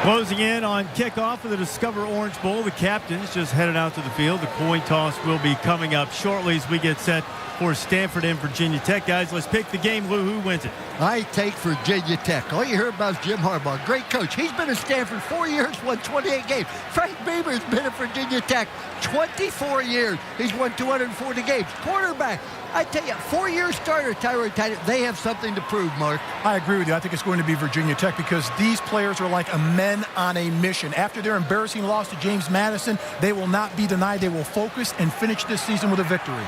Closing in on kickoff of the Discover Orange Bowl. The captains just headed out to the field. The coin toss will be coming up shortly as we get set for Stanford and Virginia Tech. Guys, let's pick the game. Lou, who wins it? I take Virginia Tech. All you hear about is Jim Harbaugh. Great coach. He's been at Stanford 4 years, won 28 games. Frank Beamer's been at Virginia Tech 24 years. He's won 240 games. Quarterback. I tell you, 4-year starter, Tyrod Taylor, they have something to prove, Mark. I agree with you. I think it's going to be Virginia Tech because these players are like men on a mission. After their embarrassing loss to James Madison, they will not be denied. They will focus and finish this season with a victory.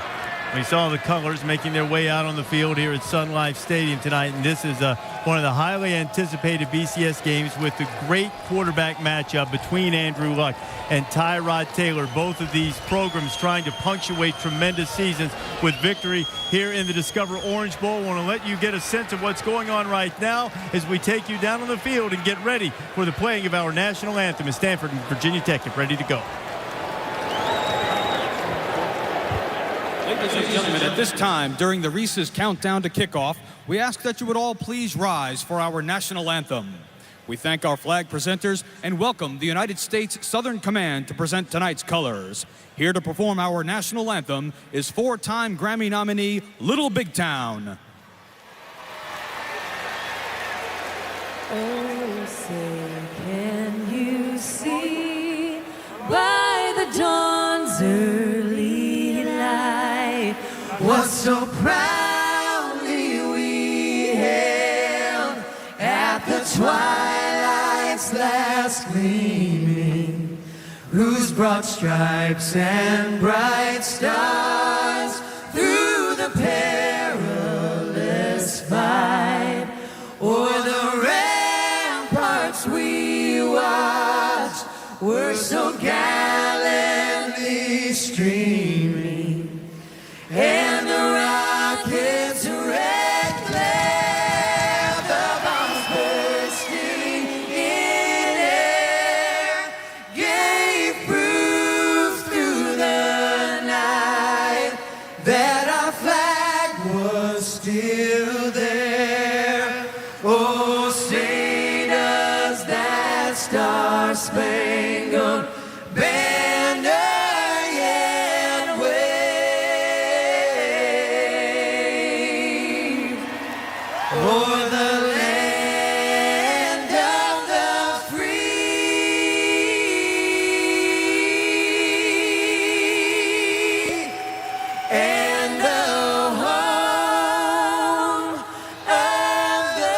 We saw the colors making their way out on the field here at Sun Life Stadium tonight, and this is one of the highly anticipated BCS games with the great quarterback matchup between Andrew Luck and Tyrod Taylor. Both of these programs trying to punctuate tremendous seasons with victory here in the Discover Orange Bowl. I want to let you get a sense of what's going on right now as we take you down on the field and get ready for the playing of our national anthem as Stanford and Virginia Tech get ready to go. Ladies and gentlemen, at this time, during the Reese's countdown to kickoff, we ask that you would all please rise for our national anthem. We thank our flag presenters and welcome the United States Southern Command to present tonight's colors. Here to perform our national anthem is 4-time Grammy nominee Little Big Town. Oh, say, can you see by the dawn's early light what so proudly we hailed at the twilight's last gleaming, whose broad stripes and bright stars through the perilous fight o'er the ramparts we watched were so gallantly streaming, and the rockets' red glare, the bombs bursting in air, gave proof through the night that our flag was still there. Oh, say does that star-spangled banner yet wave o'er the land of the free and the home of the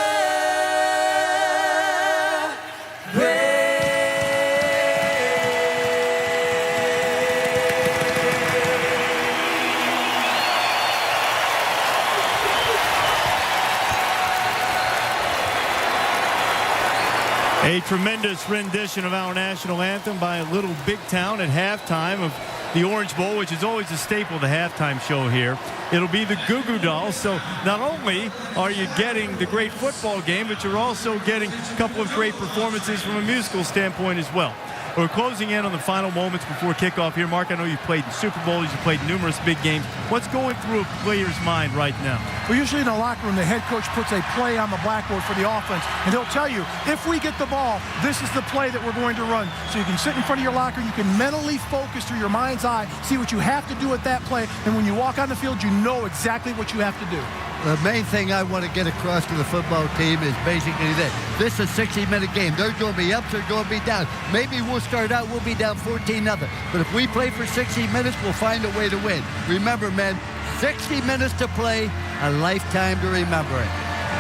A tremendous rendition of our national anthem by a Little Big Town at halftime of the Orange Bowl, which is always a staple of the halftime show here. It'll be the Goo Goo Dolls. So not only are you getting the great football game, but you're also getting a couple of great performances from a musical standpoint as well. We're closing in on the final moments before kickoff here. Mark, I know you've played in Super Bowls, you've played numerous big games. What's going through a player's mind right now? Well, usually in the locker room, the head coach puts a play on the blackboard for the offense, and they'll tell you, if we get the ball, this is the play that we're going to run. So you can sit in front of your locker, you can mentally focus through your mind's eye, see what you have to do at that play, and when you walk on the field, you know exactly what you have to do. The main thing I want to get across to the football team is basically this. This is a 60-minute game. There's going to be ups, there's going to be downs. Maybe we'll start out, we'll be down 14-0. But if we play for 60 minutes, we'll find a way to win. Remember, men, 60 minutes to play, a lifetime to remember it.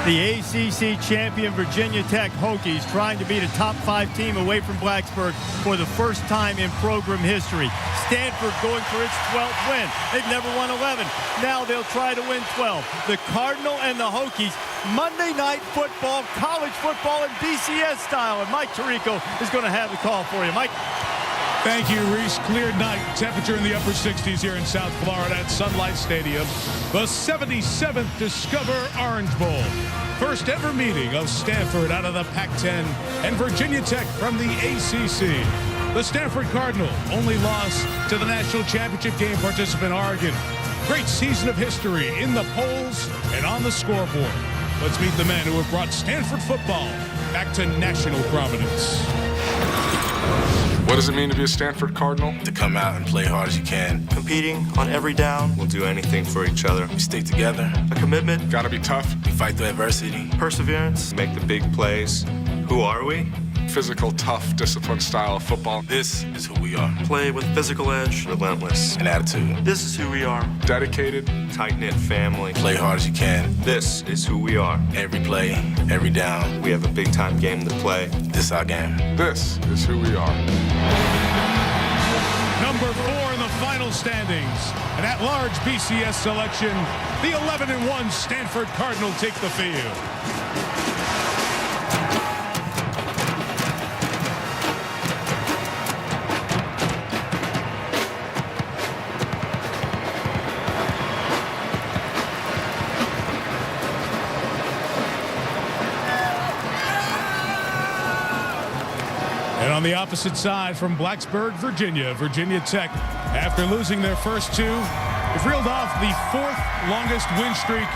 The ACC champion Virginia Tech Hokies trying to beat a top 5 team away from Blacksburg for the first time in program history. Stanford going for its 12th win. They've never won 11. Now they'll try to win 12. The Cardinal and the Hokies, Monday night football, college football in BCS style. And Mike Tirico is going to have the call for you. Mike. Thank you, Reese. Clear night. Temperature in the upper 60s here in South Florida at Sun Life Stadium. The 77th Discover Orange Bowl. First ever meeting of Stanford out of the Pac-10 and Virginia Tech from the ACC. The Stanford Cardinal only lost to the national championship game participant Oregon. Great season of history in the polls and on the scoreboard. Let's meet the men who have brought Stanford football back to national prominence. What does it mean to be a Stanford Cardinal? To come out and play hard as you can. Competing on every down. We'll do anything for each other. We stick together. A commitment. Gotta be tough. We fight through adversity. Perseverance. Make the big plays. Who are we? Physical, tough, disciplined style of football. This is who we are. Play with physical edge. Relentless. An attitude. This is who we are. Dedicated. Tight-knit family. Play hard as you can. This is who we are. Every play, every down. We have a big-time game to play. This is our game. This is who we are. Number 4 in the final standings. An at-large BCS selection. The 11-1 Stanford Cardinal take the field. And on the opposite side from Blacksburg, Virginia, Virginia Tech, after losing their first two, have reeled off the 4th longest win streak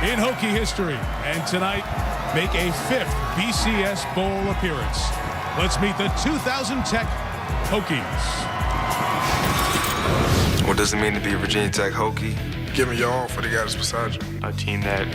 in Hokie history. And tonight, make a 5th BCS Bowl appearance. Let's meet the 2000 Tech Hokies. What does it mean to be a Virginia Tech Hokie? Giving your all for the guys beside you. A team that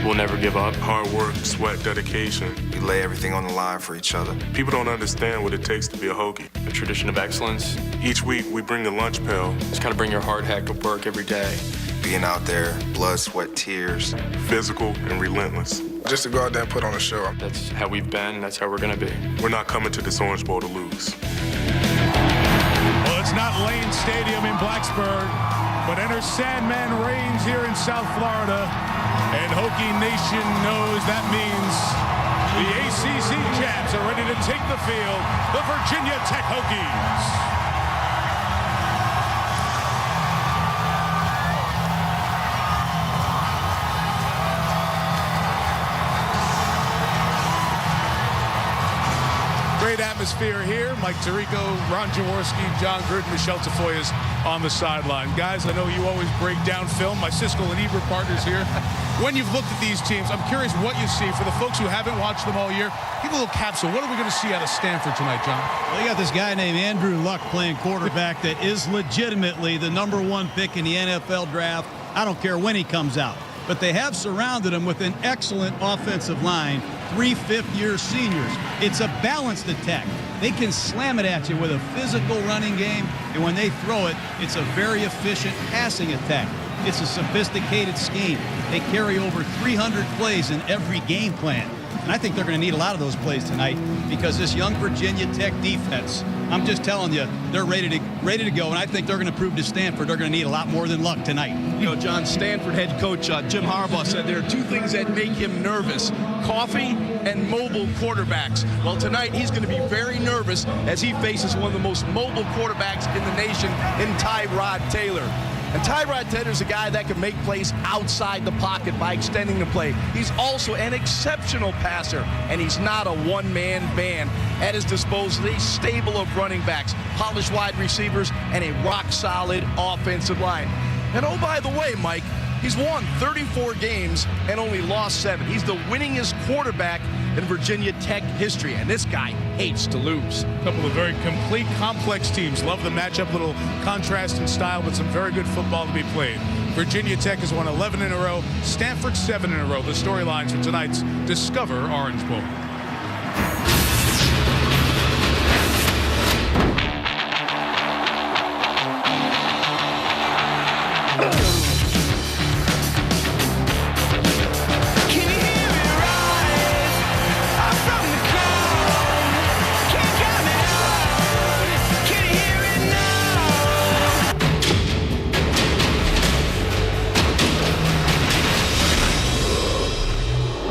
will never give up. Hard work, sweat, dedication. We lay everything on the line for each other. People don't understand what it takes to be a Hokie. A tradition of excellence. Each week, we bring the lunch pail. Just kind of bring your hard hat to work every day. Being out there, blood, sweat, tears. Physical and relentless. Just to go out there and put on a show. That's how we've been. That's how we're going to be. We're not coming to this Orange Bowl to lose. Well, it's not Lane Stadium in Blacksburg, but enter Sandman Reigns here in South Florida. And Hokie Nation knows that means the ACC champs are ready to take the field, the Virginia Tech Hokies. Great atmosphere here. Mike Tirico, Ron Jaworski, John Gruden, Michelle Tafoya's on the sideline. Guys, I know you always break down film. My Siskel and Ebert partners here. When you've looked at these teams, I'm curious what you see. For the folks who haven't watched them all year, give a little capsule. What are we going to see out of Stanford tonight, John? Well, you got this guy named Andrew Luck playing quarterback that is legitimately the #1 pick in the NFL draft. I don't care when he comes out. But they have surrounded him with an excellent offensive line, 3 fifth-year seniors. It's a balanced attack. They can slam it at you with a physical running game, and when they throw it, it's a very efficient passing attack. It's a sophisticated scheme. They carry over 300 plays in every game plan. And I think they're going to need a lot of those plays tonight because this young Virginia Tech defense, I'm just telling you, they're ready to go. And I think they're going to prove to Stanford they're going to need a lot more than luck tonight. You know, John, Stanford head coach Jim Harbaugh said there are 2 things that make him nervous: coffee and mobile quarterbacks. Well, tonight he's going to be very nervous as he faces one of the most mobile quarterbacks in the nation in Tyrod Taylor. And Tyrod Taylor's a guy that can make plays outside the pocket by extending the play. He's also an exceptional passer, and he's not a one-man band. At his disposal, a stable of running backs, polished wide receivers, and a rock-solid offensive line. And oh, by the way, Mike, he's won 34 games and only lost 7. He's the winningest quarterback in Virginia Tech history, and this guy hates to lose. A couple of very complete, complex teams. Love the matchup, little contrast in style, but some very good football to be played. Virginia Tech has won 11 in a row, Stanford 7 in a row. The storylines for tonight's Discover Orange Bowl.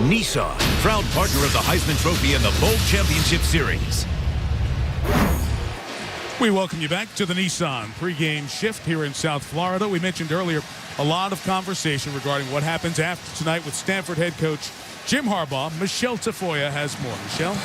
Nissan, proud partner of the Heisman Trophy and the Bowl Championship Series. We welcome you back to the Nissan pregame shift here in South Florida. We mentioned earlier a lot of conversation regarding what happens after tonight with Stanford head coach Jim Harbaugh. Michelle Tafoya has more. Michelle?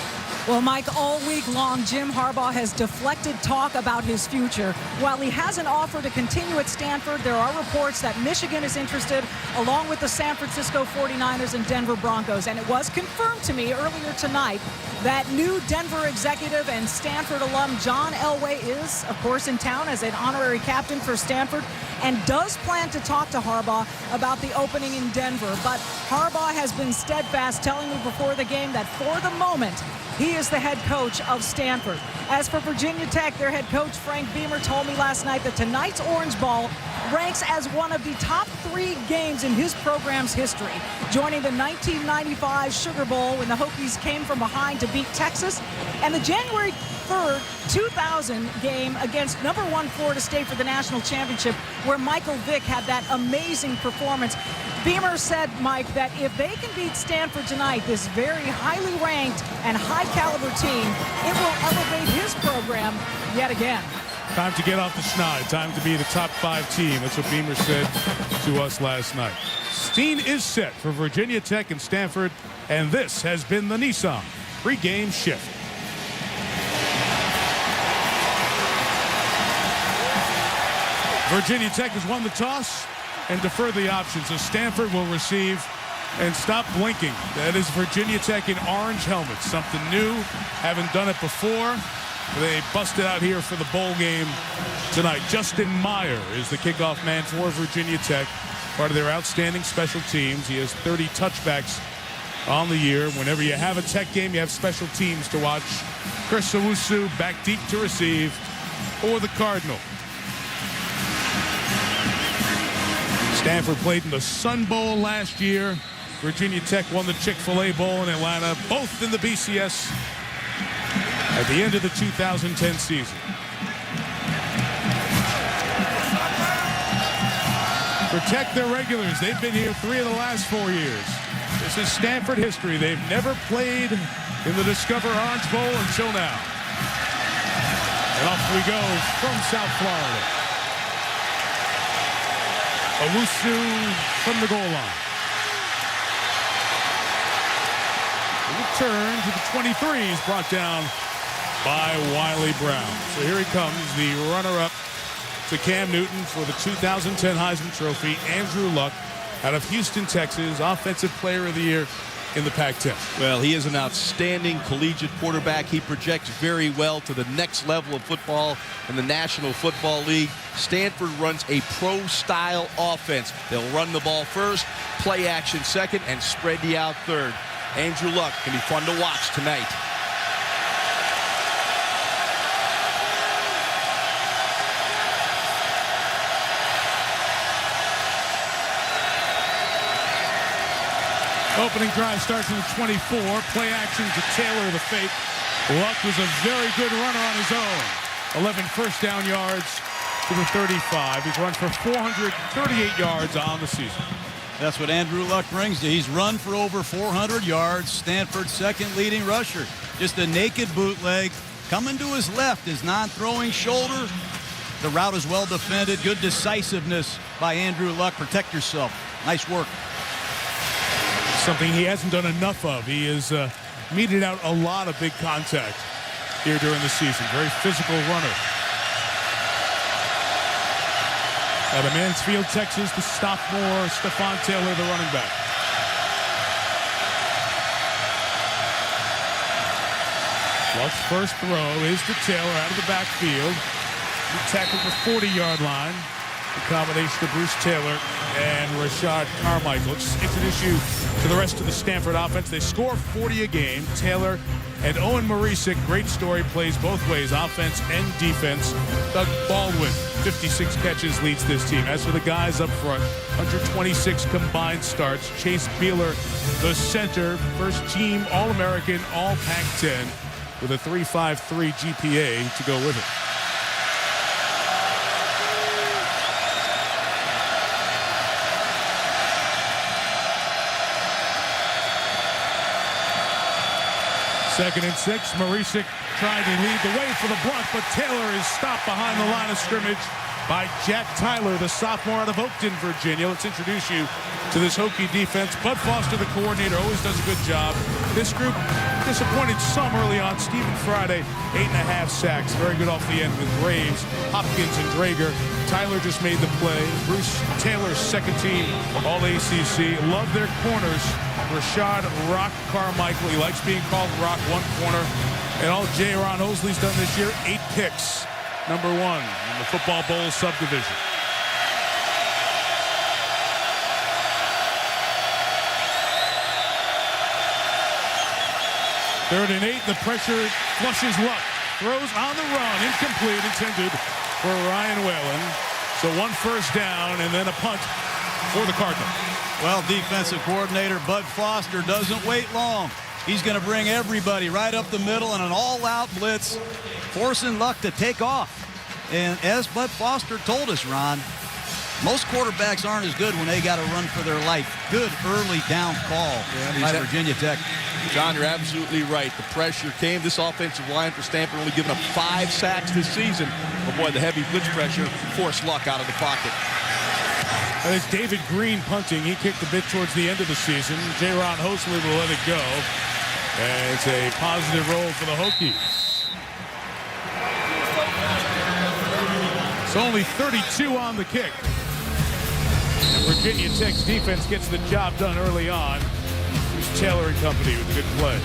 Well, Mike, all week long, Jim Harbaugh has deflected talk about his future. While he hasn't offered to continue at Stanford, there are reports that Michigan is interested, along with the San Francisco 49ers and Denver Broncos. And it was confirmed to me earlier tonight that new Denver executive and Stanford alum John Elway is, of course, in town as an honorary captain for Stanford and does plan to talk to Harbaugh about the opening in Denver. But Harbaugh has been steadfast, telling me before the game that for the moment, he is the head coach of Stanford. As for Virginia Tech, their head coach Frank Beamer told me last night that tonight's Orange Bowl ranks as one of the top 3 games in his program's history, joining the 1995 Sugar Bowl when the Hokies came from behind to beat Texas, and the January 3rd, 2000 game against number 1 Florida State for the national championship, where Michael Vick had that amazing performance. Beamer said, Mike, that if they can beat Stanford tonight, this very highly ranked and high-caliber team, it will elevate his program yet again. Time to get off the schneid. Time to be the top 5 team. That's what Beamer said to us last night. Scene is set for Virginia Tech and Stanford, and this has been the Nissan pregame shift. Virginia Tech has won the toss and defer the options, so Stanford will receive and stop blinking. That is Virginia Tech in orange helmets, something new. Haven't done it before. They busted out here for the bowl game tonight. Justin Meyer is the kickoff man for Virginia Tech, part of their outstanding special teams. He has 30 touchbacks on the year. Whenever you have a Tech game, you have special teams to watch. Chris Owusu back deep to receive for the Cardinal. Stanford played in the Sun Bowl last year. Virginia Tech won the Chick-fil-A Bowl in Atlanta, both in the BCS at the end of the 2010 season. Protect their regulars. They've been here 3 of the last 4 years. This is Stanford history. They've never played in the Discover Orange Bowl until now. And off we go from South Florida. Owusu from the goal line. The return to the 23 is brought down by Wiley Brown. So here he comes, the runner-up to Cam Newton for the 2010 Heisman Trophy, Andrew Luck, out of Houston, Texas, Offensive Player of the Year in the Pac-10. Well, he is an outstanding collegiate quarterback. He projects very well to the next level of football in the National Football League. Stanford runs a pro-style offense. They'll run the ball first, play action second, and spread you out third. Andrew Luck can be fun to watch tonight. Opening drive starts in the 24. Play action to Taylor, the fake. Luck was a very good runner on his own. 11 first down yards to the 35. He's run for 438 yards on the season. That's what Andrew Luck brings you. He's run for over 400 yards. Stanford's second leading rusher. Just a naked bootleg. Coming to his left, his non-throwing shoulder. The route is well defended. Good decisiveness by Andrew Luck. Protect yourself. Nice work. Something he hasn't done enough of. He has meted out a lot of big contact here during the season. Very physical runner. Out of Mansfield, Texas, the sophomore Stephon Taylor, the running back. Luck's first throw is to Taylor out of the backfield. He tackled the 40-yard line. The combination of Bruce Taylor and Rashad Carmichael. Let's introduce you to the rest of the Stanford offense. They score 40 a game. Taylor and Owen Marisic, great story, plays both ways, offense and defense. Doug Baldwin, 56 catches, leads this team. As for the guys up front, 126 combined starts. Chase Beeler, the center, first team All-American, All Pac-10, with a 3.53 GPA to go with it. Second and 6. Marisic trying to lead the way for the block, but Taylor is stopped behind the line of scrimmage by Jack Tyler, the sophomore out of Oakton, Virginia. Let's introduce you to this Hokie defense. Bud Foster, the coordinator, always does a good job. This group disappointed some early on. Stephen Friday, 8.5 sacks. Very good off the end with Graves, Hopkins, and Drager. Tyler just made the play. Bruce Taylor's second team All-ACC. Love their corners. Rashad Rock Carmichael. He likes being called Rock, one corner. And all J. Ron Hosley's done this year, 8 picks. Number 1 in the Football Bowl subdivision. Third and 8, the pressure flushes Luck. Throws on the run, incomplete, intended for Ryan Whalen. So 1 first down and then a punt for the Cardinals. Well, defensive coordinator Bud Foster doesn't wait long. He's going to bring everybody right up the middle in an all-out blitz, forcing Luck to take off. And as Bud Foster told us, Ron, most quarterbacks aren't as good when they got to run for their life. Good early down call by Virginia Tech. John, you're absolutely right. The pressure came. This offensive line for Stanford only giving up 5 sacks this season. But boy, the heavy blitz pressure forced Luck out of the pocket. And it's David Green punting. He kicked a bit towards the end of the season. J. Ron Hosley will let it go. And it's a positive roll for the Hokies. It's only 32 on the kick. And Virginia Tech's defense gets the job done early on. Here's Taylor and company with a good play.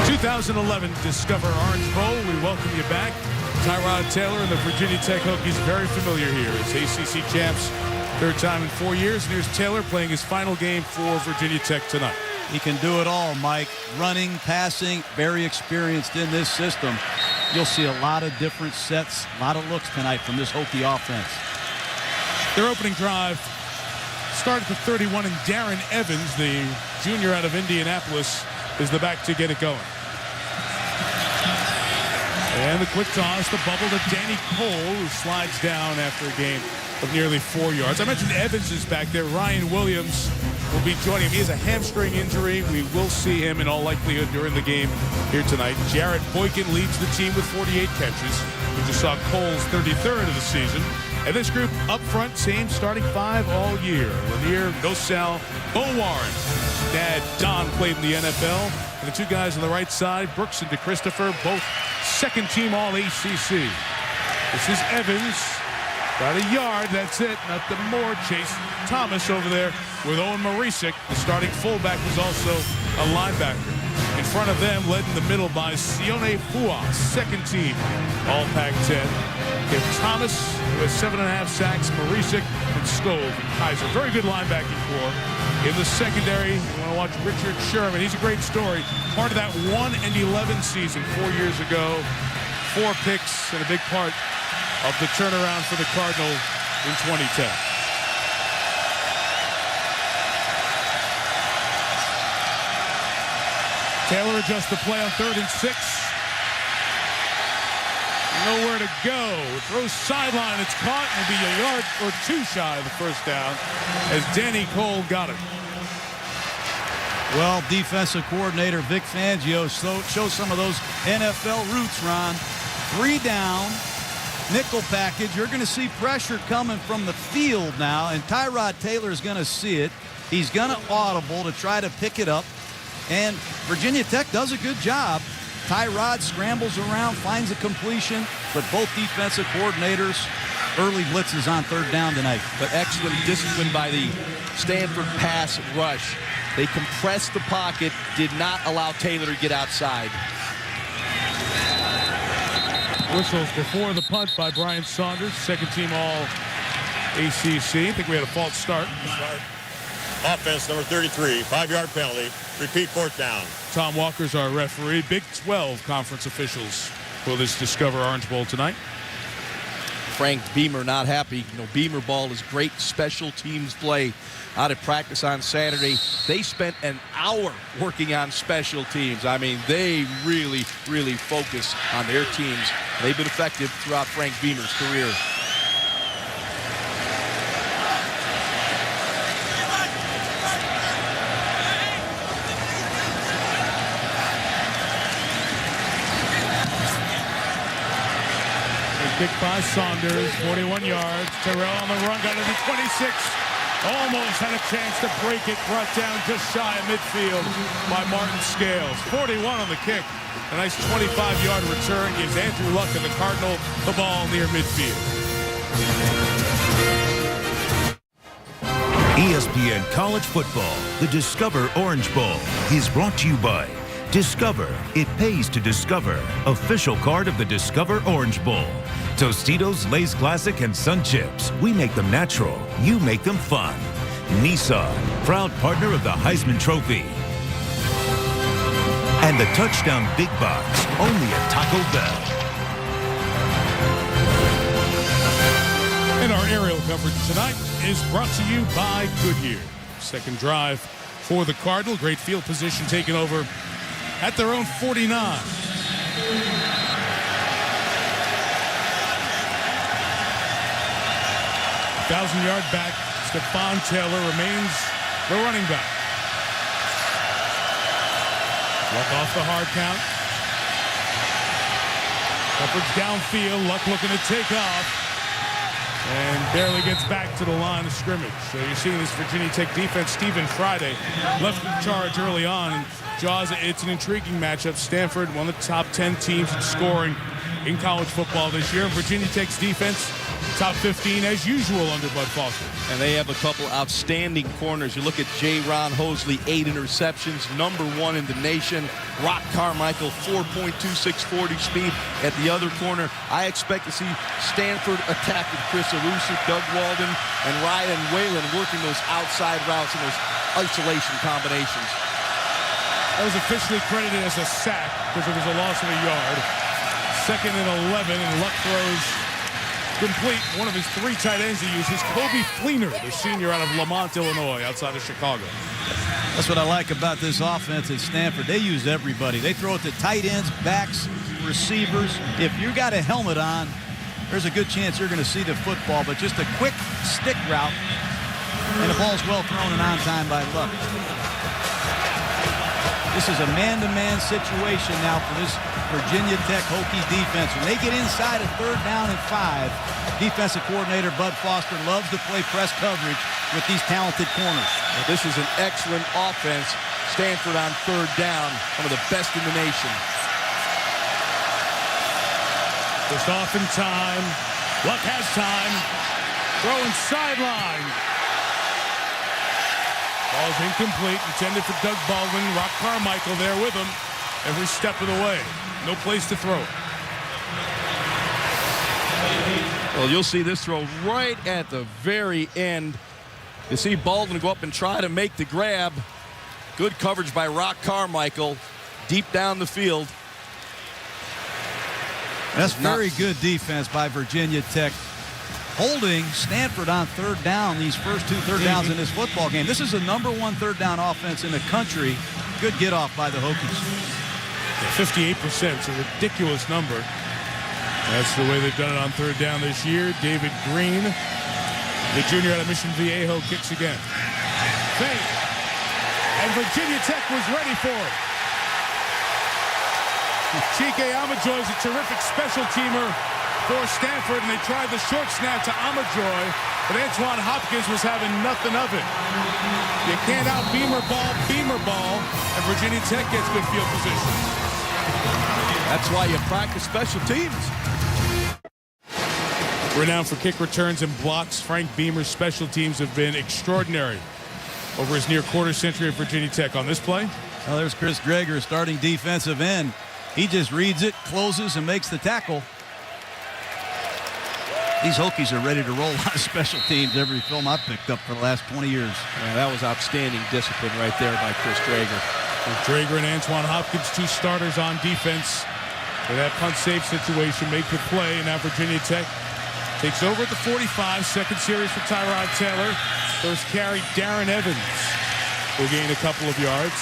...2011 Discover Orange Bowl. We welcome you back. Tyrod Taylor and the Virginia Tech Hokies very familiar here as ACC champs. 3rd time in 4 years, and here's Taylor playing his final game for Virginia Tech tonight. He can do it all, Mike. Running, passing, very experienced in this system. You'll see a lot of different sets, a lot of looks tonight from this Hokie offense. Their opening drive started at 31, and Darren Evans, the junior out of Indianapolis, is the back to get it going. And the quick toss, the bubble to Danny Cole, who slides down after a game of nearly 4 yards. I mentioned Evans is back there. Ryan Williams will be joining him. He has a hamstring injury. We will see him in all likelihood during the game here tonight. Jarrett Boykin leads the team with 48 catches. We just saw Cole's 33rd of the season. And this group up front, same starting 5 all year. Lanier, Gosal, Bo Warren. Dad Don played in the NFL. And the 2 guys on the right side, Brooks and DeChristopher, both second-team All-ACC. This is Evans. About a yard, that's it. Nothing more. Chase Thomas over there with Owen Marisic. The starting fullback was also a linebacker. In front of them, led in the middle by Sione Fua, second team All-Pac-10. Get Thomas, who has 7.5 sacks, Marisic, and Skov and Kaiser. Very good linebacking core. In the secondary, you want to watch Richard Sherman. He's a great story. Part of that 1-11 season 4 years ago. 4 picks and a big part of the turnaround for the Cardinals in 2010. Taylor adjusts the play on 3rd and 6. Nowhere to go. Throws sideline. It's caught and will be a yard or 2 shy of the first down as Danny Cole got it. Well, defensive coordinator Vic Fangio shows some of those NFL roots, Ron. 3 down. Nickel package. You're going to see pressure coming from the field now, and Tyrod Taylor is going to see it. He's going to audible to try to pick it up, and Virginia Tech does a good job. Tyrod scrambles around, finds a completion, but both defensive coordinators early blitzes on 3rd down tonight. But excellent discipline by the Stanford pass rush. They compressed the pocket, did not allow Taylor to get outside. Whistles before the punt by Brian Saunders, second team All-ACC. I think we had a false start. Offense number 33, 5-yard penalty. Repeat 4th down. Tom Walker's our referee. Big 12 conference officials for this Discover Orange Bowl tonight. Frank Beamer not happy. You know, Beamer ball is great special teams play. Out of practice on Saturday, they spent an hour working on special teams. I mean, they really, really focus on their teams. They've been effective throughout Frank Beamer's career. Kick by Saunders, 41 yards. Terrell on the run, got it to 26. Almost had a chance to break it. Brought down just shy of midfield by Martin Scales. 41 on the kick. A nice 25-yard return gives Andrew Luck and the Cardinal the ball near midfield. ESPN College Football, the Discover Orange Bowl, is brought to you by Discover. It pays to discover. Official card of the Discover Orange Bowl. Tostitos, Lay's Classic, and Sun Chips. We make them natural. You make them fun. Nissan, proud partner of the Heisman Trophy. And the Touchdown Big Box, only at Taco Bell. And our aerial coverage tonight is brought to you by Goodyear. Second drive for the Cardinal. Great field position taken over at their own 49. 1,000-yard back, Stephon Taylor remains the running back. Luck off the hard count. Coverage downfield. Luck looking to take off. And barely gets back to the line of scrimmage. So you're seeing this Virginia Tech defense. Stephen Friday left in charge early on. And Jaws, it's an intriguing matchup. Stanford, one of the top 10 teams in scoring in college football this year. And Virginia Tech's defense, top 15 as usual under Bud Foster. And they have a couple outstanding corners. You look at J. Ron Hosley, 8 interceptions, #1 in the nation. Rock Carmichael, 4.26 40 speed at the other corner. I expect to see Stanford attack with Chris Alusic, Doug Walden, and Ryan Whalen working those outside routes and those isolation combinations. That was officially credited as a sack because it was a loss of a yard. 2nd and 11, and Luck throws complete. One of his 3 tight ends he uses, Kobe Fleener, the senior out of Lamont, Illinois, outside of Chicago. That's what I like about this offense at Stanford. They use everybody. They throw it to tight ends, backs, receivers. If you got a helmet on, there's a good chance you're going to see the football, but just a quick stick route, and the ball's well thrown and on time by Luck. This is a man-to-man situation now for this Virginia Tech Hokies defense. When they get inside a 3rd down and 5, defensive coordinator Bud Foster loves to play press coverage with these talented corners. Well, this is an excellent offense. Stanford on 3rd down, one of the best in the nation. Just off in time. Luck has time. Throwing sideline. Ball's incomplete, intended for Doug Baldwin. Rock Carmichael there with him every step of the way. No place to throw. Well, you'll see this throw right at the very end. You see Baldwin go up and try to make the grab. Good coverage by Rock Carmichael deep down the field. That's very good defense by Virginia Tech, holding Stanford on 3rd down, these first 2 third downs in this football game. This is the #1 3rd down offense in the country. Good get off by the Hokies. Yeah, 58%, it's a ridiculous number. That's the way they've done it on 3rd down this year. David Green, the junior out of Mission Viejo, kicks again. Fake. And Virginia Tech was ready for it. Chike Amajoy is a terrific special teamer for Stanford, and they tried the short snap to Amajoy, but Antoine Hopkins was having nothing of it. You can't out beamer ball, and Virginia Tech gets good field position. That's why you practice special teams. Renowned for kick returns and blocks, Frank Beamer's special teams have been extraordinary over his near quarter century of Virginia Tech. On this play, well, there's Chris Drager, starting defensive end. He just reads it, closes, and makes the tackle. These Hokies are ready to roll on special teams. Every film I've picked up for the last 20 years. Yeah, that was outstanding discipline right there by Chris Drager. With Drager and Antoine Hopkins, 2 starters on defense. For that punt safe situation, make the play, and now Virginia Tech takes over at the 45. 2nd series for Tyrod Taylor. First carry, Darren Evans will gain a couple of yards.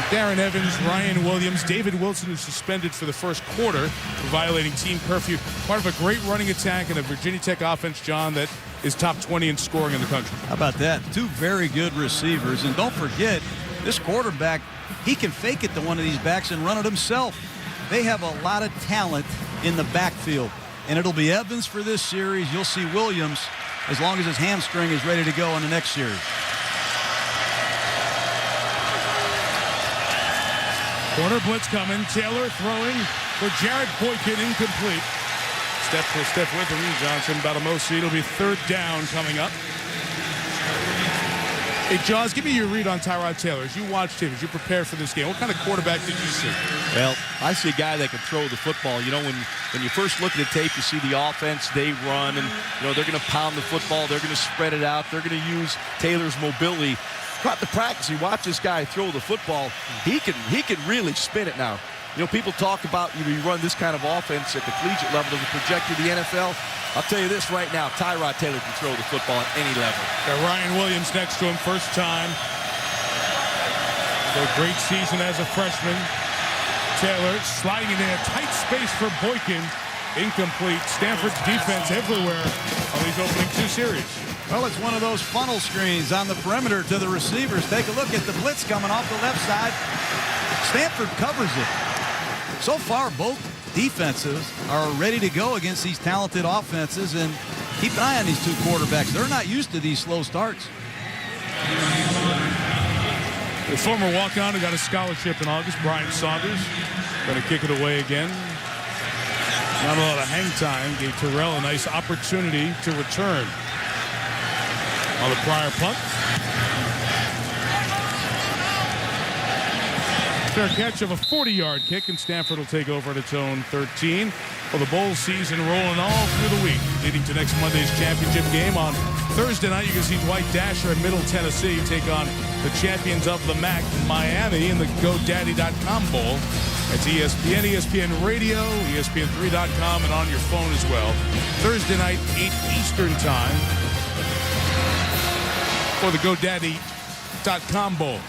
Darren Evans, Ryan Williams, David Wilson, who's suspended for the first quarter for violating team curfew. Part of a great running attack and a Virginia Tech offense, John, that is top 20 in scoring in the country. How about that? 2 very good receivers. And don't forget, this quarterback, he can fake it to one of these backs and run it himself. They have a lot of talent in the backfield. and it'll be Evans for this series. You'll see Williams as long as his hamstring is ready to go in the next series. Corner blitz coming. Taylor throwing for Jared Boykin, incomplete. Step with him. Johnson, Batamosi. It'll be third down coming up. Hey, Jaws, give me your read on Tyrod Taylor. As you watched him, as you prepared for this game, what kind of quarterback did you see? Well, I see a guy that can throw the football. You know, when you first look at the tape, you see the offense, they run, and, you know, they're going to pound the football. They're going to spread it out. They're going to use Taylor's mobility. Throughout the practice, you watch this guy throw the football. He can really spin it now. You know, people talk about, you run this kind of offense at the collegiate level to project to the NFL. I'll tell you this right now, Tyrod Taylor can throw the football at any level. Got Ryan Williams next to him, first time. A great season as a freshman. Taylor sliding it in a tight space for Boykin. Incomplete. Stanford's defense everywhere on these opening two series. Well, it's one of those funnel screens on the perimeter to the receivers. Take a look at the blitz coming off the left side. Stanford covers it. So far, both defenses are ready to go against these talented offenses, and keep an eye on these two quarterbacks. They're not used to these slow starts. The former walk-on who got a scholarship in August, Brian Saunders, going to kick it away again. Not a lot of hang time. Gave Terrell a nice opportunity to return on the prior punt. Fair catch of a 40-yard kick, and Stanford will take over at its own 13. Well, the bowl season rolling all through the week, leading to next Monday's championship game. On Thursday night, you can see Dwight Dasher in Middle Tennessee take on the champions of the MAC, Miami, in the GoDaddy.com Bowl. That's ESPN, ESPN Radio, ESPN3.com, and on your phone as well. Thursday night, 8 Eastern time for the GoDaddy.com Bowl.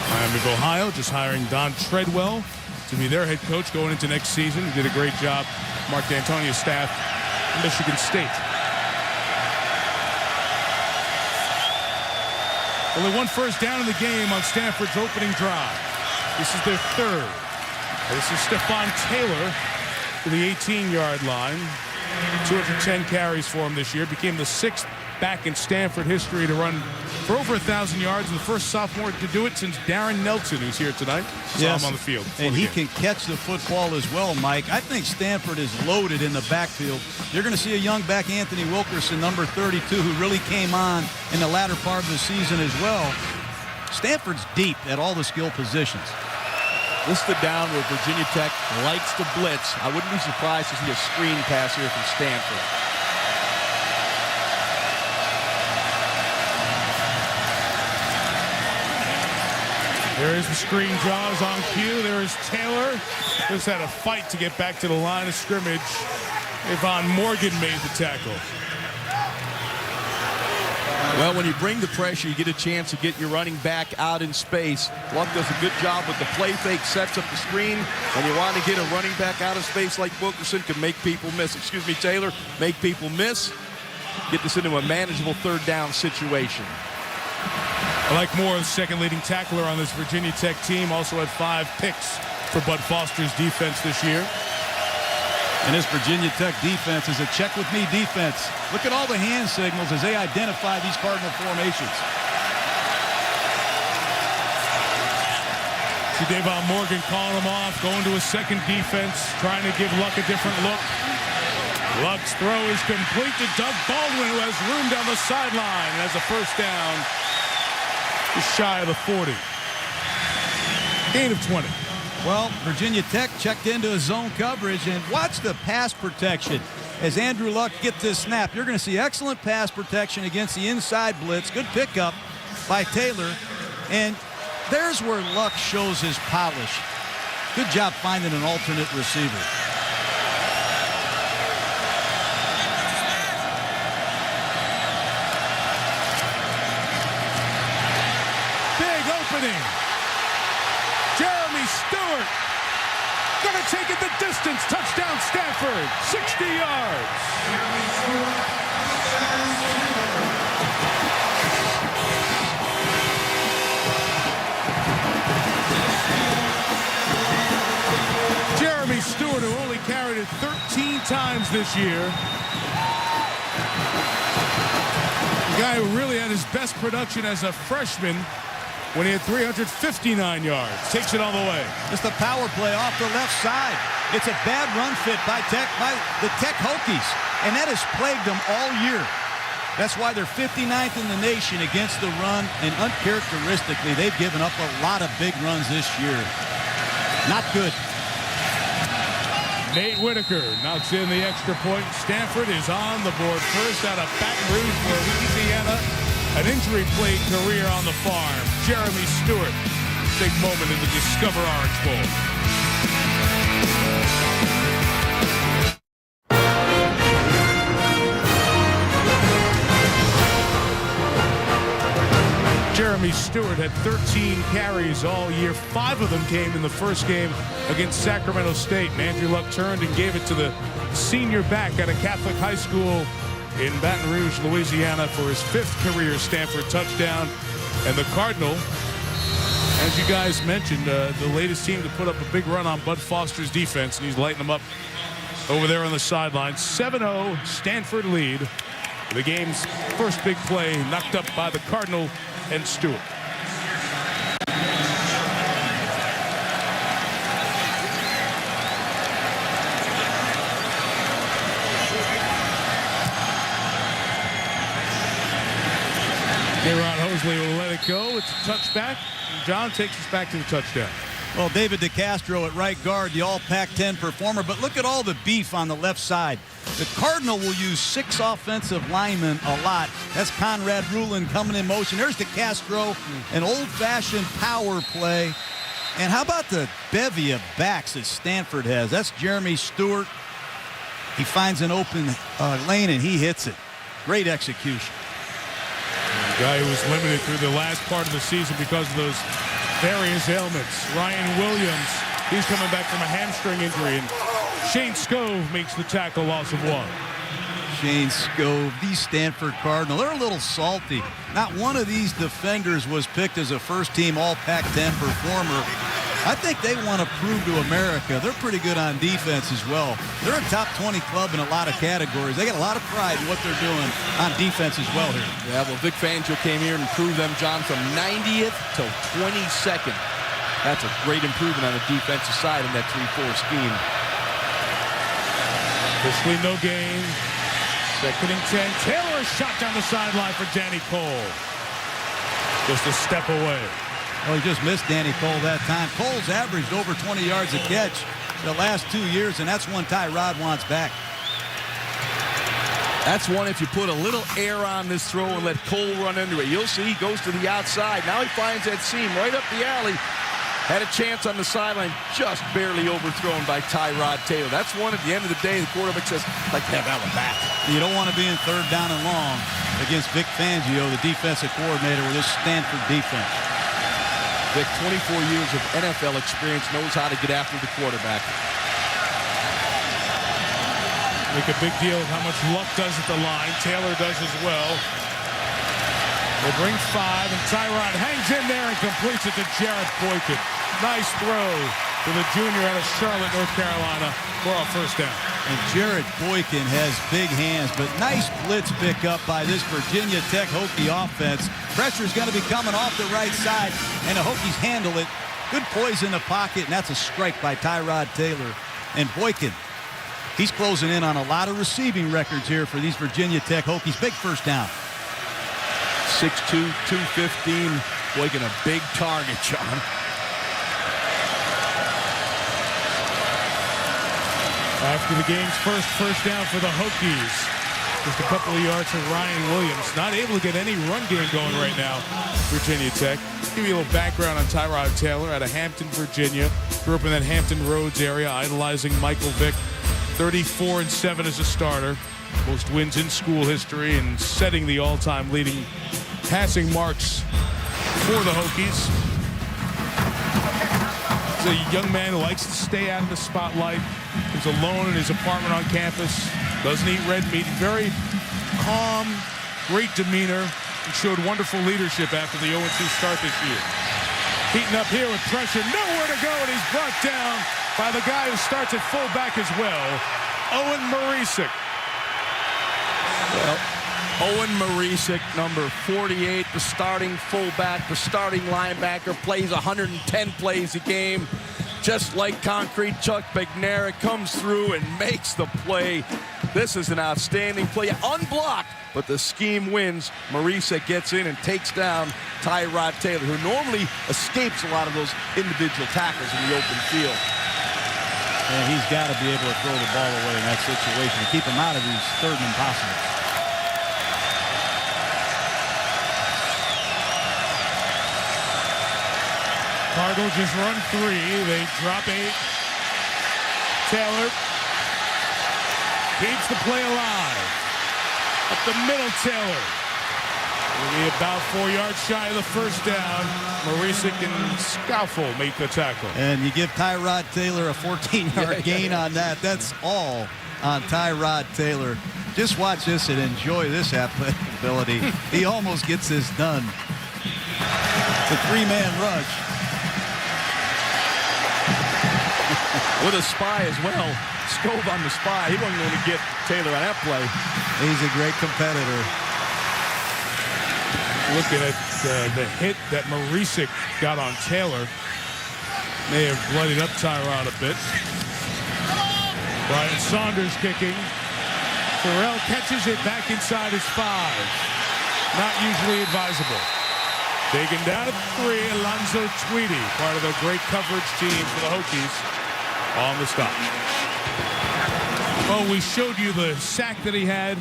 Miami of Ohio just hiring Don Treadwell to be their head coach going into next season. He did a great job. Mark D'Antonio's staff at Michigan State. Only one first down in the game on Stanford's opening drive. This is their third. This is Stephon Taylor to the 18-yard line. 210 carries for him this year. Became the sixth back in Stanford history to run for over 1,000 yards, and the first sophomore to do it since Darren Nelson, who's here tonight. Saw him on the field. And he can catch the football as well, Mike. I think Stanford is loaded in the backfield. You're going to see a young back, Anthony Wilkerson, number 32, who really came on in the latter part of the season as well. Stanford's deep at all the skill positions. This is the down where Virginia Tech likes to blitz. I wouldn't be surprised to see a screen pass here from Stanford. There is the screen, Jaws on cue. There is Taylor. Just had a fight to get back to the line of scrimmage. Yvonne Morgan made the tackle. Well, when you bring the pressure, you get a chance to get your running back out in space. Luck does a good job with the play fake, sets up the screen. When you want to get a running back out of space like Wilkerson, can make people miss. Taylor, make people miss. Get this into a manageable third down situation. I like Moore, the second leading tackler on this Virginia Tech team. Also had 5 picks for Bud Foster's defense this year. And this Virginia Tech defense is a check-with-me defense. Look at all the hand signals as they identify these Cardinal formations. See Davon Morgan calling him off, going to a second defense, trying to give Luck a different look. Luck's throw is complete to Doug Baldwin, who has room down the sideline and has a first down. Just shy of the 40. Gain of 20. Well, Virginia Tech checked into a zone coverage, and watch the pass protection. As Andrew Luck gets this snap, you're going to see excellent pass protection against the inside blitz. Good pickup by Taylor. And there's where Luck shows his polish. Good job finding an alternate receiver. Jeremy Stewart gonna take it the distance. Touchdown Stanford, 60 yards. Jeremy Stewart, who only carried it 13 times this year. The guy who really had his best production as a freshman when he had 359 yards. Takes it all the way. Just a power play off the left side. It's a bad run fit by the Tech Hokies, and that has plagued them all year. That's why they're 59th in the nation against the run, and uncharacteristically, they've given up a lot of big runs this year. Not good. Nate Whitaker knocks in the extra point. Stanford is on the board first out of Baton Rouge for Louisiana. An injury-plagued career on the farm. Jeremy Stewart. Big moment in the Discover Orange Bowl. Jeremy Stewart had 13 carries all year. 5 of them came in the first game against Sacramento State. And Andrew Luck turned and gave it to the senior back at a Catholic high school in Baton Rouge, Louisiana, for his 5th career Stanford touchdown. And the Cardinal, as you guys mentioned, the latest team to put up a big run on Bud Foster's defense, and he's lighting them up over there on the sideline. 7-0 Stanford lead. The game's first big play knocked up by the Cardinal and Stewart. Ron Hosley will let it go. It's a touchback. And John takes us back to the touchdown. Well, David DeCastro at right guard, the all Pac-10 performer. But look at all the beef on the left side. The Cardinal will use 6 offensive linemen a lot. That's Conrad Rulin coming in motion. There's DeCastro, an old-fashioned power play. And how about the bevy of backs that Stanford has? That's Jeremy Stewart. He finds an open lane, and he hits it. Great execution. The guy who was limited through the last part of the season because of those various ailments. Ryan Williams, he's coming back from a hamstring injury, and Shane Scove makes the tackle, loss of 1. Shane Scove, the Stanford Cardinal. They're a little salty. Not one of these defenders was picked as a first-team All-Pac-10 performer. I think they want to prove to America they're pretty good on defense as well. They're a top 20 club in a lot of categories. They got a lot of pride in what they're doing on defense as well here. Yeah, well, Vic Fangio came here and proved them, John, from 90th to 22nd. That's a great improvement on the defensive side in that 3-4 scheme. Officially no gain. 2nd and 10. Taylor, a shot down the sideline for Danny Cole. Just a step away. Well, he just missed Danny Cole that time. Cole's averaged over 20 yards a catch the last 2 years, and that's one Tyrod wants back. That's one if you put a little air on this throw and let Cole run into it. You'll see he goes to the outside. Now he finds that seam right up the alley. Had a chance on the sideline, just barely overthrown by Tyrod Taylor. That's one at the end of the day, the quarterback says, I'd like to have that one back. You don't want to be in 3rd down and long against Vic Fangio, the defensive coordinator with this Stanford defense. Vic, 24 years of NFL experience, knows how to get after the quarterback. Make a big deal of how much Luck does at the line. Taylor does as well. They bring 5, and Tyrod hangs in there and completes it to Jarrett Boykin. Nice throw to the junior out of Charlotte, North Carolina for a 1st down. And Jarrett Boykin has big hands, but nice blitz pickup by this Virginia Tech Hokie offense. Pressure's going to be coming off the right side, and the Hokies handle it. Good poise in the pocket, and that's a strike by Tyrod Taylor. And Boykin, he's closing in on a lot of receiving records here for these Virginia Tech Hokies. Big 1st down. 6'2", 215. Boykin, a big target, John. After the game's first down for the Hokies. Just a couple of yards for Ryan Williams. Not able to get any run game going right now, Virginia Tech. Give you a little background on Tyrod Taylor out of Hampton, Virginia. Grew up in that Hampton Roads area, idolizing Michael Vick. 34-7 as a starter. Most wins in school history and setting the all-time leading passing marks for the Hokies. He's a young man who likes to stay out of the spotlight. He's alone in his apartment on campus. Doesn't eat red meat. Very calm, great demeanor, and showed wonderful leadership after the 0-2 start this year. Heating up here with pressure, nowhere to go, and he's brought down by the guy who starts at fullback as well. Owen Marisik. Well, Owen Marisik, number 48, the starting fullback, the starting linebacker, plays 110 plays a game. Just like concrete, Chuck Bednarik comes through and makes the play. This is an outstanding play, unblocked, but the scheme wins. Marisik gets in and takes down Tyrod Taylor, who normally escapes a lot of those individual tackles in the open field. And he's got to be able to throw the ball away in that situation to keep him out of these third and impossible. Cardinals just run 3. They drop 8. Taylor keeps the play alive. Up the middle, Taylor. Will be about 4 yards shy of the first down. Marisik and Scoufle make the tackle. And you give Tyrod Taylor a 14-yard gain on that. That's all on Tyrod Taylor. Just watch this and enjoy this athletic ability. He almost gets this done. It's a 3-man rush. With a spy as well. Scove on the spy. He wasn't going to get Taylor on that play. He's a great competitor. Looking at the hit that Marisik got on Taylor. May have bloodied up Tyrod a bit. Brian Saunders kicking. Terrell catches it back inside his 5. Not usually advisable. Taken down at 3, Alonzo Tweedy, part of the great coverage team for the Hokies, on the stop. Well, we showed you the sack that he had.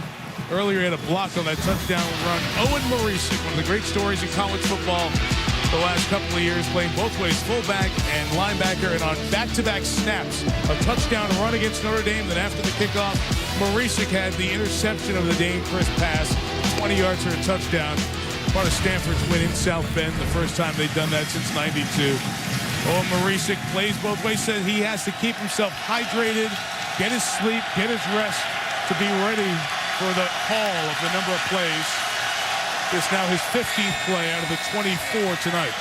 Earlier, he had a block on that touchdown run. Owen Marisik, one of the great stories in college football the last couple of years, playing both ways, fullback and linebacker, and on back-to-back snaps. A touchdown run against Notre Dame, then after the kickoff, Marisik had the interception of the Dane Crisp pass, 20 yards for a touchdown. Part of Stanford's win in South Bend, the first time they've done that since '92. Owen Marisik plays both ways, says he has to keep himself hydrated, get his sleep, get his rest to be ready for the call of the number of plays. It's now his 15th play out of the 24 tonight.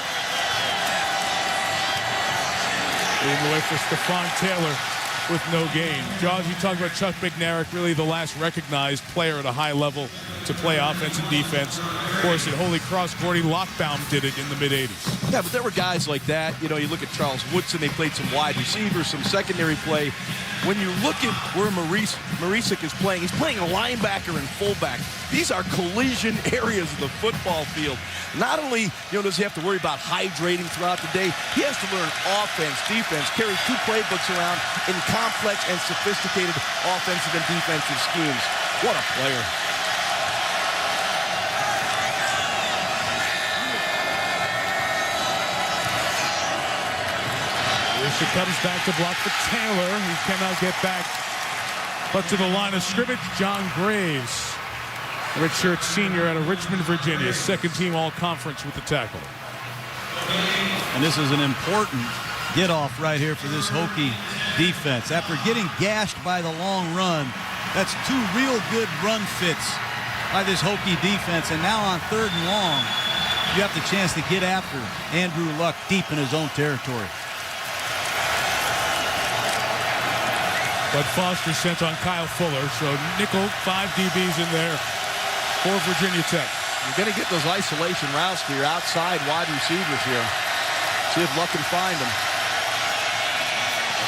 Leading the way for Stephon Taylor with no gain. Jaws, you talk about Chuck Bednarik, really the last recognized player at a high level to play offense and defense. Of course, at Holy Cross, Gordy Lockbaum did it in the mid-'80s. Yeah, but there were guys like that. You know, you look at Charles Woodson, they played some wide receivers, some secondary play. When you look at where Marisik is playing, he's playing a linebacker and fullback. These are collision areas of the football field. Not only, does he have to worry about hydrating throughout the day, he has to learn offense, defense, carry 2 playbooks around in complex and sophisticated offensive and defensive schemes. What a player. He comes back to block for Taylor. He cannot get back. But to the line of scrimmage, John Graves, redshirt senior out of Richmond, Virginia, second-team all-conference with the tackle. And this is an important get-off right here for this Hokie defense. After getting gashed by the long run, that's 2 real good run fits by this Hokie defense. And now on 3rd and long, you have the chance to get after Andrew Luck deep in his own territory. But Foster sent on Kyle Fuller, so nickel, 5 DBs in there for Virginia Tech. You're going to get those isolation routes to your outside wide receivers here. See if Luck can find them.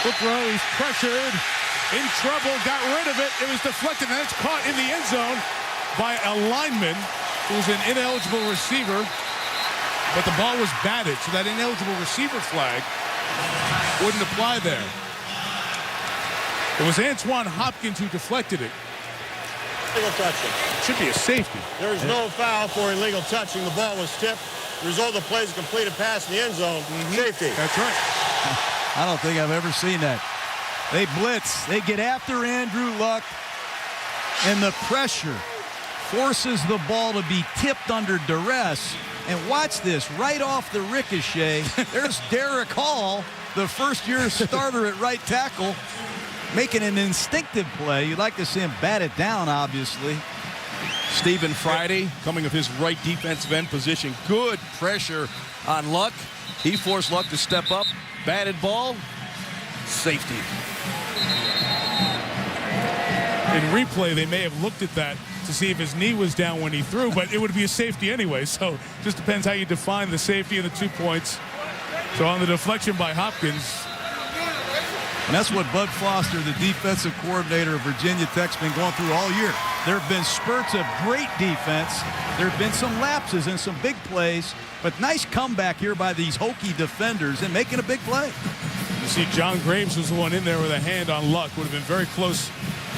Bookrow, he's pressured, in trouble, got rid of it. It was deflected, and it's caught in the end zone by a lineman who's an ineligible receiver. But the ball was batted, so that ineligible receiver flag wouldn't apply there. It was Antoine Hopkins who deflected it. Illegal touching. Should be a safety. There is no foul for illegal touching. The ball was tipped. The result of the play is a completed pass in the end zone. Safety. That's right. I don't think I've ever seen that. They blitz. They get after Andrew Luck. And the pressure forces the ball to be tipped under duress. And watch this. Right off the ricochet, there's Derek Hall, the first-year starter at right tackle, making an instinctive play. You'd like to see him bat it down, obviously. Stephen Friday coming of his right defensive end position. Good pressure on Luck. He forced Luck to step up. Batted ball. Safety. In replay, they may have looked at that to see if his knee was down when he threw, but it would be a safety anyway. So it just depends how you define the safety of the 2 points. So on the deflection by Hopkins. And that's what Bud Foster, the defensive coordinator of Virginia Tech's been going through all year. There have been spurts of great defense. There have been some lapses and some big plays, but nice comeback here by these Hokie defenders and making a big play. You see John Graves was the one in there with a hand on Luck. Would have been very close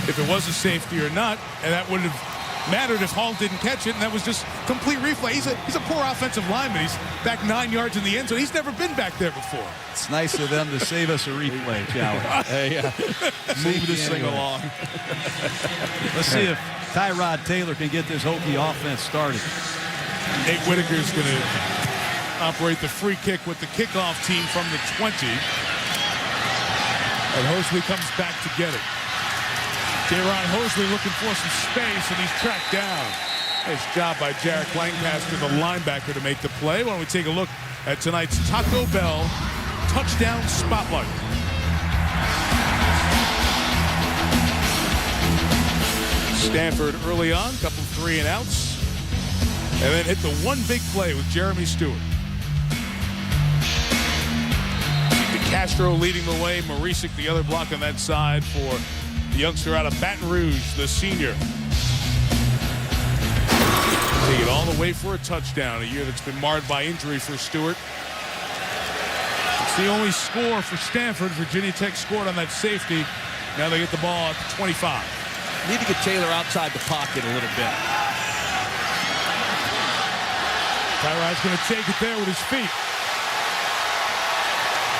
if it was a safety or not, and that would have mattered if Hall didn't catch it, and that was just complete replay. He's a poor offensive lineman. He's back 9 yards in the end zone. He's never been back there before. It's nice of them to save us a replay, Charlie. Move this thing along. Let's see if Tyrod Taylor can get this Hokie offense started. Nate Whitaker's going to operate the free kick with the kickoff team from the 20. And Hosley comes back to get it. Jaron Hosley looking for some space, and he's tracked down. Nice job by Jarek Lancaster, the linebacker, to make the play. Why don't we take a look at tonight's Taco Bell touchdown spotlight. Stanford early on, couple 3-and-outs, and then hit the one big play with Jeremy Stewart. Castro leading the way, Marisik the other block on that side for the youngster out of Baton Rouge, the senior. Take it all the way for a touchdown, a year that's been marred by injury for Stewart. It's the only score for Stanford. Virginia Tech scored on that safety. Now they get the ball at the 25. Need to get Taylor outside the pocket a little bit. Tyrod's going to take it there with his feet.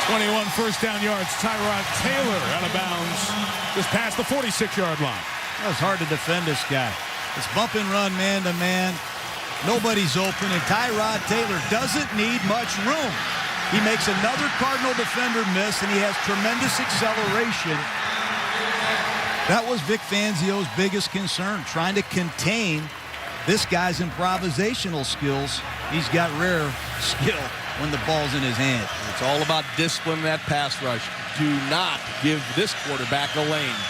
21 first down yards. Tyrod Taylor out of bounds just past the 46-yard line. It's hard to defend this guy. It's bump and run man-to-man. Nobody's open, and Tyrod Taylor doesn't need much room. He makes another Cardinal defender miss, and he has tremendous acceleration. That was Vic Fangio's biggest concern, trying to contain this guy's improvisational skills. He's got rare skill when the ball's in his hand. It's all about discipline in that pass rush. Do not give this quarterback a lane.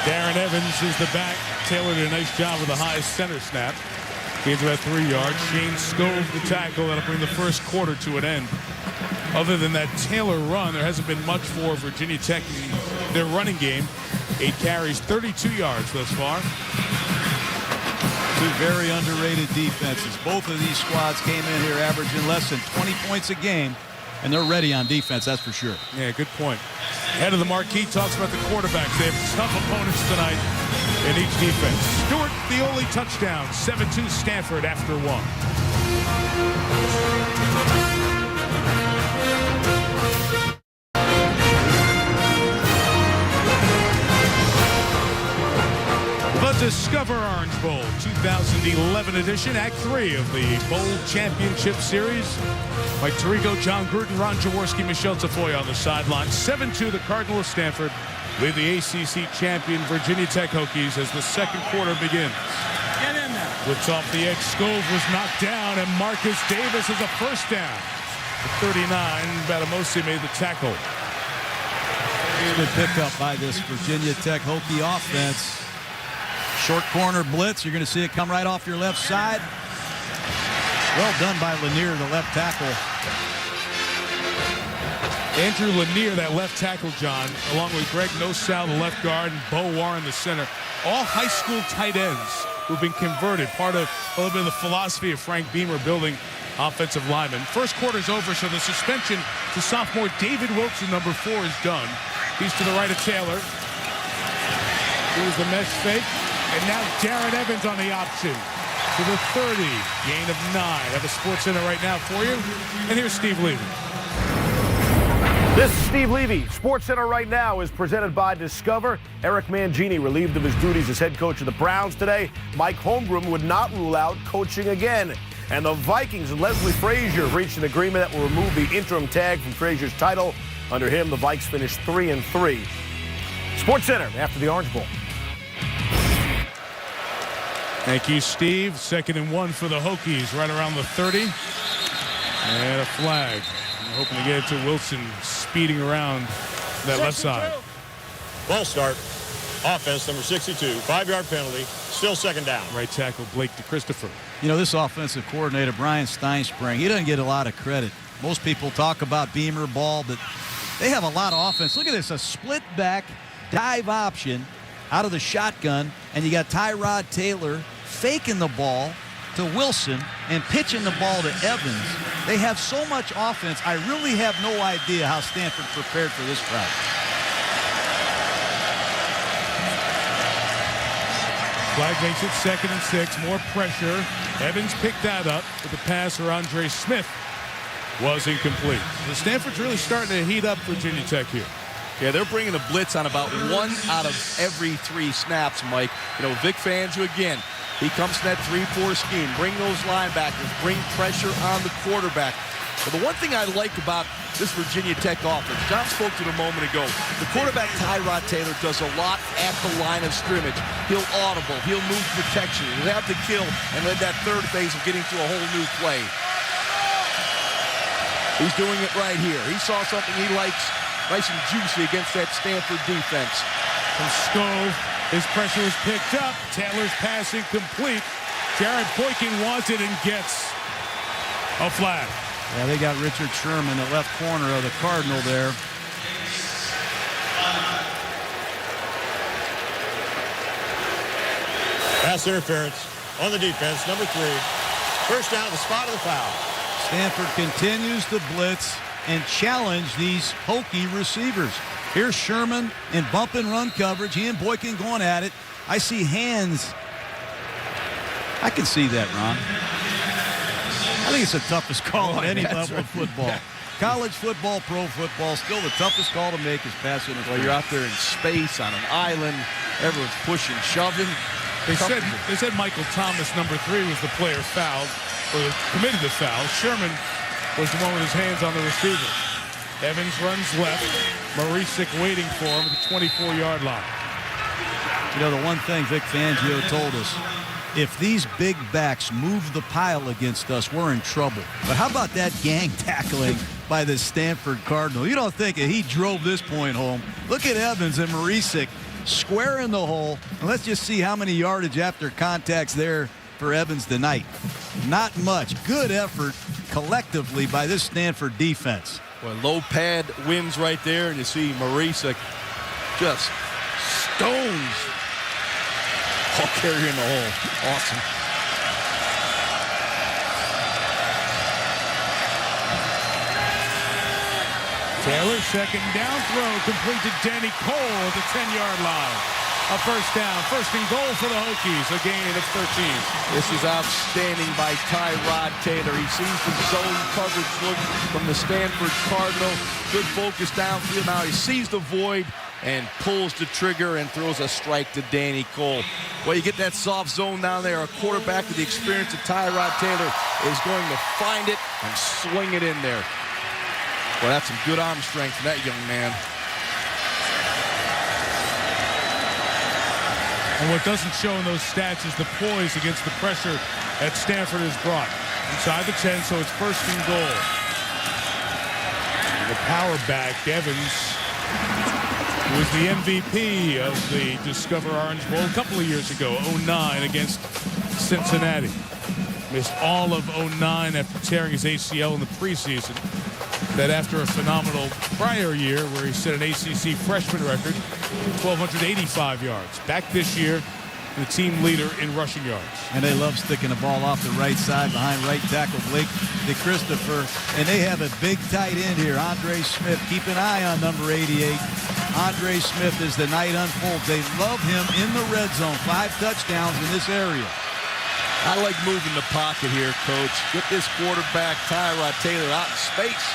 Darren Evans is the back. Taylor did a nice job with the high center snap. Gains about 3 yards. Shane Scove the tackle. That'll bring the first quarter to an end. Other than that Taylor run, there hasn't been much for Virginia Tech in their running game. 8 carries, 32 yards thus far. Two very underrated defenses. Both of these squads came in here averaging less than 20 points a game, and they're ready on defense, that's for sure. Yeah, good point. Head of the marquee talks about the quarterbacks. They have tough opponents tonight in each defense. Stewart, the only touchdown. 7-2 Stanford after 1. Discover Orange Bowl 2011 edition, Act 3 of the Bowl Championship Series. Mike Tirico, John Gruden, Ron Jaworski, Michelle Tafoya on the sideline. 7-2 the Cardinal of Stanford lead the ACC champion Virginia Tech Hokies as the second quarter begins. Get in there. Blitz off the edge. Scove was knocked down, and Marcus Davis is a first down. The 39, Batamosi made the tackle. Good pickup by this Virginia Tech Hokie offense. Short corner blitz. You're going to see it come right off your left side. Well done by Lanier, the left tackle. Andrew Lanier, that left tackle, John, along with Greg Nosal, the left guard, and Bo Warren, the center. All high school tight ends who've been converted. Part of a little bit of the philosophy of Frank Beamer building offensive linemen. First quarter's over, so the suspension to sophomore David Wilson, number 4, is done. He's to the right of Taylor. Here's the mesh fake. And now Darren Evans on the option to the 30. Gain of 9. Have a Sports Center right now for you. And here's Steve Levy. This is Steve Levy. Sports Center right now is presented by Discover. Eric Mangini relieved of his duties as head coach of the Browns today. Mike Holmgren would not rule out coaching again. And the Vikings and Leslie Frazier reached an agreement that will remove the interim tag from Frazier's title. Under him, the Vikes finished 3-3. Sports Center after the Orange Bowl. Thank you, Steve. 2nd and 1 for the Hokies, right around the 30. And a flag. I'm hoping to get it to Wilson speeding around that left side. Ball start. Offense, number 62. 5-yard penalty. Still second down. Right tackle Blake DeChristopher. You know, this offensive coordinator, Brian Steinspring, he doesn't get a lot of credit. Most people talk about Beamer ball, but they have a lot of offense. Look at this, a split back dive option out of the shotgun, and you got Tyrod Taylor faking the ball to Wilson and pitching the ball to Evans. They have so much offense. I really have no idea how Stanford prepared for this crowd. Flag makes it 2nd and 6. More pressure. Evans picked that up, but the pass for Andre Smith was incomplete. The Stanford's really starting to heat up Virginia Tech here. Yeah, they're bringing the blitz on about 1 out of every 3 snaps, Mike. You know, Vic Fangio again. He comes to that 3-4 scheme. Bring those linebackers. Bring pressure on the quarterback. But the one thing I like about this Virginia Tech offense, John spoke to it a moment ago. The quarterback, Tyrod Taylor, does a lot at the line of scrimmage. He'll audible. He'll move protection. He'll have the kill and let that third phase of getting to a whole new play. He's doing it right here. He saw something he likes, nice and juicy against that Stanford defense. From Skov, his pressure was picked up. Taylor's pass incomplete. Jared Boykin wants it and gets a flag. Yeah, they got Richard Sherman, the left corner of the Cardinal there. Pass interference on the defense, number 3. First down at the spot of the foul. Stanford continues to blitz and challenge these Hokie receivers. Here's Sherman in bump and run coverage. He and Boykin going at it. I see hands. I can see that, Ron. I think it's the toughest call at any level of football. Yeah. College football, pro football, still the toughest call to make is pass interference. Well, you're out there in space on an island. Everyone's pushing, shoving. They said Michael Thomas, number 3, was the player fouled, or committed the foul. Sherman was the one with his hands on the receiver. Evans runs left. Marisic waiting for him at the 24-yard line. You know, the one thing Vic Fangio told us, if these big backs move the pile against us, we're in trouble. But how about that gang tackling by the Stanford Cardinal? You don't think he drove this point home. Look at Evans and Marisic square in the hole. And let's just see how many yardage after contacts there for Evans tonight. Not much. Good effort collectively by this Stanford defense. Well, low pad wins right there, and you see Marisic just stones Paul Carrier in the hole. Awesome. Taylor, second down throw, complete to Danny Cole at the 10-yard line. A first down, 1st and goal for the Hokies, a gain of 13. This is outstanding by Tyrod Taylor. He sees the zone coverage look from the Stanford Cardinal. Good focus downfield. Now he sees the void and pulls the trigger and throws a strike to Danny Cole. Well, you get that soft zone down there. A quarterback with the experience of Tyrod Taylor is going to find it and swing it in there. Well, that's some good arm strength from that young man. And what doesn't show in those stats is the poise against the pressure that Stanford has brought. Inside the 10, so it's 1st and goal. The power back, Evans, who was the MVP of the Discover Orange Bowl a couple of years ago, 09 against Cincinnati. Missed all of 09 after tearing his ACL in the preseason. That after a phenomenal prior year where he set an ACC freshman record, 1,285 yards. Back this year, the team leader in rushing yards. And they love sticking the ball off the right side behind right tackle Blake DeChristopher. And they have a big tight end here, Andre Smith. Keep an eye on number 88. Andre Smith as the night unfolds. They love him in the red zone. 5 touchdowns in this area. I like moving the pocket here, Coach. Get this quarterback, Tyrod Taylor, out in space.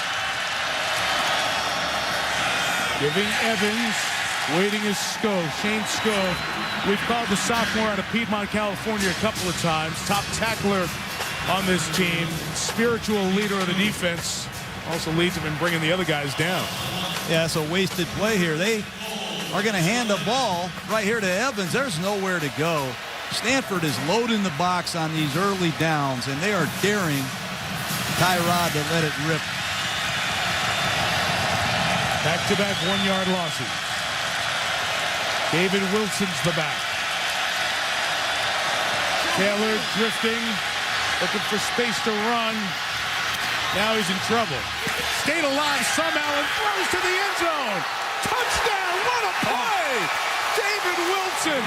Giving Evans, waiting is Skov, Shane Skov. We've called the sophomore out of Piedmont, California a couple of times. Top tackler on this team, spiritual leader of the defense. Also leads him in bringing the other guys down. Yeah, it's a wasted play here. They are going to hand the ball right here to Evans. There's nowhere to go. Stanford is loading the box on these early downs, and they are daring Tyrod to let it rip. Back-to-back 1-yard losses. David Wilson's the back. Taylor drifting, looking for space to run. Now he's in trouble. Stayed alive somehow and throws to the end zone. Touchdown, what a play! David Wilson.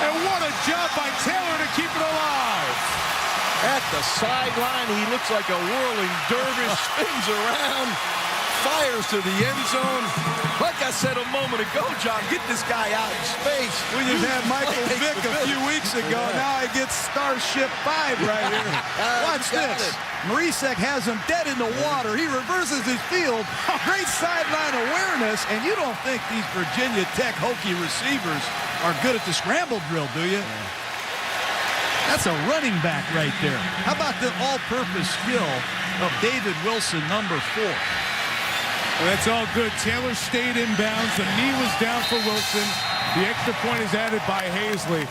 And what a job by Taylor to keep it alive. At the sideline, he looks like a whirling dervish, spins around, fires to the end zone. Like I said a moment ago, John, get this guy out in space. We just had Michael Vick a few weeks ago. Now I get Starship 5 right here. Watch this. Marisek has him dead in the water. He reverses his field. Great sideline awareness. And you don't think these Virginia Tech Hokie receivers are good at the scramble drill, do you? That's a running back right there. How about the all-purpose skill of David Wilson, number 4? Well, that's all good. Taylor stayed in bounds. The knee was down for Wilson. The extra point is added by Hazley.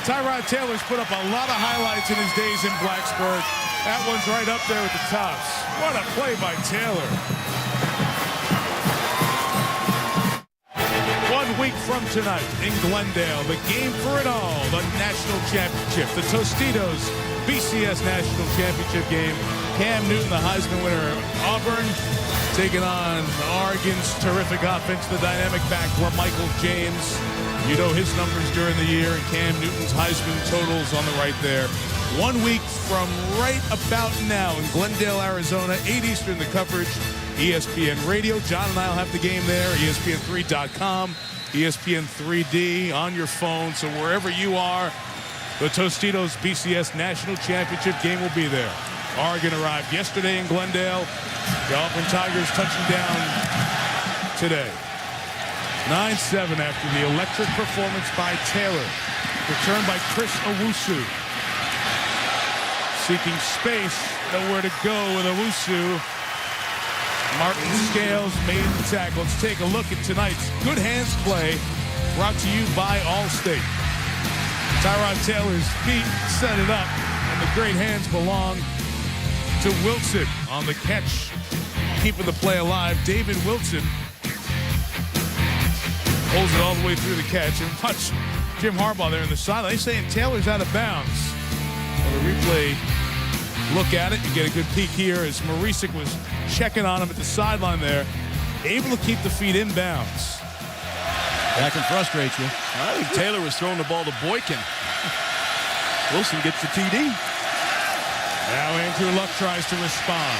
Tyrod Taylor's put up a lot of highlights in his days in Blacksburg. That one's right up there with the tops. What a play by Taylor. 1 week from tonight in Glendale, the game for it all, the national championship, the Tostitos BCS national championship game. Cam Newton, the Heisman winner of Auburn, taking on Oregon's terrific offense, the dynamic back, Michael James. You know his numbers during the year, and Cam Newton's Heisman totals on the right there. 1 week from right about now in Glendale, Arizona, 8 Eastern, the coverage, ESPN Radio. John and I will have the game there, ESPN3.com, ESPN 3D, on your phone. So wherever you are, the Tostitos BCS National Championship game will be there. Oregon arrived yesterday in Glendale. The Auburn Tigers touching down today. 9-7 after the electric performance by Taylor. Returned by Chris Owusu. Seeking space, nowhere to go with Owusu. Martin Scales made the tackle. Let's take a look at tonight's Good Hands play, brought to you by Allstate. Tyrod Taylor's feet set it up, and the great hands belong to Wilson on the catch, keeping the play alive. David Wilson holds it all the way through the catch. And watch Jim Harbaugh there in the sideline. They're saying Taylor's out of bounds. Well, the replay, look at it. You get a good peek here as Marisek was checking on him at the sideline there. Able to keep the feet in bounds. That can frustrate you. I think Taylor was throwing the ball to Boykin. Wilson gets the TD. Now Andrew Luck tries to respond.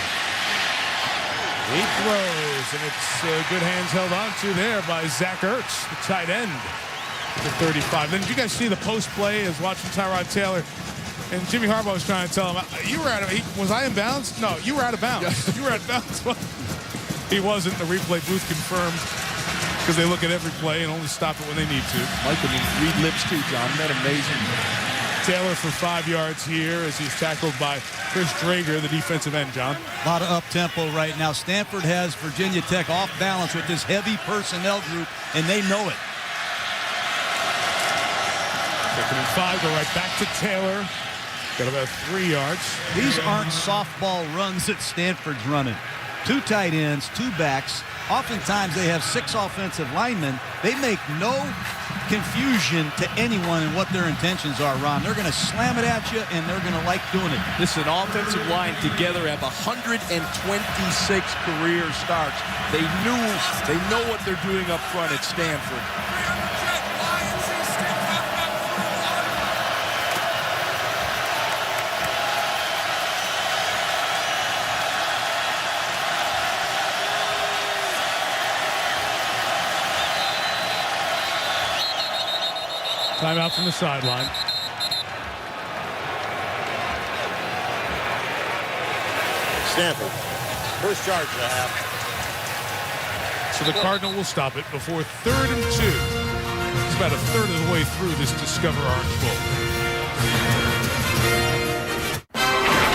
He throws, and it's good hands held on to there by Zach Ertz, the tight end, the 35. Then did you guys see the post play as watching Tyrod Taylor? And Jimmy Harbaugh was trying to tell him, you were out of, was I in bounds? No, you were out of bounds. You were out of bounds. He wasn't. The replay booth confirmed, because they look at every play and only stop it when they need to. Mike can read lips too, John. Isn't that amazing? Taylor for 5 yards here as he's tackled by Chris Drager, the defensive end, John. A lot of up-tempo right now. Stanford has Virginia Tech off balance with this heavy personnel group, and they know it. 2nd and 5, go right back to Taylor. Got about 3 yards. These aren't softball runs that Stanford's running. 2 tight ends, 2 backs. Oftentimes they have 6 offensive linemen. They make no confusion to anyone in what their intentions are, Ron. They're going to slam it at you, and they're going to like doing it. This is an offensive line together have 126 career starts. They know what they're doing up front at Stanford. Timeout from the sideline. Stanford, first charge of the half. So the Cardinal will stop it before 3rd and 2. It's about a third of the way through this Discover Orange Bowl.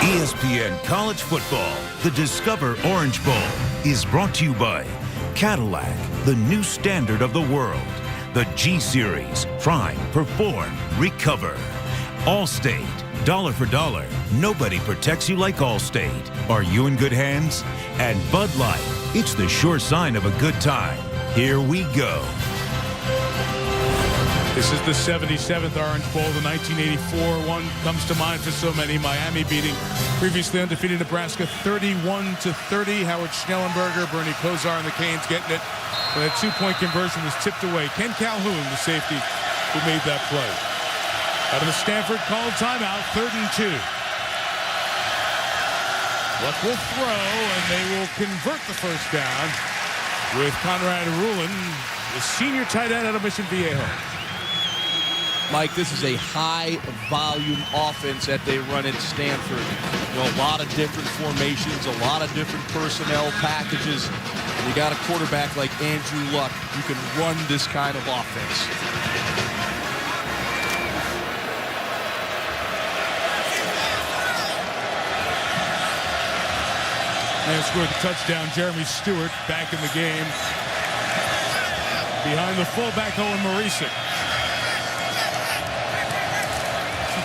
ESPN College Football, the Discover Orange Bowl, is brought to you by Cadillac, the new standard of the world. The G-Series, Prime, Perform, Recover. Allstate, dollar for dollar, nobody protects you like Allstate. Are you in good hands? And Bud Light, it's the sure sign of a good time. Here we go. This is the 77th Orange Bowl. The 1984 one comes to mind for so many. Miami beating previously undefeated Nebraska 31-30. Howard Schnellenberger, Bernie Kosar, and the Canes getting it. But that two-point conversion was tipped away. Ken Calhoun, the safety, who made that play. Out of the Stanford called timeout, 3rd and 2. Luck will throw, and they will convert the first down with Conrad Rulin, the senior tight end out of Mission Viejo. Mike, this is a high-volume offense that they run at Stanford. You know, a lot of different formations, a lot of different personnel packages. And you got a quarterback like Andrew Luck who can run this kind of offense. And scored the touchdown. Jeremy Stewart back in the game. Behind the fullback, Owen Marisic.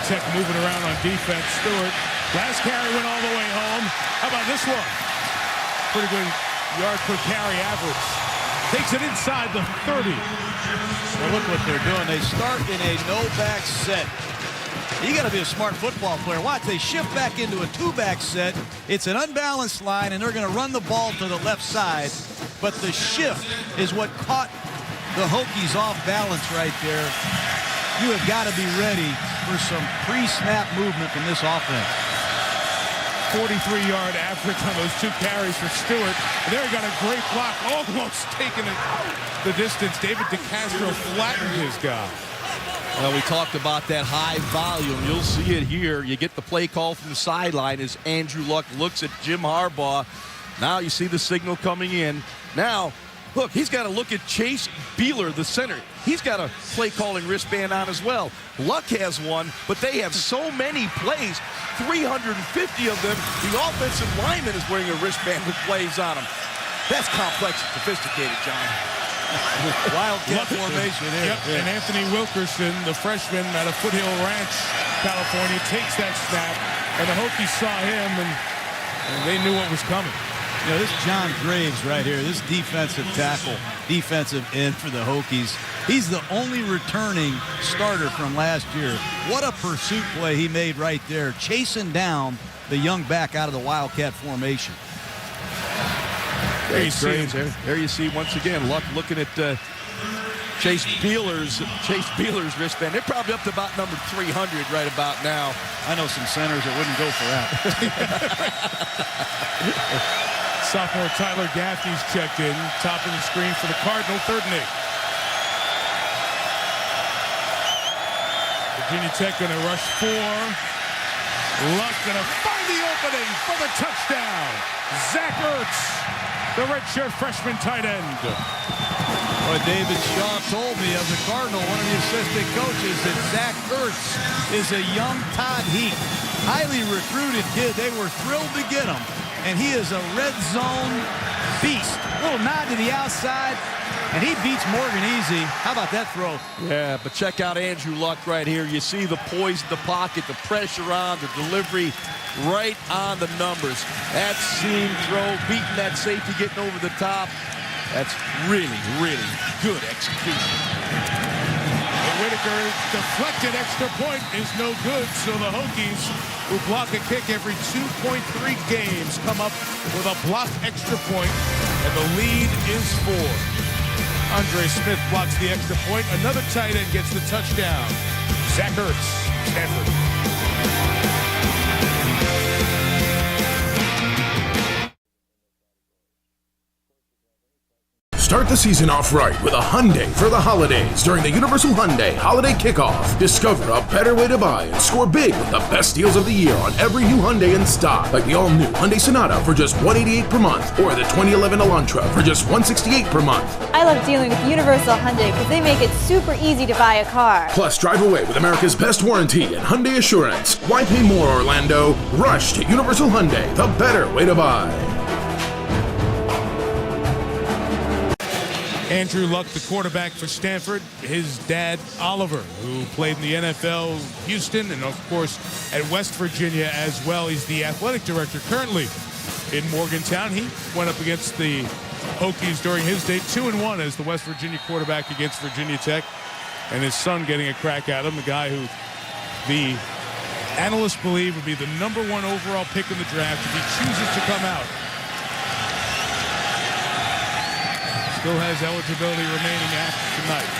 Tech moving around on defense. Stewart, last carry went all the way home. How about this one? Pretty good yard per carry average. Takes it inside the 30. Well, look what they're doing. They start in a no-back set. You got to be a smart football player. Watch, they shift back into a two-back set. It's an unbalanced line, and they're going to run the ball to the left side. But the shift is what caught the Hokies off balance right there. You have got to be ready for some pre-snap movement from this offense. 43-yard average on those two carries for Stewart. And there he got a great block, almost taking it the distance. David DeCastro flattened his guy. Well, we talked about that high volume. You'll see it here. You get the play call from the sideline as Andrew Luck looks at Jim Harbaugh. Now you see the signal coming in. Now, look, he's got to look at Chase Beeler, the center. He's got a play-calling wristband on as well. Luck has one, but they have so many plays, 350 of them. The offensive lineman is wearing a wristband with plays on him. That's complex and sophisticated, John. Wildcat formation there. Yep. Yeah. And Anthony Wilkerson, the freshman out of Foothill Ranch, California, takes that snap. And the Hokies saw him, and they knew what was coming. You know, this John Graves right here, this defensive tackle, defensive end for the Hokies. He's the only returning starter from last year. What a pursuit play he made right there, chasing down the young back out of the Wildcat formation. There you see once again Luck looking at Chase Beeler's wristband. They're probably up to about number 300 right about now. I know some centers that wouldn't go for that. Sophomore Tyler Gaffney's checked in, top of the screen for the Cardinal, 3rd and 8. Virginia Tech going to rush 4. Luck going to find the opening for the touchdown. Zach Ertz, the redshirt freshman tight end. Well, David Shaw told me of the Cardinal, one of the assistant coaches, that Zach Ertz is a young Todd Heap. Highly recruited kid. They were thrilled to get him. And he is a red zone beast. Little nod to the outside, and he beats Morgan easy. How about that throw? Yeah, but check out Andrew Luck right here. You see the poise in the pocket, the pressure on, the delivery right on the numbers. That seam throw, beating that safety, getting over the top. That's really, really good execution. Whitaker deflected extra point is no good, so the Hokies, who block a kick every 2.3 games, come up with a blocked extra point, and the lead is 4. Andre Smith blocks the extra point. Another tight end gets the touchdown. Zach Ertz, Stanford. Start the season off right with a Hyundai for the holidays during the Universal Hyundai Holiday Kickoff. Discover a better way to buy and score big with the best deals of the year on every new Hyundai in stock, like the all-new Hyundai Sonata for just $188 per month, or the 2011 Elantra for just $168 per month. I love dealing with Universal Hyundai because they make it super easy to buy a car. Plus, drive away with America's best warranty and Hyundai Assurance. Why pay more, Orlando? Rush to Universal Hyundai, the better way to buy. Andrew Luck, the quarterback for Stanford. His dad, Oliver, who played in the NFL, Houston, and of course at West Virginia as well. He's the athletic director currently in Morgantown. He went up against the Hokies during his day, 2-1 as the West Virginia quarterback against Virginia Tech. and his son getting a crack at him, the guy who the analysts believe would be the #1 overall pick in the draft if he chooses to come out. Still has eligibility remaining after tonight.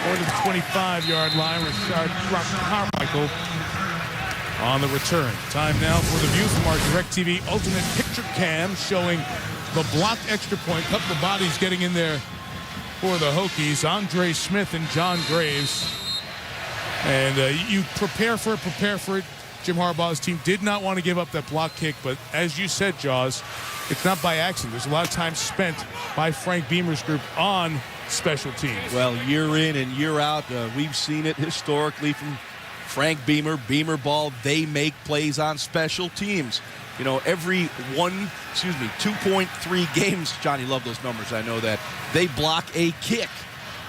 Or to the 25-yard line, Rashard Carmichael on the return. Time now for the view from our DirecTV Ultimate Picture Cam showing the blocked extra point. Couple of bodies getting in there for the Hokies. Andre Smith and John Graves. And you prepare for it. Jim Harbaugh's team did not want to give up that block kick, but as you said, Jaws, it's not by accident. There's a lot of time spent by Frank Beamer's group on special teams. Well, year in and year out, we've seen it historically from Frank Beamer, Beamer ball. They make plays on special teams. You know, every 2.3 games, Johnny loved those numbers, I know that, they block a kick.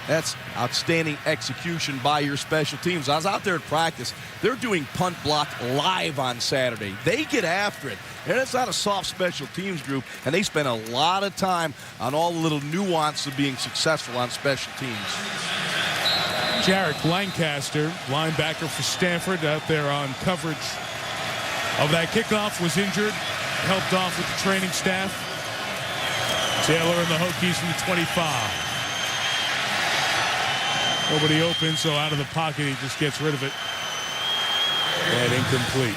That's outstanding execution by your special teams. I was out there at practice. They're doing punt block live on Saturday. They get after it. And it's not a soft special teams group, and they spend a lot of time on all the little nuance of being successful on special teams. Jarek Lancaster, linebacker for Stanford, out there on coverage of that kickoff, was injured, helped off with the training staff. Taylor and the Hokies from the 25. Nobody open, so out of the pocket, he just gets rid of it. And incomplete.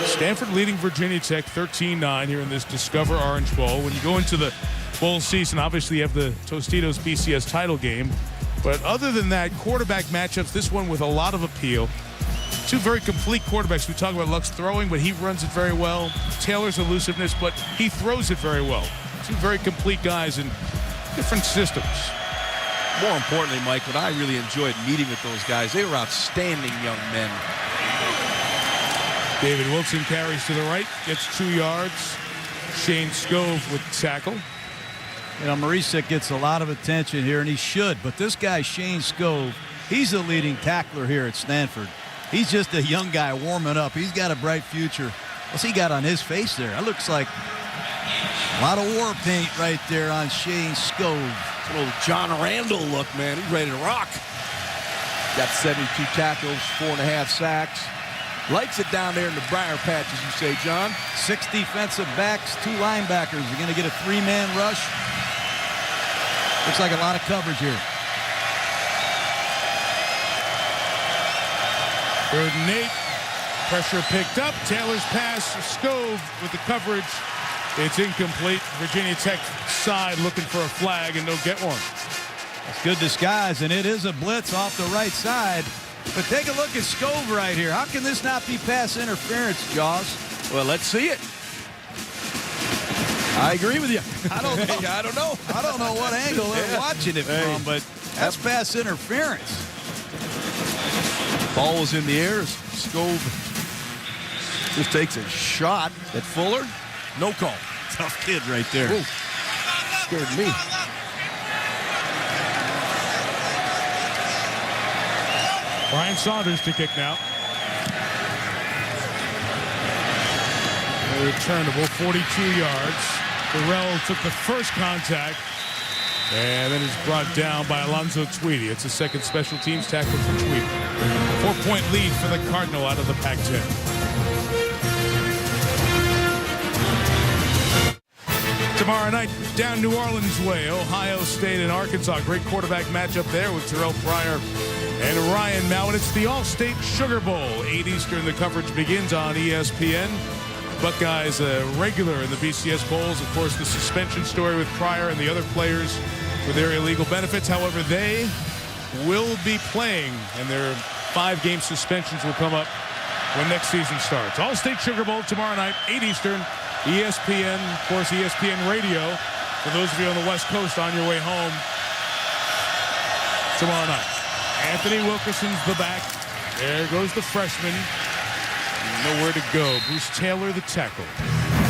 Stanford leading Virginia Tech 13-9 here in this Discover Orange Bowl. When you go into the bowl season, obviously you have the Tostitos BCS title game. But other than that, quarterback matchups, this one with a lot of appeal. Two very complete quarterbacks. We talk about Luck's throwing, but he runs it very well. Taylor's elusiveness, but he throws it very well. Two very complete guys in different systems. More importantly, Mike, what I really enjoyed meeting with those guys, they were outstanding young men. David Wilson carries to the right, gets 2 yards. Shane Scove with the tackle. You know, Marisic gets a lot of attention here, and he should. But this guy, Shane Scove, he's the leading tackler here at Stanford. He's just a young guy warming up. He's got a bright future. What's he got on his face there? That looks like a lot of war paint right there on Shane Scove. It's a little John Randall look, man. He's ready to rock. Got 72 tackles, 4.5 sacks. Likes it down there in the briar patch, as you say, John. 6 defensive backs, 2 linebackers. You're going to get a 3-man rush. Looks like a lot of coverage here. 3rd and 8. Pressure picked up. Taylor's pass. Scove with the coverage. It's incomplete. Virginia Tech side looking for a flag, and they'll get one. That's good disguise, and it is a blitz off the right side. But take a look at Scove right here. How can this not be pass interference, Jaws? Well, let's see it. I agree with you. I don't know. I don't know what angle they're watching it from, but that's pass interference. Ball was in the air. Scove just takes a shot at Fuller. No call. Tough kid right there. Ooh, scared me. Brian Saunders to kick now. Returnable, 42 yards. Burrell took the first contact and then is brought down by Alonzo Tweedy. It's a second special teams tackle for Tweedy. 4-point lead for the Cardinal out of the Pac-10. Tomorrow night, down New Orleans way, Ohio State and Arkansas. Great quarterback matchup there with Terrell Pryor and Ryan Mallett. It's the All-State Sugar Bowl. 8 Eastern, the coverage begins on ESPN. Buckeyes regular in the BCS Bowls. Of course, the suspension story with Pryor and the other players for their illegal benefits. However, they will be playing, and their 5-game suspensions will come up when next season starts. All-State Sugar Bowl tomorrow night, 8 Eastern. ESPN, of course, ESPN Radio. For those of you on the West Coast on your way home tomorrow night. Anthony Wilkerson's the back. There goes the freshman. Nowhere to go. Bruce Taylor, the tackle.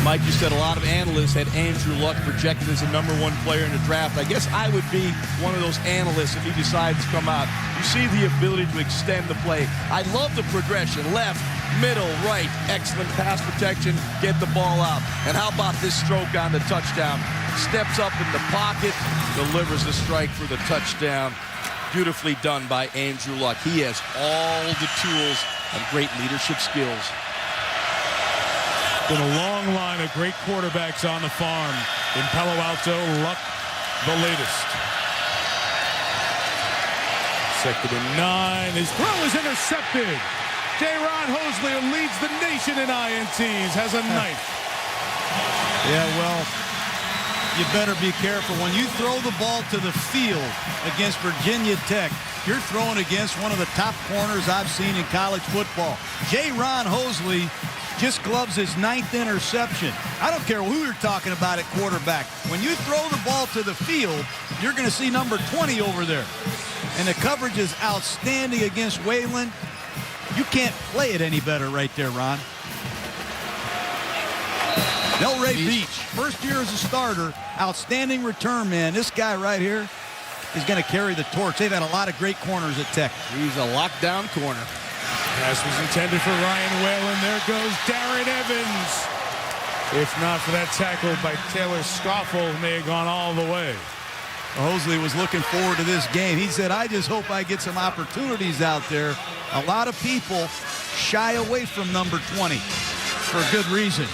Mike, you said a lot of analysts had Andrew Luck projected as the #1 player in the draft. I guess I would be one of those analysts if he decides to come out. You see the ability to extend the play. I love the progression. Left, middle, right, excellent pass protection, get the ball out. And how about this stroke on the touchdown? Steps up in the pocket, delivers the strike for the touchdown. Beautifully done by Andrew Luck. He has all the tools and great leadership skills. Been a long line of great quarterbacks on the farm. In Palo Alto, Luck the latest. 2nd and 9. His throw is intercepted. J-Ron Hosley, who leads the nation in INTs, has a knife. Yeah, well, you better be careful. When you throw the ball to the field against Virginia Tech, you're throwing against one of the top corners I've seen in college football. J-Ron Hosley just gloves his 9th interception. I don't care who you're talking about at quarterback. When you throw the ball to the field, you're going to see number 20 over there. And the coverage is outstanding against Wayland. You can't play it any better right there, Ron. Delray Beach, first year as a starter, outstanding return man. This guy right here is going to carry the torch. They've had a lot of great corners at Tech. He's a lockdown corner. Pass was intended for Ryan Whalen. There goes Darren Evans. If not for that tackle by Taylor Scoffel, may have gone all the way. Hosley was looking forward to this game. He said, I just hope I get some opportunities out there. A lot of people shy away from number 20 for a good reason.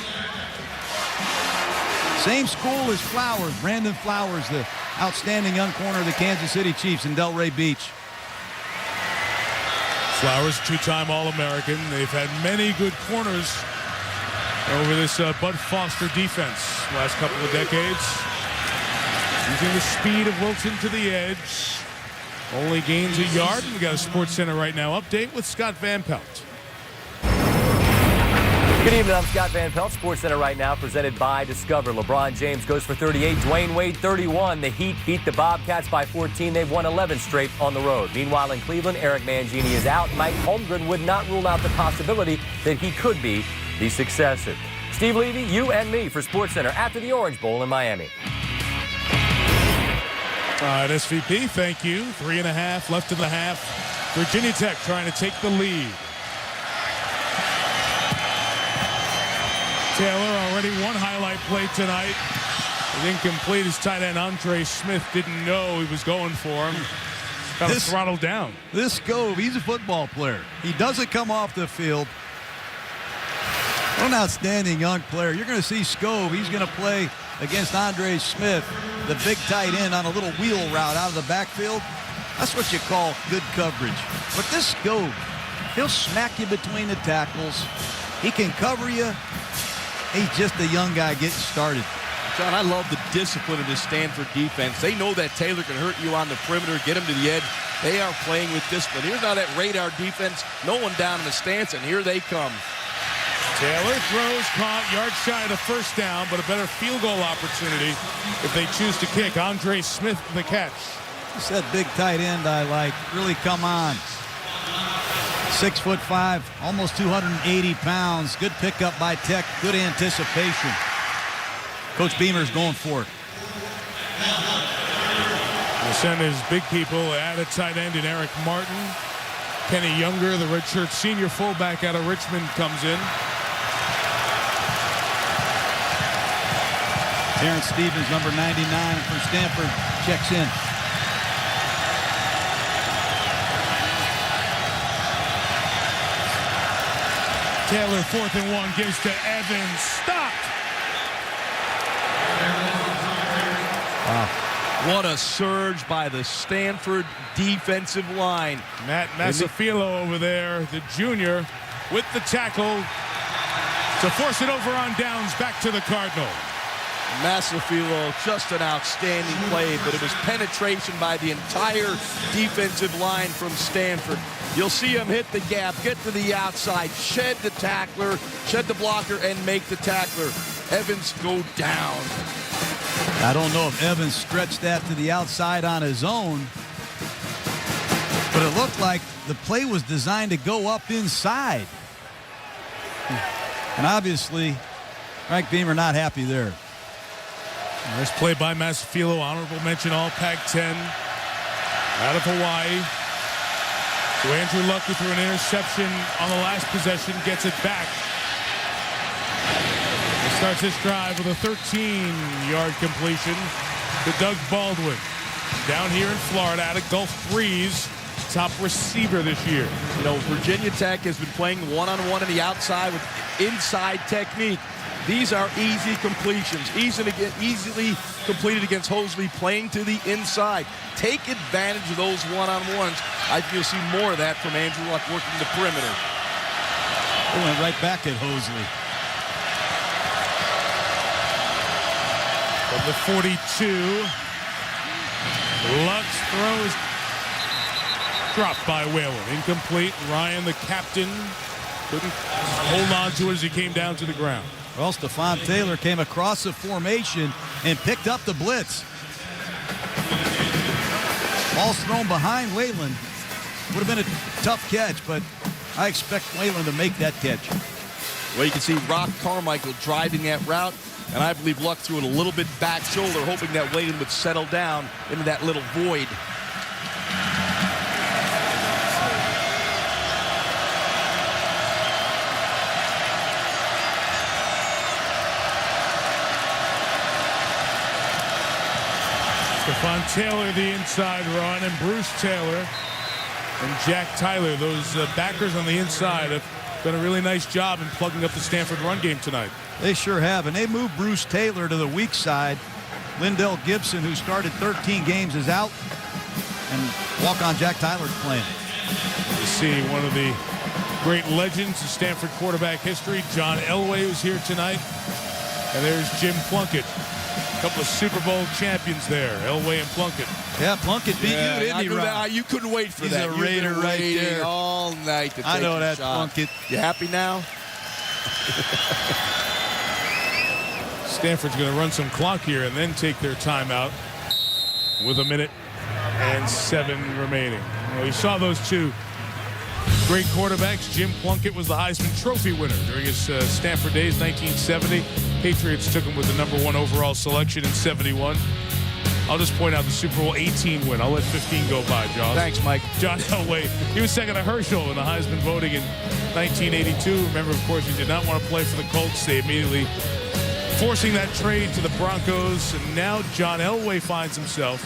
Same school as Flowers, Brandon Flowers, the outstanding young corner of the Kansas City Chiefs in Delray Beach. Flowers, 2-time All-American. They've had many good corners over this Bud Foster defense last couple of decades. Using the speed of Wilson to the edge. Only gains a yard. We got a Sports Center right now update with Scott Van Pelt. Good evening, I'm Scott Van Pelt. Sports Center right now presented by Discover. LeBron James goes for 38, Dwayne Wade 31. The Heat beat the Bobcats by 14. They've won 11 straight on the road. Meanwhile, in Cleveland, Eric Mangini is out. Mike Holmgren would not rule out the possibility that he could be the successor. Steve Levy, you and me for Sports Center after the Orange Bowl in Miami. All right, SVP, thank you. 3.5 left in the half. Virginia Tech trying to take the lead. Taylor already one highlight play tonight. It incomplete. His tight end Andre Smith didn't know he was going for him. Got him throttled down. This Scove, he's a football player. He doesn't come off the field. What an outstanding young player. You're going to see Scove. He's going to play against Andre Smith, the big tight end on a little wheel route out of the backfield. That's what you call good coverage. But this Scove, he'll smack you between the tackles. He can cover you. He's just a young guy getting started. John, I love the discipline of this Stanford defense. They know that Taylor can hurt you on the perimeter, get him to the edge. They are playing with discipline. Here's now that radar defense. No one down in the stance, and here they come. Taylor throws, caught, yard shy of the first down, but a better field goal opportunity if they choose to kick. Andre Smith the catch. It's that big tight end I like. Really come on. 6'5", almost 280 pounds. Good pickup by Tech. Good anticipation. Coach Beamer's going for it. We'll send his big people at a tight end in Eric Martin. Kenny Younger, the redshirt senior fullback out of Richmond, comes in. Terrence Stevens, number 99 from Stanford, checks in. Taylor, 4th and 1, gives to Evans. Stopped. Wow. What a surge by the Stanford defensive line. Matt Masafilo over there, the junior, with the tackle to force it over on downs back to the Cardinal. Masafilo, just an outstanding play, but it was penetration by the entire defensive line from Stanford. You'll see him hit the gap, get to the outside, shed the tackler, shed the blocker, and make the tackler. Evans go down. I don't know if Evans stretched that to the outside on his own, but it looked like the play was designed to go up inside. And obviously, Frank Beamer not happy there. Nice play by Masafilo. Honorable mention all Pac-10 out of Hawaii. So Andrew Luck, who threw an interception on the last possession, gets it back. He starts this drive with a 13-yard completion to Doug Baldwin. Down here in Florida, out of Gulf Breeze, top receiver this year. You know, Virginia Tech has been playing one-on-one on the outside with inside technique. These are easy completions, easily completed against Hosley, playing to the inside. Take advantage of those one-on-ones. I think you'll see more of that from Andrew Luck working the perimeter. They went right back at Hosley. From the 42, Luck's throw is dropped by Whalen. Incomplete. Ryan, the captain, couldn't hold on to it as he came down to the ground. Well, Stephon Taylor came across the formation and picked up the blitz. Ball's thrown behind Whalen. Would have been a tough catch, but I expect Whalen to make that catch. Well, you can see Rock Carmichael driving that route, and I believe Luck threw it a little bit back shoulder, hoping that Whalen would settle down into that little void. Stephon Taylor, the inside run, and Bruce Taylor and Jack Tyler, those backers on the inside, have done a really nice job in plugging up the Stanford run game tonight. They sure have, and they moved Bruce Taylor to the weak side. Lindell Gibson, who started 13 games, is out, and walk-on Jack Tyler's playing. You see one of the great legends of Stanford quarterback history, John Elway, who's here tonight, and there's Jim Plunkett. A couple of Super Bowl champions there, Elway and Plunkett. Yeah, Plunkett beat you, didn't he, Ron? You couldn't wait for He's that. a Raider right there. All night to take I know that, shot. Plunkett. You happy now? Stanford's going to run some clock here and then take their timeout with 1:07 remaining. Well, you saw those two great quarterbacks. Jim Plunkett was the Heisman Trophy winner during his Stanford days, 1970. Patriots took him with the #1 overall selection in 71. I'll just point out the Super Bowl 18 win. I'll let 15 go by, Jaws. Thanks, Mike. John Elway, he was second to Herschel in the Heisman voting in 1982. Remember, of course, he did not want to play for the Colts. They immediately forcing that trade to the Broncos. And now John Elway finds himself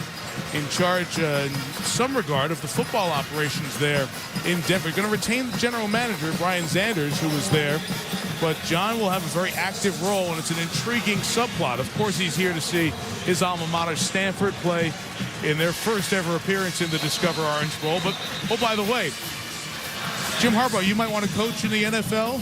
in charge in some regard of the football operations there in Denver. Going to retain the general manager, Brian Zanders, who was there. But John will have a very active role, and it's an intriguing subplot. Of course, he's here to see his alma mater, Stanford, play in their first ever appearance in the Discover Orange Bowl. But, oh, by the way, Jim Harbaugh, you might want to coach in the NFL.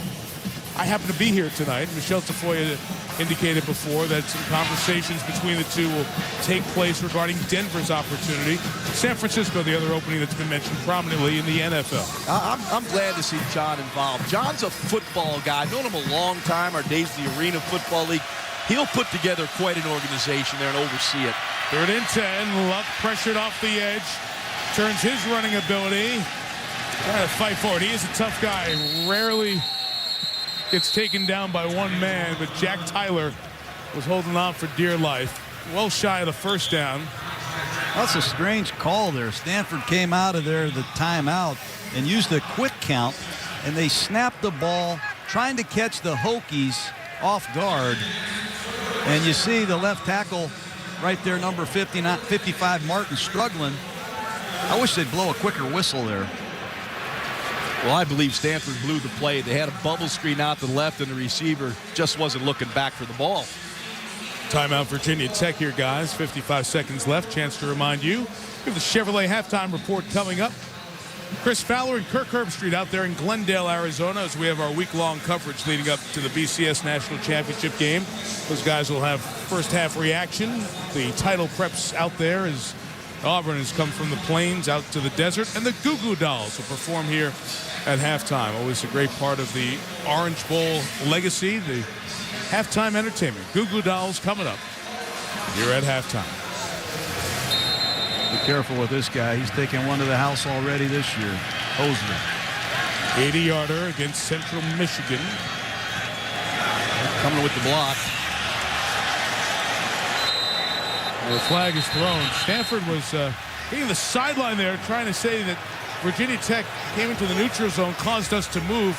I happen to be here tonight. Michelle Tafoya indicated before that some conversations between the two will take place regarding Denver's opportunity. San Francisco, the other opening that's been mentioned prominently in the NFL. I'm glad to see John involved. John's a football guy. I've known him a long time, our days at the Arena Football League. He'll put together quite an organization there and oversee it. 3rd and 10. Luck pressured off the edge. Turns his running ability. Trying to fight for it. He is a tough guy. Rarely gets taken down by one man, but Jack Tyler was holding on for dear life. Well shy of the first down. That's a strange call there. Stanford came out of there, the timeout, and used a quick count, and they snapped the ball, trying to catch the Hokies off guard. And you see the left tackle right there, number 55, Martin, struggling. I wish they'd blow a quicker whistle there. Well, I believe Stanford blew the play. They had a bubble screen out to the left, and the receiver just wasn't looking back for the ball. Timeout Virginia Tech here, guys. 55 seconds left. Chance to remind you, we have the Chevrolet halftime report coming up. Chris Fowler and Kirk Herbstreit out there in Glendale, Arizona, as we have our week-long coverage leading up to the BCS National Championship game. Those guys will have first-half reaction. The title preps out there as Auburn has come from the plains out to the desert, and the Goo Goo Dolls will perform here at halftime. Always a great part of the Orange Bowl legacy, the halftime entertainment. Goo Goo Dolls coming up here at halftime. Be careful with this guy. He's taken one to the house already this year. Hosley. 80-yarder against Central Michigan. coming with the block. Well, the flag is thrown. Stanford was hitting the sideline there, trying to say that Virginia Tech came into the neutral zone, caused us to move,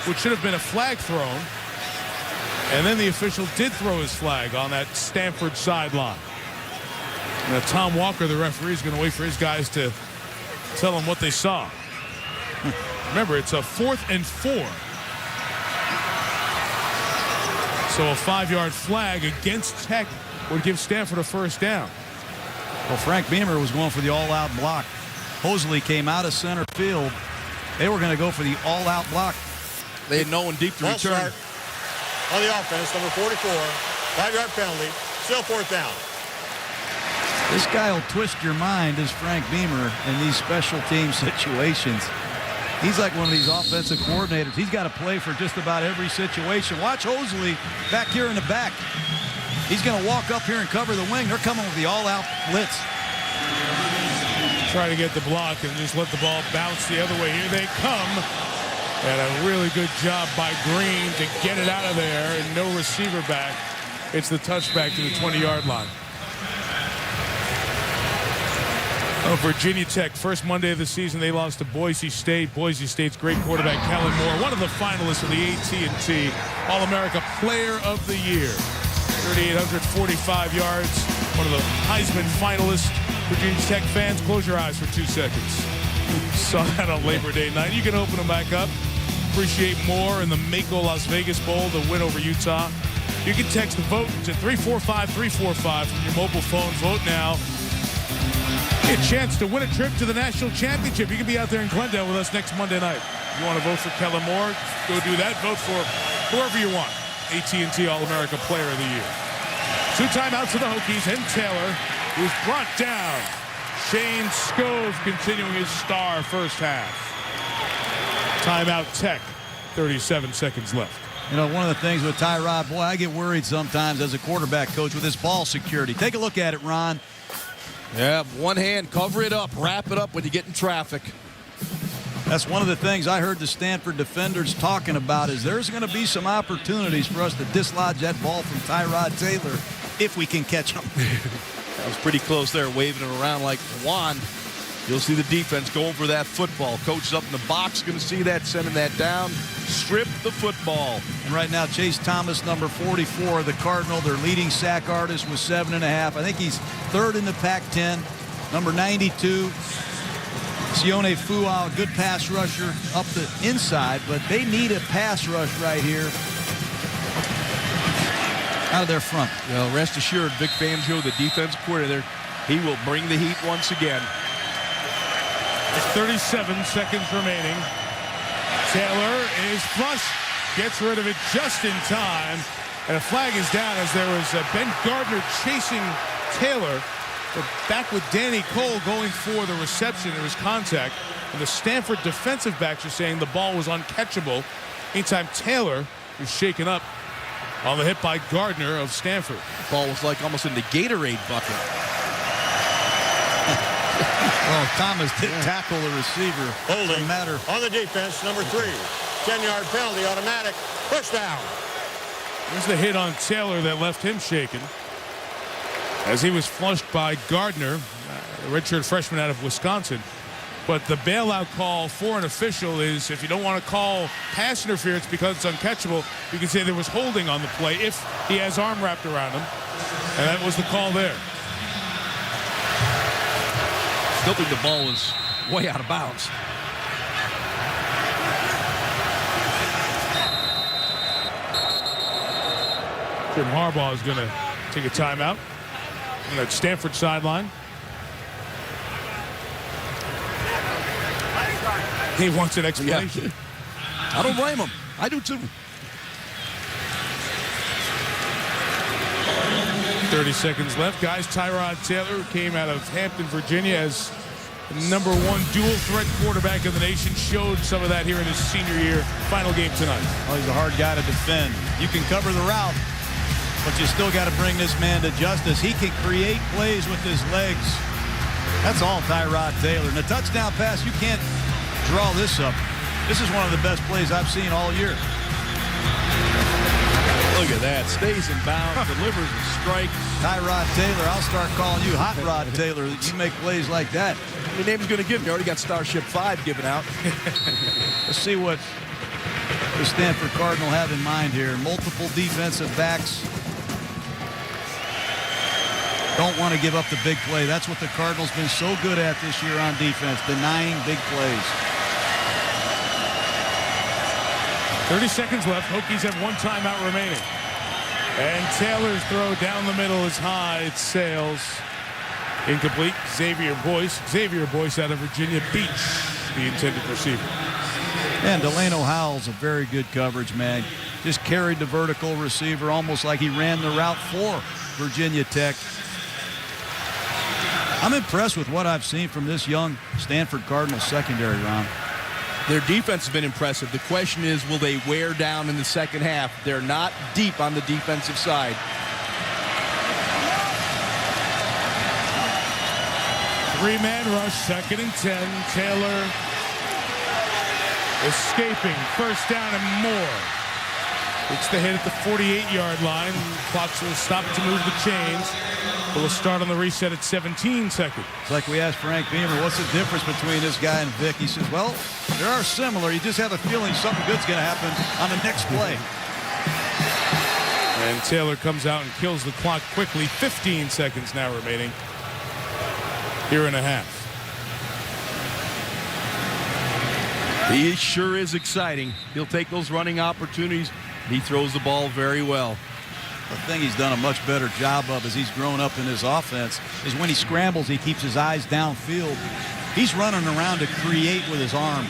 which should have been a flag thrown. And then the official did throw his flag on that Stanford sideline. Now, Tom Walker, the referee, is going to wait for his guys to tell him what they saw. Remember, it's a 4th and 4. So a 5-yard flag against Tech would give Stanford a first down. Well, Frank Beamer was going for the all-out block. Hosley came out of center field. They were going to go for the all-out block. They had no one deep to return. Start on the offense, number 44. 5-yard penalty. Still 4th down. This guy will twist your mind as Frank Beamer in these special team situations. He's like one of these offensive coordinators. He's got to play for just about every situation. Watch Hosley back here in the back. He's going to walk up here and cover the wing. They're coming with the all-out blitz. Try to get the block and just let the ball bounce the other way. Here they come. And a really good job by Green to get it out of there, and no receiver back. It's the touchback to the 20-yard line. Oh, Virginia Tech, first Monday of the season, they lost to Boise State. Boise State's great quarterback, Kellen Moore, one of the finalists of the AT&T All-America Player of the Year. 3,845 yards, one of the Heisman finalists. Virginia Tech fans, close your eyes for 2 seconds. Saw that on Labor Day night. You can open them back up. Appreciate Moore in the Mako Las Vegas Bowl, the win over Utah. You can text the vote to 345-345 from your mobile phone. Vote now. Get a chance to win a trip to the national championship. You can be out there in Glendale with us next Monday night. You want to vote for Kellen Moore? Go do that. Vote for whoever you want. AT&T All-America Player of the Year. 2 timeouts for the Hokies, and Taylor, who's brought down. Shane Scove continuing his star first half. Timeout Tech. 37 seconds left. You know, one of the things with Tyrod, boy, I get worried sometimes as a quarterback coach with his ball security. Take a look at it, Ron. Yeah, one hand, cover it up, wrap it up when you get in traffic. That's one of the things I heard the Stanford defenders talking about is there's going to be some opportunities for us to dislodge that ball from Tyrod Taylor if we can catch him. That was pretty close there, waving it around like Juan. You'll see the defense going for that football. Coach is up in the box, going to see that, sending that down. Strip the football. And right now, Chase Thomas, number 44, the Cardinal, their leading sack artist with 7.5. I think he's 3rd in the Pac-10. Number 92, Sione Fua, a good pass rusher up the inside, but they need a pass rush right here out of their front. Well, rest assured, Vic Fangio, the defense coordinator, he will bring the heat once again. There's 37 seconds remaining. Taylor is flush, gets rid of it just in time, and a flag is down as there was Ben Gardner chasing Taylor. But back with Danny Cole going for the reception. There was contact, and the Stanford defensive backs are saying the ball was uncatchable. Meantime, Taylor was shaken up on the hit by Gardner of Stanford. The ball was like almost in the Gatorade bucket. Well, Thomas did tackle the receiver. Holding on the defense, number 3. 10-yard penalty, automatic, push down. There's the hit on Taylor that left him shaken as he was flushed by Gardner, a redshirt freshman out of Wisconsin. But the bailout call for an official is, if you don't want to call pass interference because it's uncatchable, you can say there was holding on the play if he has arm wrapped around him. And that was the call there. Still think the ball was way out of bounds. Jim Harbaugh is going to take a timeout on that Stanford sideline. He wants an explanation. Yeah. I don't blame him. I do too. 30 seconds left. Guys, Tyrod Taylor came out of Hampton, Virginia as the #1 dual threat quarterback of the nation. Showed some of that here in his senior year. Final game tonight. Oh, he's a hard guy to defend. You can cover the route, but you still got to bring this man to justice. He can create plays with his legs. That's all Tyrod Taylor. And the touchdown pass, you can't draw this up. This is one of the best plays I've seen all year. Look at that. Stays in bounds, delivers a strike. Tyrod Taylor, I'll start calling you Hot Rod Taylor. You make plays like that. How many names going to give him? You already got Starship 5 given out. Let's see what the Stanford Cardinal have in mind here. Multiple defensive backs. Don't want to give up the big play. That's what the Cardinals been so good at this year on defense, denying big plays. 30 seconds left. Hokies have one timeout remaining. And Taylor's throw down the middle is high. It sails. Incomplete. Xavier Boyce out of Virginia Beach, the intended receiver. And Delano Howell's a very good coverage man. Just carried the vertical receiver almost like he ran the route for Virginia Tech. I'm impressed with what I've seen from this young Stanford Cardinals secondary, Ron. Their defense has been impressive. The question is, will they wear down in the second half? They're not deep on the defensive side. Three-man rush, 2nd and 10. Taylor escaping. First down and more. It's the hit at the 48-yard line. Clock's will stop to move the chains. We'll start on the reset at 17 seconds. It's like we asked Frank Beamer, what's the difference between this guy and Vic? He says, well, they are similar. You just have a feeling something good's going to happen on the next play. And Taylor comes out and kills the clock quickly. 15 seconds now remaining here and a half. He sure is exciting. He'll take those running opportunities. He throws the ball very well. The thing he's done a much better job of as he's grown up in his offense is when he scrambles, he keeps his eyes downfield. He's running around to create with his arm.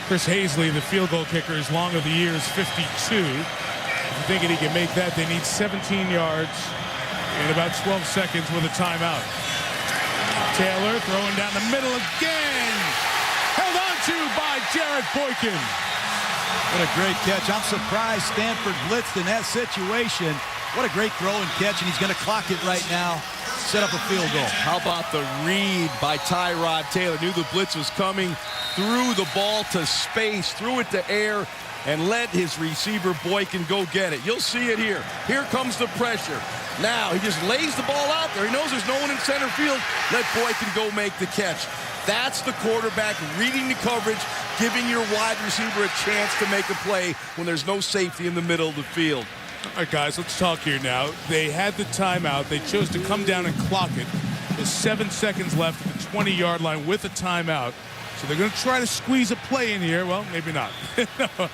Chris Hazley, the field goal kicker, his long of the year is 52. If you're thinking he can make that, they need 17 yards in about 12 seconds with a timeout. Taylor throwing down the middle again. Held on to by Jared Boykin. What a great catch. I'm surprised Stanford blitzed in that situation. What a great throw and catch, and he's going to clock it right now. Set up a field goal. How about the read by Tyrod Taylor? Knew the blitz was coming, threw the ball to space, threw it to air, and let his receiver Boykin go get it. You'll see it here. Here comes the pressure. Now he just lays the ball out there. He knows there's no one in center field. Let Boykin go make the catch. That's the quarterback reading the coverage, giving your wide receiver a chance to make a play when there's no safety in the middle of the field. All right, guys, let's talk here now. They had the timeout. They chose to come down and clock it. There's 7 seconds left at the 20-yard line with a timeout. So they're going to try to squeeze a play in here. Well, maybe not. Yeah,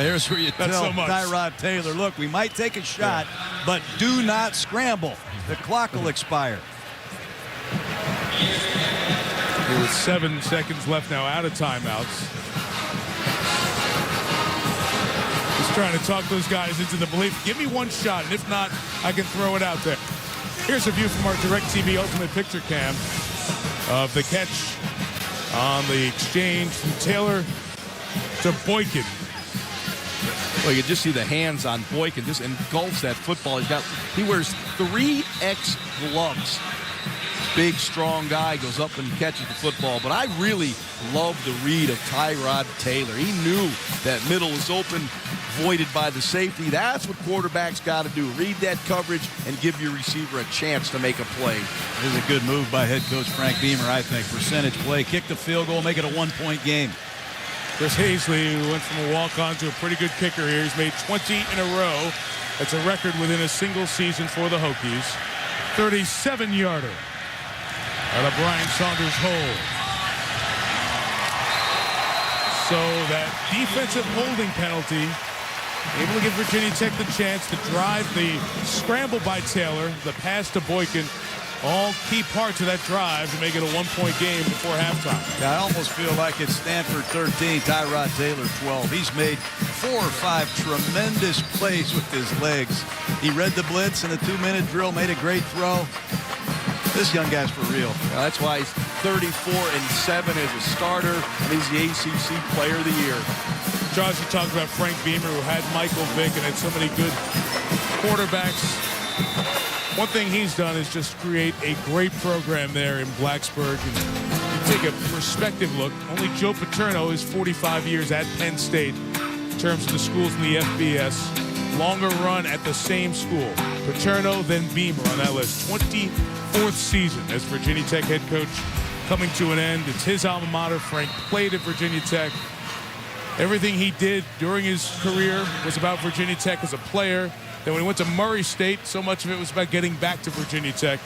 here's where you tell Tyrod Taylor, look, we might take a shot, but do not scramble. The clock will expire. With 7 seconds left now out of timeouts. Just trying to talk those guys into the belief, give me one shot, and if not, I can throw it out there. Here's a view from our DirecTV Ultimate Picture Cam of the catch on the exchange from Taylor to Boykin. Well, you can just see the hands on Boykin, just engulfs that football. He wears 3X gloves. Big, strong guy, goes up and catches the football. But I really love the read of Tyrod Taylor. He knew that middle was open, voided by the safety. That's what quarterbacks got to do. Read that coverage and give your receiver a chance to make a play. This is a good move by head coach Frank Beamer, I think. Percentage play, kick the field goal, make it a one-point game. Chris Hazley, who went from a walk-on to a pretty good kicker here. He's made 20 in a row. That's a record within a single season for the Hokies. 37-yarder. Out of Brian Saunders' hole. So that defensive holding penalty, able to give Virginia Tech the chance to drive the scramble by Taylor, the pass to Boykin, all key parts of that drive to make it a one-point game before halftime. Yeah, I almost feel like it's Stanford 13, Tyrod Taylor 12. He's made 4 or 5 tremendous plays with his legs. He read the blitz in a 2-minute drill, made a great throw. This young guy's for real. That's why he's 34-7 as a starter, and he's the ACC Player of the Year. Josh, you talked about Frank Beamer, who had Michael Vick and had so many good quarterbacks. One thing he's done is just create a great program there in Blacksburg. And you take a perspective look, only Joe Paterno is 45 years at Penn State in terms of the schools in the FBS. longer run at the same school. Paterno, then Beamer on that list. 24th season as Virginia Tech head coach coming to an end. It's his alma mater. Frank played at Virginia Tech. Everything he did during his career was about Virginia Tech as a player. Then when he went to Murray State, so much of it was about getting back to Virginia Tech.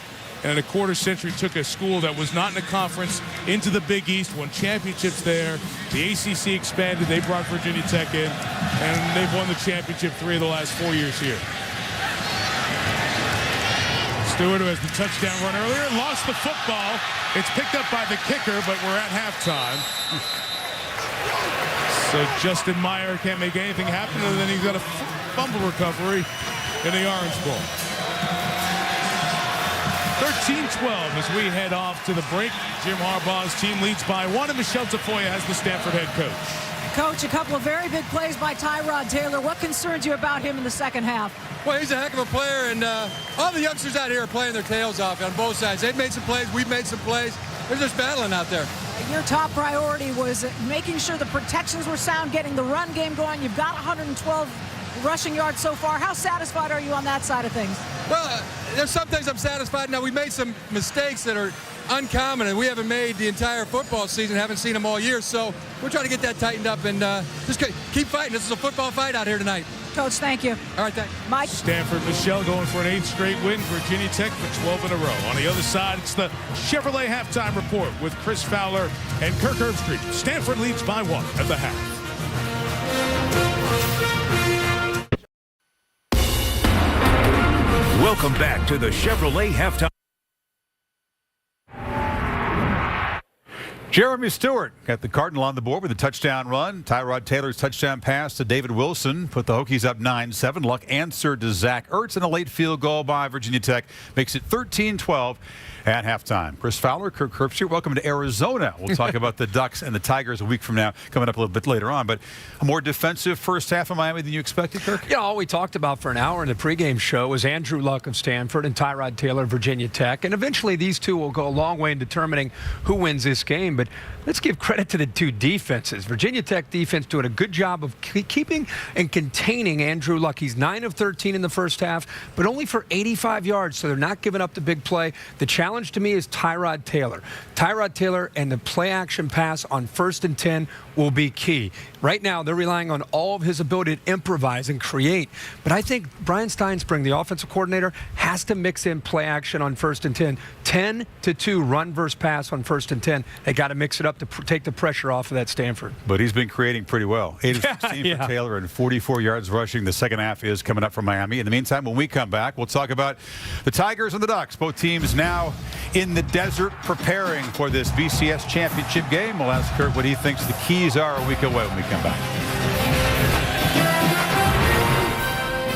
And in a quarter century, took a school that was not in the conference into the Big East, won championships there. The ACC expanded. They brought Virginia Tech in, and they've won the championship 3 of the last 4 years here. Stewart, who has the touchdown run earlier, lost the football. It's picked up by the kicker, but we're at halftime. So Justin Meyer can't make anything happen, and then he's got a fumble recovery in the Orange Bowl. 13-12 as we head off to the break. Jim Harbaugh's team leads by 1, and Michelle Tafoya has the Stanford head coach. Coach, a couple of very big plays by Tyrod Taylor. What concerns you about him in the second half? Well, he's a heck of a player, and all the youngsters out here are playing their tails off on both sides. They've made some plays. We've made some plays. They're just battling out there. Your top priority was making sure the protections were sound, getting the run game going. You've got 112 rushing yards so far. How satisfied are you on that side of things? Well, there's some things I'm satisfied. Now, we made some mistakes that are uncommon, and we haven't made the entire football season, haven't seen them all year, so we're trying to get that tightened up and just keep fighting. This is a football fight out here tonight. Coach, thank you. All right, thanks. Mike. Stanford, Michelle going for an 8th straight win. Virginia Tech for 12 in a row. On the other side, it's the Chevrolet halftime report with Chris Fowler and Kirk Herbstreit. Stanford leads by 1 at the half. Welcome back to the Chevrolet halftime. Jeremy Stewart got the Cardinal on the board with a touchdown run. Tyrod Taylor's touchdown pass to David Wilson put the Hokies up 9-7. Luck answered to Zach Ertz, and a late field goal by Virginia Tech makes it 13-12 at halftime. Chris Fowler, Kirk Herbstreit, welcome to Arizona. We'll talk about the Ducks and the Tigers a week from now, coming up a little bit later on. But a more defensive first half of Miami than you expected, Kirk? Yeah, all we talked about for an hour in the pregame show was Andrew Luck of Stanford and Tyrod Taylor of Virginia Tech. And eventually these two will go a long way in determining who wins this game. But let's give credit to the two defenses. Virginia Tech defense doing a good job of keeping and containing Andrew Luck. He's 9 of 13 in the first half, but only for 85 yards, so they're not giving up the big play. The challenge to me is Tyrod Taylor. Tyrod Taylor and the play-action pass on 1st and 10 will be key. Right now, they're relying on all of his ability to improvise and create. But I think Brian Steinspring, the offensive coordinator, has to mix in play action on 1st and 10. 10-2 run versus pass on 1st and 10. They got to mix it up to take the pressure off of that Stanford. But he's been creating pretty well. 8 of 16 for Taylor and 44 yards rushing. The second half is coming up from Miami. In the meantime, when we come back, we'll talk about the Tigers and the Ducks. Both teams now in the desert preparing for this BCS championship game. We'll ask Kurt what he thinks the keys are a week away when we come back.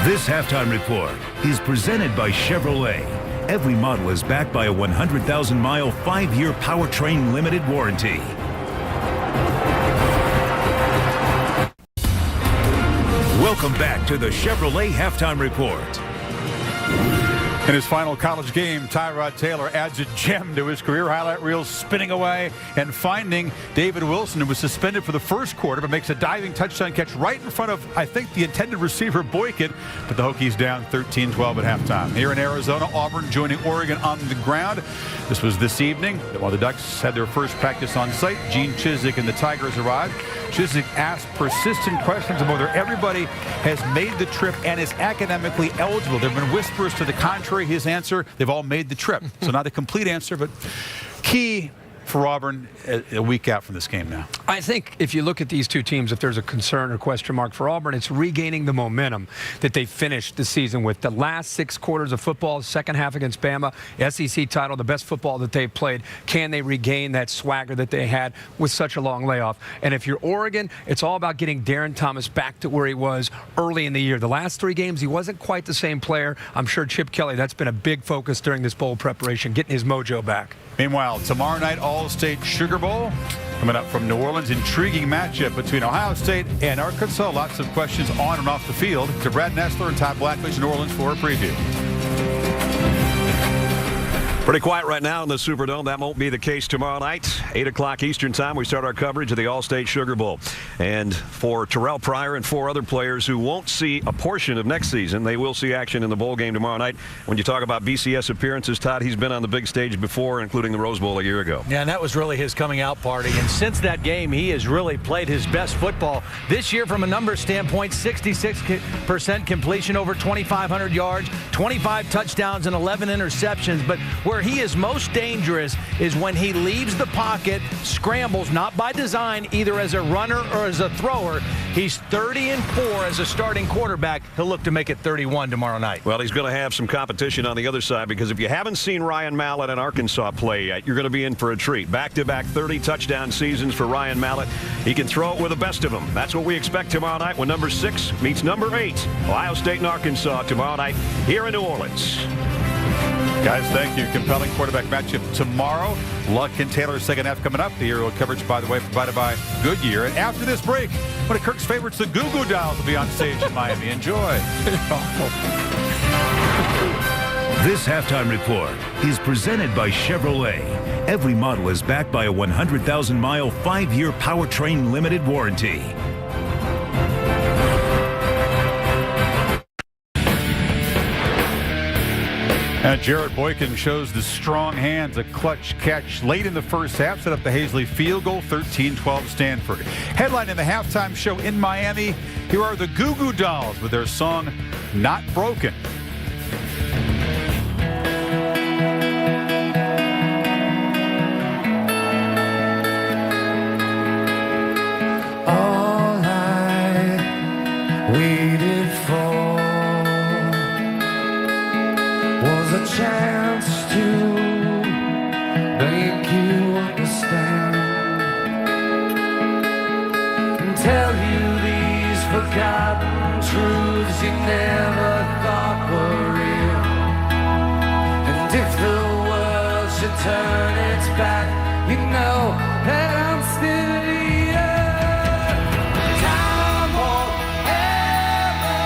This halftime report is presented by Chevrolet. Every model is backed by a 100,000-mile, 5-year powertrain limited warranty. Welcome back to the Chevrolet halftime report. In his final college game, Tyrod Taylor adds a gem to his career. Highlight reel spinning away and finding David Wilson, who was suspended for the first quarter, but makes a diving touchdown catch right in front of, I think, the intended receiver, Boykin. But the Hokies down 13-12 at halftime. Here in Arizona, Auburn joining Oregon on the ground. This was this evening while the Ducks had their first practice on site. Gene Chizik and the Tigers arrived. Chizik asked persistent questions about whether everybody has made the trip and is academically eligible. There have been whispers to the contrary. His answer, they've all made the trip. So not a complete answer, but key for Auburn a week out from this game now. I think if you look at these two teams, if there's a concern or question mark for Auburn, it's regaining the momentum that they finished the season with. The last 6 quarters of football, second half against Bama, SEC title, the best football that they've played. Can they regain that swagger that they had with such a long layoff? And if you're Oregon, it's all about getting Darren Thomas back to where he was early in the year. The last 3 games, he wasn't quite the same player. I'm sure Chip Kelly, that's been a big focus during this bowl preparation, getting his mojo back. Meanwhile, tomorrow night, All-State Sugar Bowl coming up from New Orleans. Intriguing matchup between Ohio State and Arkansas. Lots of questions on and off the field. To Brad Nessler and Todd Blackledge in New Orleans for a preview. Pretty quiet right now in the Superdome. That won't be the case tomorrow night. 8 o'clock Eastern time, we start our coverage of the All-State Sugar Bowl. And for Terrell Pryor and 4 other players who won't see a portion of next season, they will see action in the bowl game tomorrow night. When you talk about BCS appearances, Todd, he's been on the big stage before, including the Rose Bowl a year ago. Yeah, and that was really his coming out party. And since that game, he has really played his best football. This year, from a numbers standpoint, 66% completion, over 2,500 yards, 25 touchdowns, and 11 interceptions. But where he is most dangerous is when he leaves the pocket, scrambles, not by design, either as a runner or as a thrower. He's 30-4 as a starting quarterback. He'll look to make it 31 tomorrow night. Well, he's going to have some competition on the other side, because if you haven't seen Ryan Mallett in Arkansas play yet, you're going to be in for a treat. Back-to-back 30-touchdown seasons for Ryan Mallett. He can throw it with the best of them. That's what we expect tomorrow night when number 6 meets number 8. Ohio State and Arkansas tomorrow night here in New Orleans. Guys, thank you. Compelling quarterback matchup tomorrow. Luck and Taylor's second half coming up. The aerial coverage, by the way, provided by Goodyear. And after this break, one of Kirk's favorites, the Goo Goo Dolls, will be on stage in Miami. Enjoy. This halftime report is presented by Chevrolet. Every model is backed by a 100,000-mile, 5-year powertrain limited warranty. And Jared Boykin shows the strong hands. A clutch catch late in the first half set up the Hazley field goal, 13-12 Stanford. Headline in the halftime show in Miami, here are the Goo Goo Dolls with their song, Not Broken. All I waited for was a chance to make you understand and tell you these forgotten truths you never thought were real. And if the world should turn its back, you know that I'm still here. Time won't ever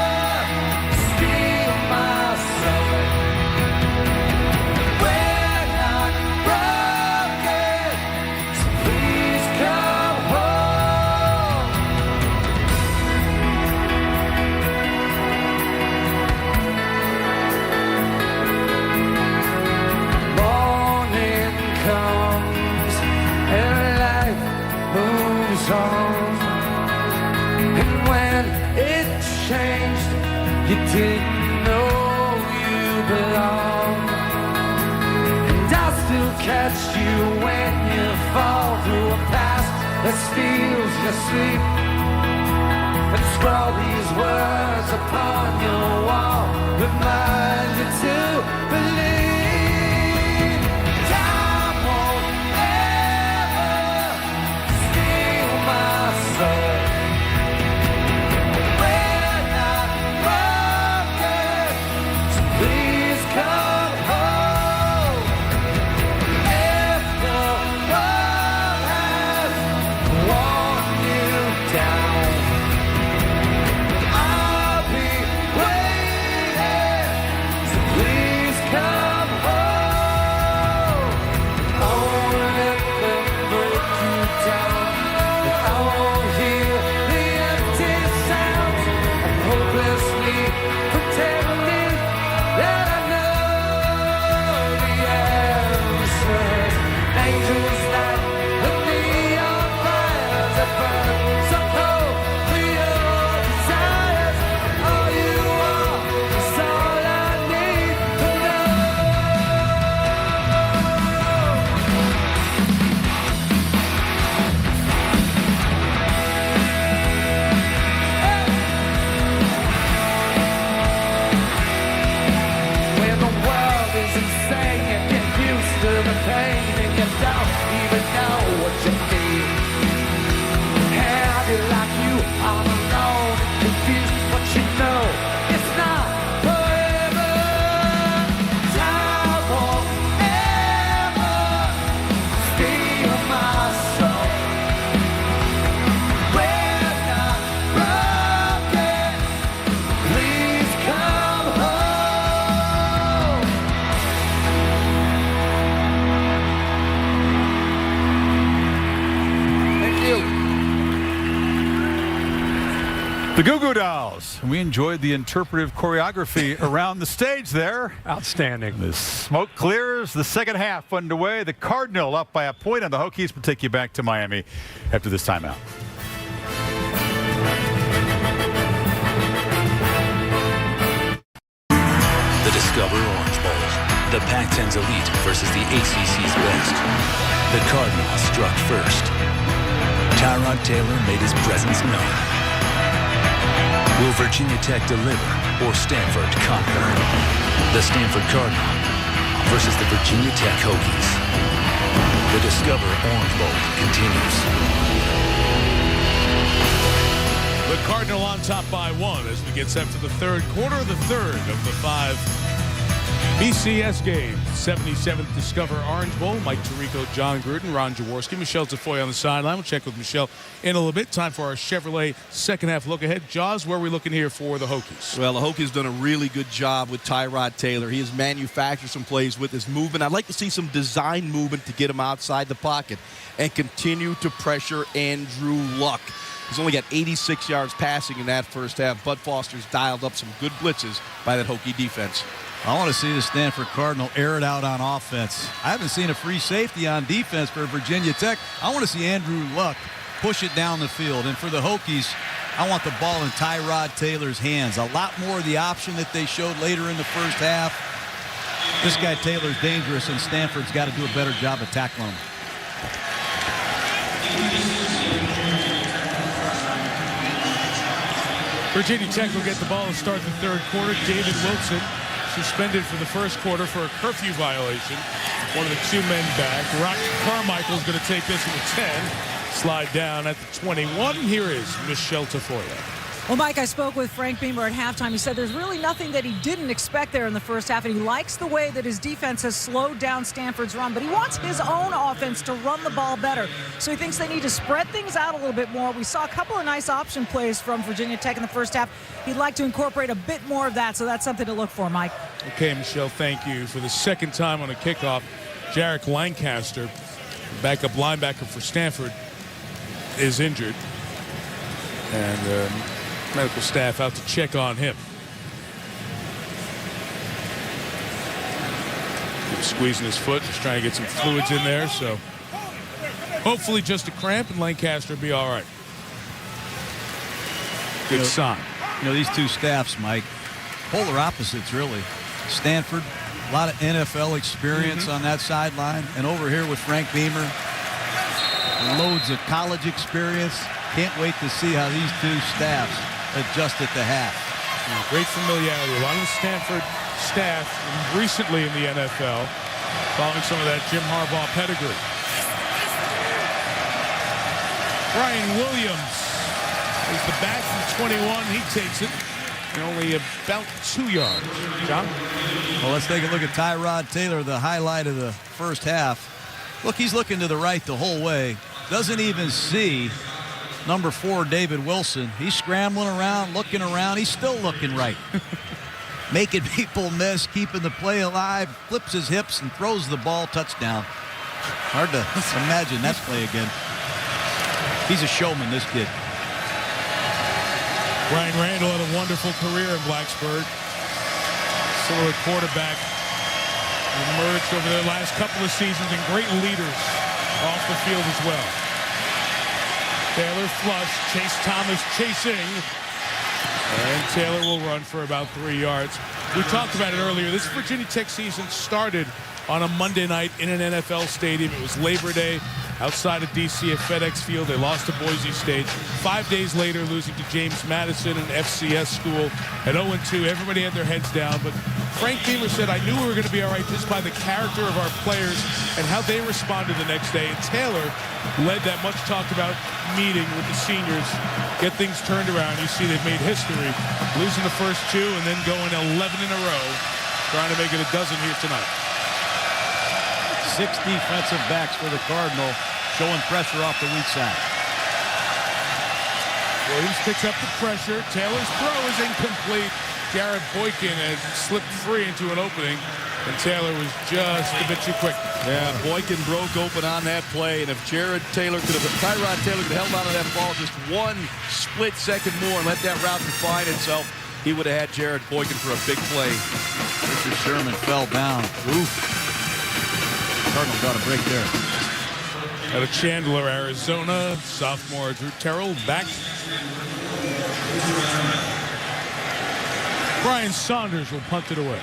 steal my soul. We're not broken, so please come home. Morning comes and life moves on. And when it changed, you didn't know you belonged. And I'll still catch you when you fall through a past that steals your sleep. And scrawl these words upon your wall, remind you to believe. Time won't ever steal my soul. We're not broken, so please come home. If the world has worn you down, I'll be waiting. The Goo Goo Dolls. We enjoyed the interpretive choreography around the stage there. Outstanding. The smoke clears. The second half underway. The Cardinal up by a point, and the Hokies will take you back to Miami after this timeout. The Discover Orange Bowl. The Pac-10's elite versus the ACC's best. The Cardinal struck first. Tyrod Taylor made his presence known. Will Virginia Tech deliver or Stanford conquer? The Stanford Cardinal versus the Virginia Tech Hokies. The Discover Orange Bowl continues. The Cardinal on top by 1 as we get set for the third quarter, the third of the 5 BCS games. 77th Discover Orange Bowl. Mike Tirico, John Gruden, Ron Jaworski, Michelle Tafoya on the sideline. We'll check with Michelle in a little bit. Time for our Chevrolet second half look ahead. Jaws, where are we looking here for the Hokies? Well, the Hokies done a really good job with Tyrod Taylor. He has manufactured some plays with his movement. I'd like to see some design movement to get him outside the pocket and continue to pressure Andrew Luck. He's only got 86 yards passing in that first half. Bud Foster's dialed up some good blitzes by that Hokie defense. I want to see the Stanford Cardinal air it out on offense. I haven't seen a free safety on defense for Virginia Tech. I want to see Andrew Luck push it down the field. And for the Hokies, I want the ball in Tyrod Taylor's hands. A lot more of the option that they showed later in the first half. This guy Taylor's dangerous, and Stanford's got to do a better job of tackling him. Virginia Tech will get the ball to start the third quarter. David Wilson suspended for the first quarter for a curfew violation. One of the 2 men back. Rock Carmichael's going to take this from the 10. Slide down at the 21. Here is Michelle Tafoya. Well, Mike, I spoke with Frank Beamer at halftime. He said there's really nothing that he didn't expect there in the first half, and he likes the way that his defense has slowed down Stanford's run, but he wants his own offense to run the ball better. So he thinks they need to spread things out a little bit more. We saw a couple of nice option plays from Virginia Tech in the first half. He'd like to incorporate a bit more of that, so that's something to look for, Mike. Okay, Michelle, thank you. For the second time on a kickoff, Jarek Lancaster, backup linebacker for Stanford, is injured. And medical staff out to check on him. Squeezing his foot, just trying to get some fluids in there. So hopefully just a cramp, and Lancaster will be all right. Good sign. You know, these two staffs, Mike, polar opposites, really. Stanford, a lot of NFL experience on that sideline. And over here with Frank Beamer, loads of college experience. Can't wait to see how these two staffs adjust at the half. Great familiarity. A lot of the Stanford staff recently in the NFL, following some of that Jim Harbaugh pedigree. Brian Williams is the back from 21. He takes it. And only about 2 yards. John? Well, let's take a look at Tyrod Taylor, the highlight of the first half. Look, he's looking to the right the whole way. Doesn't even see number 4, David Wilson. He's scrambling around, looking around. He's still looking right. Making people miss, keeping the play alive, flips his hips and throws the ball. Touchdown. Hard to imagine that play again. He's a showman, this kid. Brian Randall had a wonderful career in Blacksburg. Similar quarterback. Emerged over the last couple of seasons and great leaders off the field as well. Taylor flush, Chase Thomas chasing, and Taylor will run for about 3 yards. We talked about it earlier. This Virginia Tech season started on a Monday night in an NFL stadium. It was Labor Day outside of D.C. at FedEx Field. They lost to Boise State. 5 days later, losing to James Madison, an FCS school, at 0-2. Everybody had their heads down, but Frank Beamer said, I knew we were going to be all right just by the character of our players and how they responded the next day. And Taylor led that much talked about meeting with the seniors, get things turned around. You see they've made history, losing the first 2 and then going 11 in a row, trying to make it a dozen here tonight. 6 defensive backs for the Cardinal, showing pressure off the weak side. Williams picks up the pressure. Taylor's throw is incomplete. Jared Boykin has slipped free into an opening. And Taylor was just a bit too quick. Yeah, Boykin broke open on that play, and if Tyrod Taylor could have held on to that ball just one split second more and let that route define itself, he would have had Jared Boykin for a big play. Richard Sherman fell down. Oof. Cardinals got a break there. Out of Chandler, Arizona, sophomore Drew Terrell back. Brian Saunders will punt it away.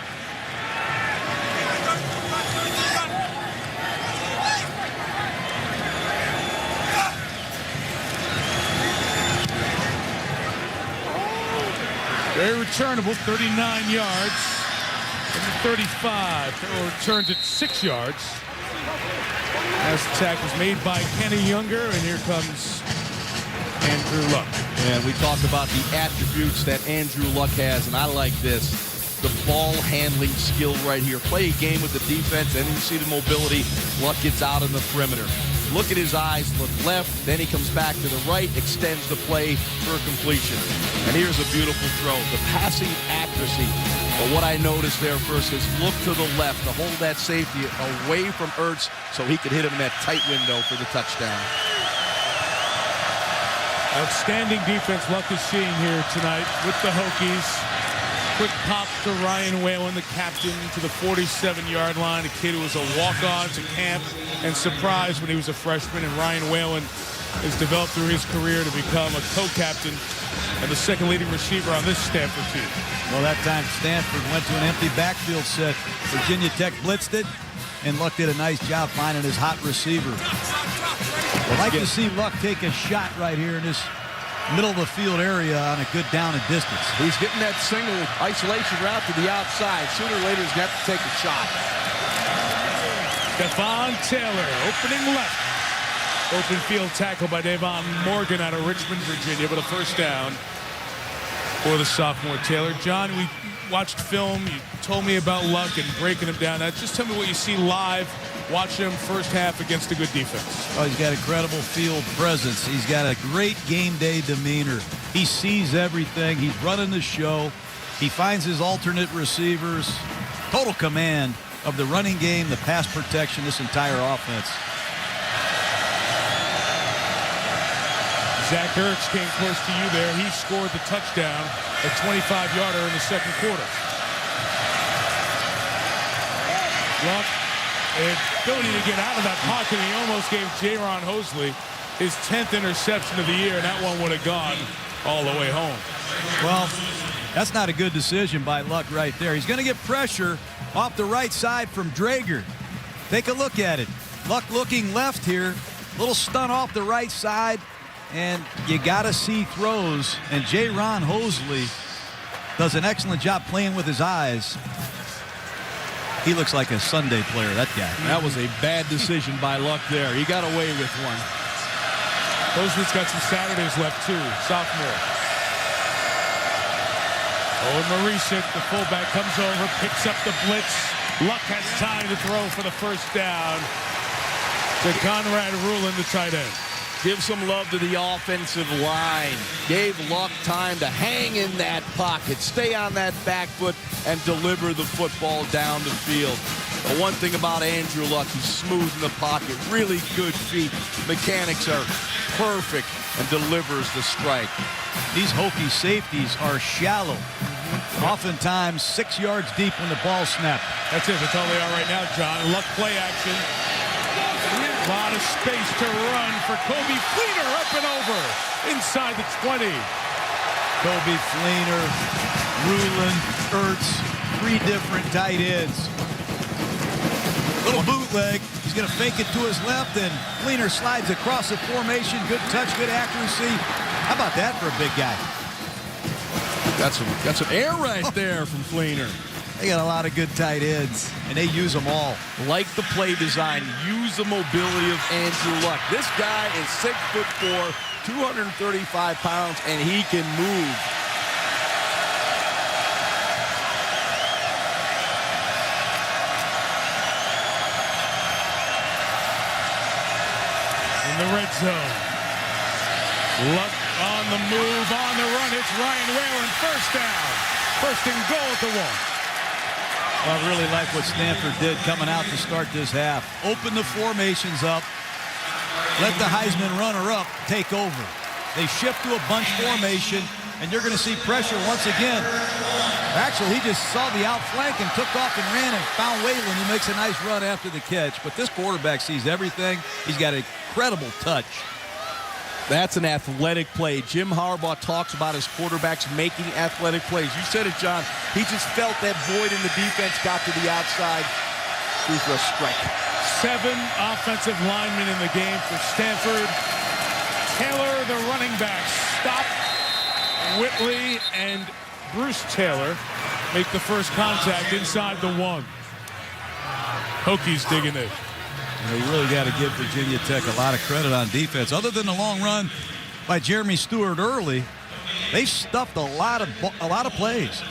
Very returnable, 39 yards. From the 35, Terrell returns it 6 yards. As the tackle was made by Kenny Younger, and here comes Andrew Luck. And we talked about the attributes that Andrew Luck has, and I like this. The ball handling skill right here. Play a game with the defense, and you see the mobility. Luck gets out on the perimeter. Look at his eyes, look left, then he comes back to the right, extends the play for a completion. And here's a beautiful throw, the passing accuracy. But what I noticed there first is look to the left to hold that safety away from Ertz so he could hit him in that tight window for the touchdown. Outstanding defense Luck is seeing here tonight with the Hokies. Quick pop to Ryan Whalen, the captain, to the 47-yard line. A kid who was a walk-on to camp and surprised when he was a freshman. And Ryan Whalen has developed through his career to become a co-captain and the second leading receiver on this Stanford team. Well, that time Stanford went to an empty backfield set. Virginia Tech blitzed it, and Luck did a nice job finding his hot receiver. I'd like to see Luck take a shot right here in this middle of the field area on a good down and distance. He's getting that single isolation route to the outside. Sooner or later, he's got to take a shot. Devon Taylor, opening left. Open field tackle by Davon Morgan out of Richmond, Virginia, but a first down for the sophomore Taylor. John, we watched film. You told me about Luck and breaking him down. Now, just tell me what you see live. Watch him first half against a good defense. Oh, he's got a credible field presence. He's got a great game day demeanor. He sees everything. He's running the show. He finds his alternate receivers. Total command of the running game, the pass protection, this entire offense. Zach Ertz came close to you there. He scored the touchdown, a 25-yarder in the second quarter. Luck, an ability to get out of that pocket. He almost gave Jaron Hosley his 10th interception of the year, and that one would have gone all the way home. Well, that's not a good decision by Luck right there. He's going to get pressure off the right side from Drager. Take a look at it. Luck looking left here. Little stunt off the right side. And you got to see throws. And Jaron Hosley does an excellent job playing with his eyes. He looks like a Sunday player, that guy. That was a bad decision by Luck there. He got away with one. Hosley's got some Saturdays left, too. Sophomore. Owen Marisic, the fullback, comes over, picks up the blitz. Luck has time to throw for the first down to Conrad Rulin, the tight end. Give some love to the offensive line. Gave Luck time to hang in that pocket, stay on that back foot, and deliver the football down the field. The one thing about Andrew Luck, he's smooth in the pocket, really good feet. Mechanics are perfect, and delivers the strike. These Hokie safeties are shallow. Oftentimes 6 yards deep when the ball snapped. That's it. That's all they are right now, John. Luck play action. A lot of space to run for Kobe Fleener, up and over inside the 20. Kobe Fleener, Rulin, Ertz, 3 different tight ends. Little bootleg. He's going to fake it to his left, and Fleener slides across the formation. Good touch, good accuracy. How about that for a big guy? Got some air right there from Fleener. They got a lot of good tight ends, and they use them all. Like the play design, use the mobility of Andrew Luck. This guy is 6'4", 235 pounds, and he can move. In the red zone. Luck on the move, on the run. It's Ryan Whalen, first down. First and goal at the 1. Well, I really like what Stanford did coming out to start this half. Open the formations up. Let the Heisman runner-up take over. They shift to a bunch formation, and you're going to see pressure once again. Actually, he just saw the outflank and took off and ran and found Whalen, who makes a nice run after the catch. But this quarterback sees everything. He's got an incredible touch. That's an athletic play. Jim Harbaugh talks about his quarterbacks making athletic plays. You said it, John. He just felt that void in the defense, got to the outside, threw for a strike. 7 offensive linemen in the game for Stanford. Taylor, the running back, stopped. Whitley and Bruce Taylor make the first contact inside the 1. Hokies digging it. You really got to give Virginia Tech a lot of credit on defense. Other than the long run by Jeremy Stewart early, they stuffed a lot of plays.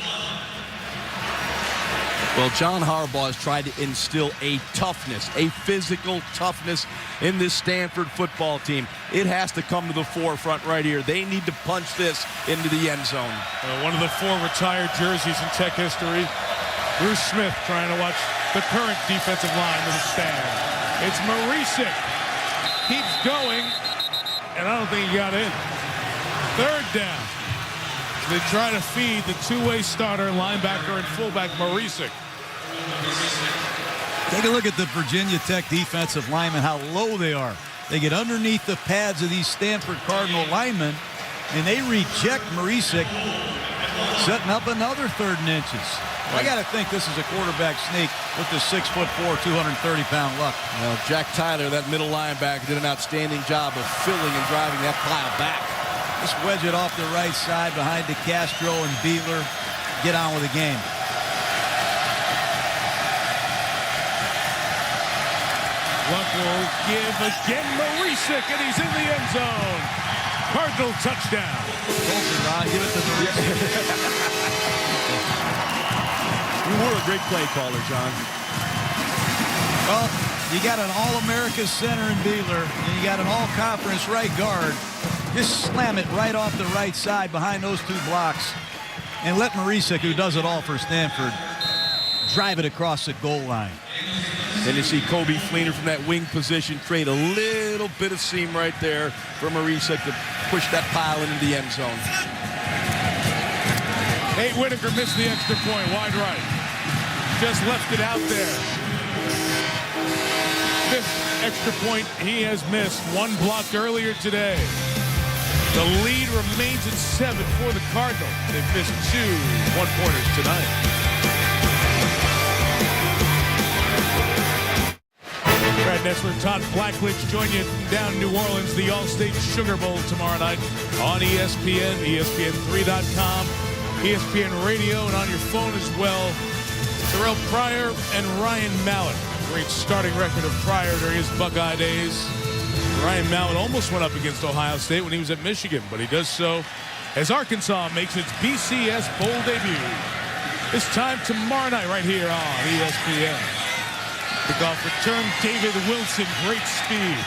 Well, John Harbaugh has tried to instill a toughness, a physical toughness in this Stanford football team. It has to come to the forefront right here. They need to punch this into the end zone. One of the 4 retired jerseys in Tech history. Bruce Smith trying to watch the current defensive line with a stand. It's Marisic. Keeps going, and I don't think he got in. 3rd down. They try to feed the two-way starter, linebacker and fullback Marisic. Take a look at the Virginia Tech defensive linemen, how low they are. They get underneath the pads of these Stanford Cardinal linemen, and they reject Marisic, setting up another 3rd and inches. I got to think this is a quarterback sneak with the 6'4", 230-pound Luck. Well, Jack Tyler, that middle linebacker, did an outstanding job of filling and driving that pile back. Just wedge it off the right side behind DeCastro and Beeler. Get on with the game. Luck will give again Marisic, and he's in the end zone. Cardinal touchdown. Ron, give it to You were a great play caller, John. Well, you got an All-America center in Beeler, and you got an All-Conference right guard. Just slam it right off the right side behind those 2 blocks, and let Marisic, who does it all for Stanford, drive it across the goal line. Then you see Kobe Fleener from that wing position create a little bit of seam right there for Marisic to push that pile into the end zone. Nate Whitaker missed the extra point, wide right. Just left it out there. 5th extra point he has missed. 1 blocked earlier today. The lead remains at 7 for the Cardinals. They've missed 2 one-pointers tonight. Brad Nessler, Todd Blackledge join you down in New Orleans, the All-State Sugar Bowl tomorrow night on ESPN, ESPN3.com, ESPN Radio, and on your phone as well. Terrell Pryor and Ryan Mallett. Great starting record of Pryor during his Buckeye days. Ryan Mallett almost went up against Ohio State when he was at Michigan, but he does so as Arkansas makes its BCS Bowl debut. This time tomorrow night right here on ESPN. Kickoff return, David Wilson, great speed.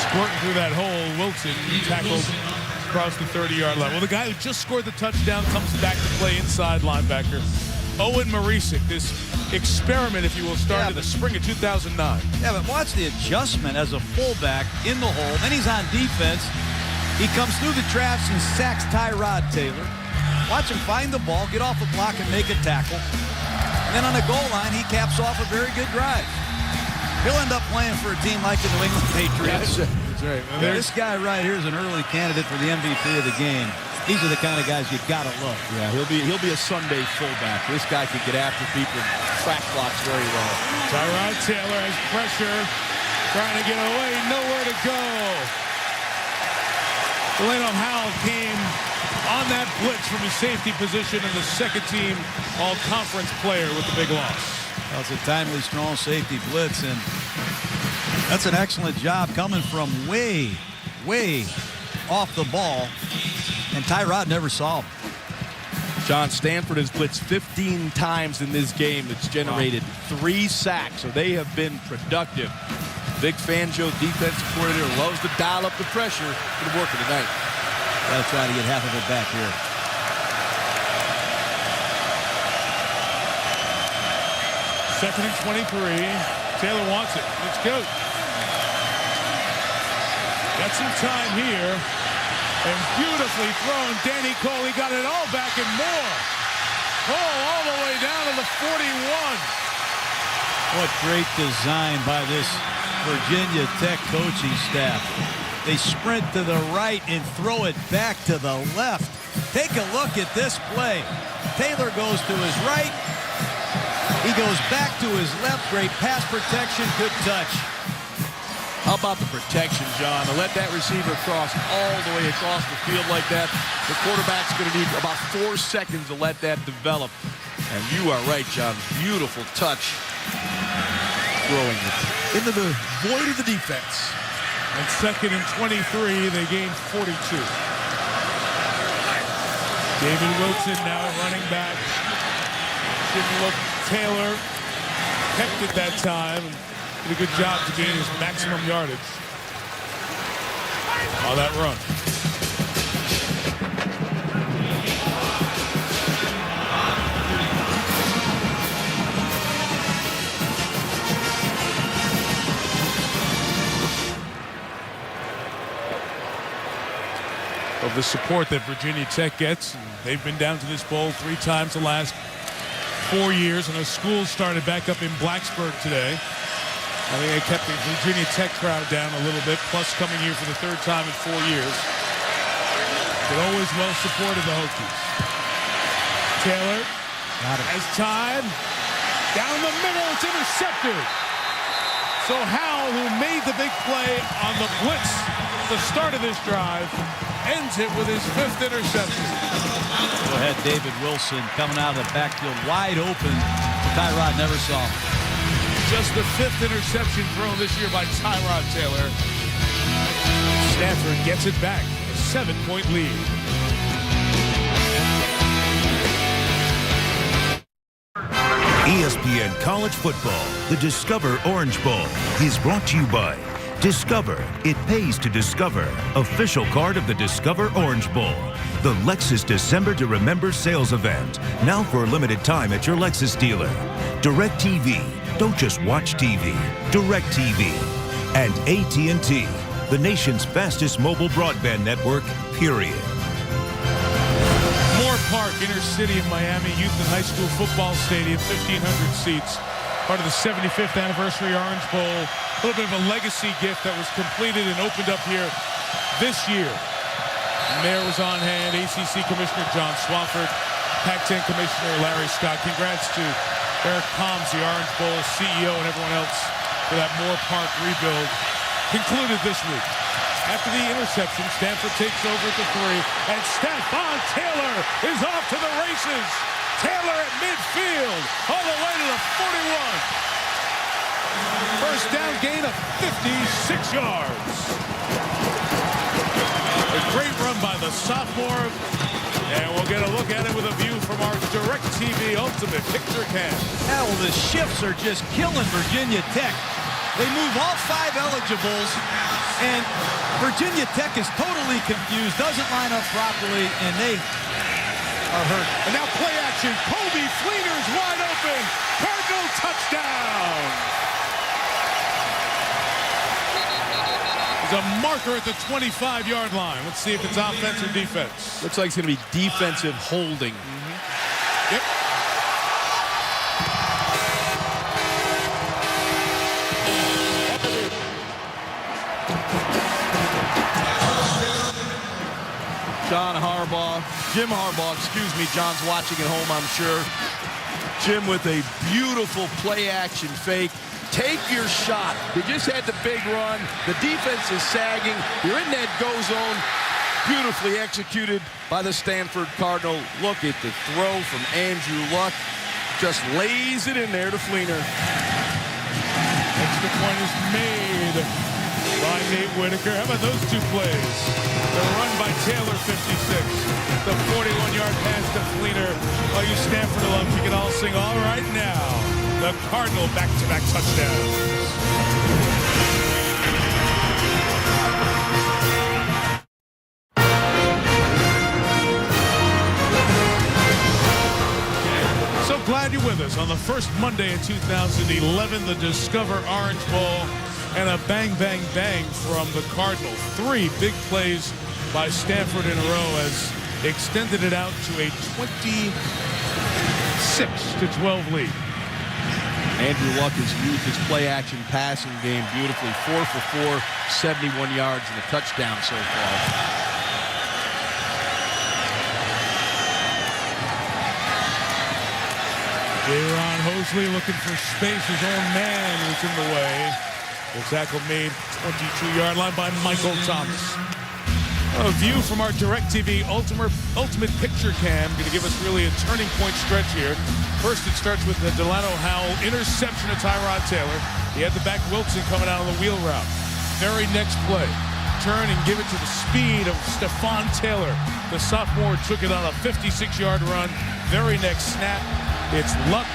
Squirting through that hole, Wilson tackled across the 30-yard line. Well, the guy who just scored the touchdown comes back to play inside linebacker. Owen Marisic, this experiment, if you will, started in the spring of 2009. Yeah, but watch the adjustment as a fullback in the hole. Then he's on defense. He comes through the traps and sacks Tyrod Taylor. Watch him find the ball, get off the block, and make a tackle. And then on the goal line, he caps off a very good drive. He'll end up playing for a team like the New England Patriots. That's right. Yeah, this guy right here is an early candidate for the MVP of the game. These are the kind of guys you gotta love. Yeah, he'll be a Sunday fullback. This guy can get after people, track blocks very well. Tyrod Taylor has pressure, trying to get away, nowhere to go. Delano Howell came on that blitz from his safety position, and the second-team all-conference player with the big loss. Well, it's a timely, strong safety blitz, and that's an excellent job coming from way, way off the ball, and Tyrod never saw him. John, Stanford has blitzed 15 times in this game. It's generated 3 sacks, so they have been productive. Vic Fangio, defensive coordinator, loves to dial up the pressure. Going to work it tonight. Got to try to get half of it back here. 2nd and 23. Taylor wants it. Let's go. Got some time here. And beautifully thrown. Danny Cole, he got it all back and more. Cole all the way down to the 41. What great design by this Virginia Tech coaching staff. They sprint to the right and throw it back to the left. Take a look at this play. Taylor goes to his right. He goes back to his left. Great pass protection. Good touch. How about the protection, John? To let that receiver cross all the way across the field like that, the quarterback's going to need about 4 seconds to let that develop. And you are right, John. Beautiful touch. Throwing it into the void of the defense. And 2nd and 23, they gain 42. David Wilson now running back. Didn't look. Taylor kept it that time. Did a good job to gain his maximum yardage on that run. Of the support that Virginia Tech gets, and they've been down to this bowl 3 times the last 4 years, and a school started back up in Blacksburg today. I think they kept the Virginia Tech crowd down a little bit, plus coming here for the 3rd time in 4 years. But always well supported, the Hokies. Taylor has time. Down the middle, it's intercepted. So Howell, who made the big play on the blitz at the start of this drive, ends it with his 5th interception. Go ahead, David Wilson coming out of the backfield wide open. Tyrod never saw him. Just the 5th interception thrown this year by Tyrod Taylor. Stanford gets it back. A 7-point lead. ESPN College Football, the Discover Orange Bowl, is brought to you by Discover. It pays to discover. Official card of the Discover Orange Bowl. The Lexus December to Remember sales event. Now for a limited time at your Lexus dealer. DirecTV. Don't just watch TV. DirecTV. And AT&T. The nation's fastest mobile broadband network, period. Moore Park, inner city of Miami, youth and high school football stadium, 1,500 seats. Part of the 75th anniversary Orange Bowl. A little bit of a legacy gift that was completed and opened up here this year. The mayor was on hand, ACC Commissioner John Swafford, Pac-10 Commissioner Larry Scott. Congrats to Eric Palms, the Orange Bowl CEO, and everyone else for that Moore Park rebuild. Concluded this week. After the interception, Stanford takes over at the 3, and Stephon Taylor is off to the races. Taylor at midfield, all the way to the 41. First down gain of 56 yards. A great run by the sophomore, and we'll get a look at it with a view from our DirecTV Ultimate Picture Cam. Yeah, well, the shifts are just killing Virginia Tech. They move all 5 eligibles, and Virginia Tech is totally confused, doesn't line up properly, and they are hurt. And now play action. Kobe Fleener's wide open. Cardinal touchdown. There's a marker at the 25-yard line. Let's see if it's offense or defense. Looks like it's going to be defensive holding. Yep. Jim Harbaugh, excuse me, John's watching at home, I'm sure. Jim with a beautiful play-action fake. Take your shot. They just had the big run. The defense is sagging. You're in that go zone. Beautifully executed by the Stanford Cardinal. Look at the throw from Andrew Luck. Just lays it in there to Fleener. Extra point is made by Nate Whitaker. How about those 2 plays? The run by Taylor, 56. The 41-yard pass to Fleener. All you Stanford alums, you can all sing all right now. The Cardinal back-to-back touchdowns. So glad you're with us. us on the first Monday of 2011, the Discover Orange Bowl, and a bang, bang, bang from the Cardinals. 3 big plays by Stanford in a row has extended it out to a 26-12 lead. Andrew Luck has used his play-action passing game beautifully. 4 for 4, 71 yards and a touchdown so far. Aaron Hosley looking for space. His own man was in the way. The tackle made 22-yard line by Michael Thomas. A view from our DirecTV Ultimate Picture Cam. Going to give us really a turning point stretch here. First, it starts with the Delano Howell interception of Tyrod Taylor. He had the back Wilson coming out on the wheel route. Very next play, turn and give it to the speed of Stephon Taylor. The sophomore took it on a 56-yard run. Very next snap, it's Luck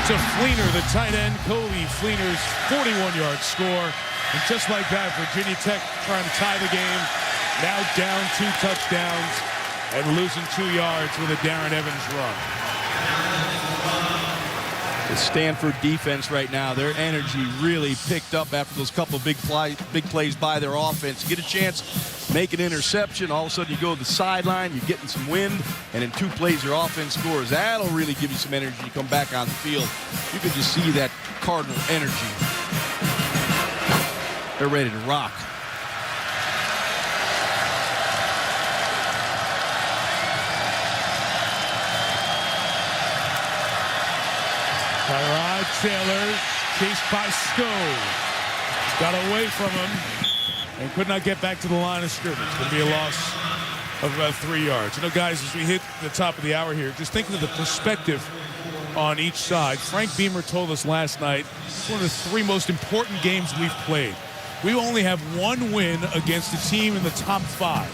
to Fleener, the tight end. Coley Fleener's 41-yard score. And just like that, Virginia Tech trying to tie the game. Now down 2 touchdowns and losing 2 yards with a Darren Evans run. The Stanford defense right now, their energy really picked up after those couple big plays by their offense. You get a chance, make an interception, all of a sudden you go to the sideline, you're getting some wind, and in 2 plays your offense scores. That'll really give you some energy to come back on the field. You can just see that Cardinal energy. They're ready to rock. Tyrod Taylor chased by Skov. Got away from him and could not get back to the line of scrimmage. Going to be a loss of about 3 yards. You know, guys, as we hit the top of the hour here, just thinking of the perspective on each side. Frank Beamer told us last night it's one of the 3 most important games we've played. We only have 1 win against a team in the top 5.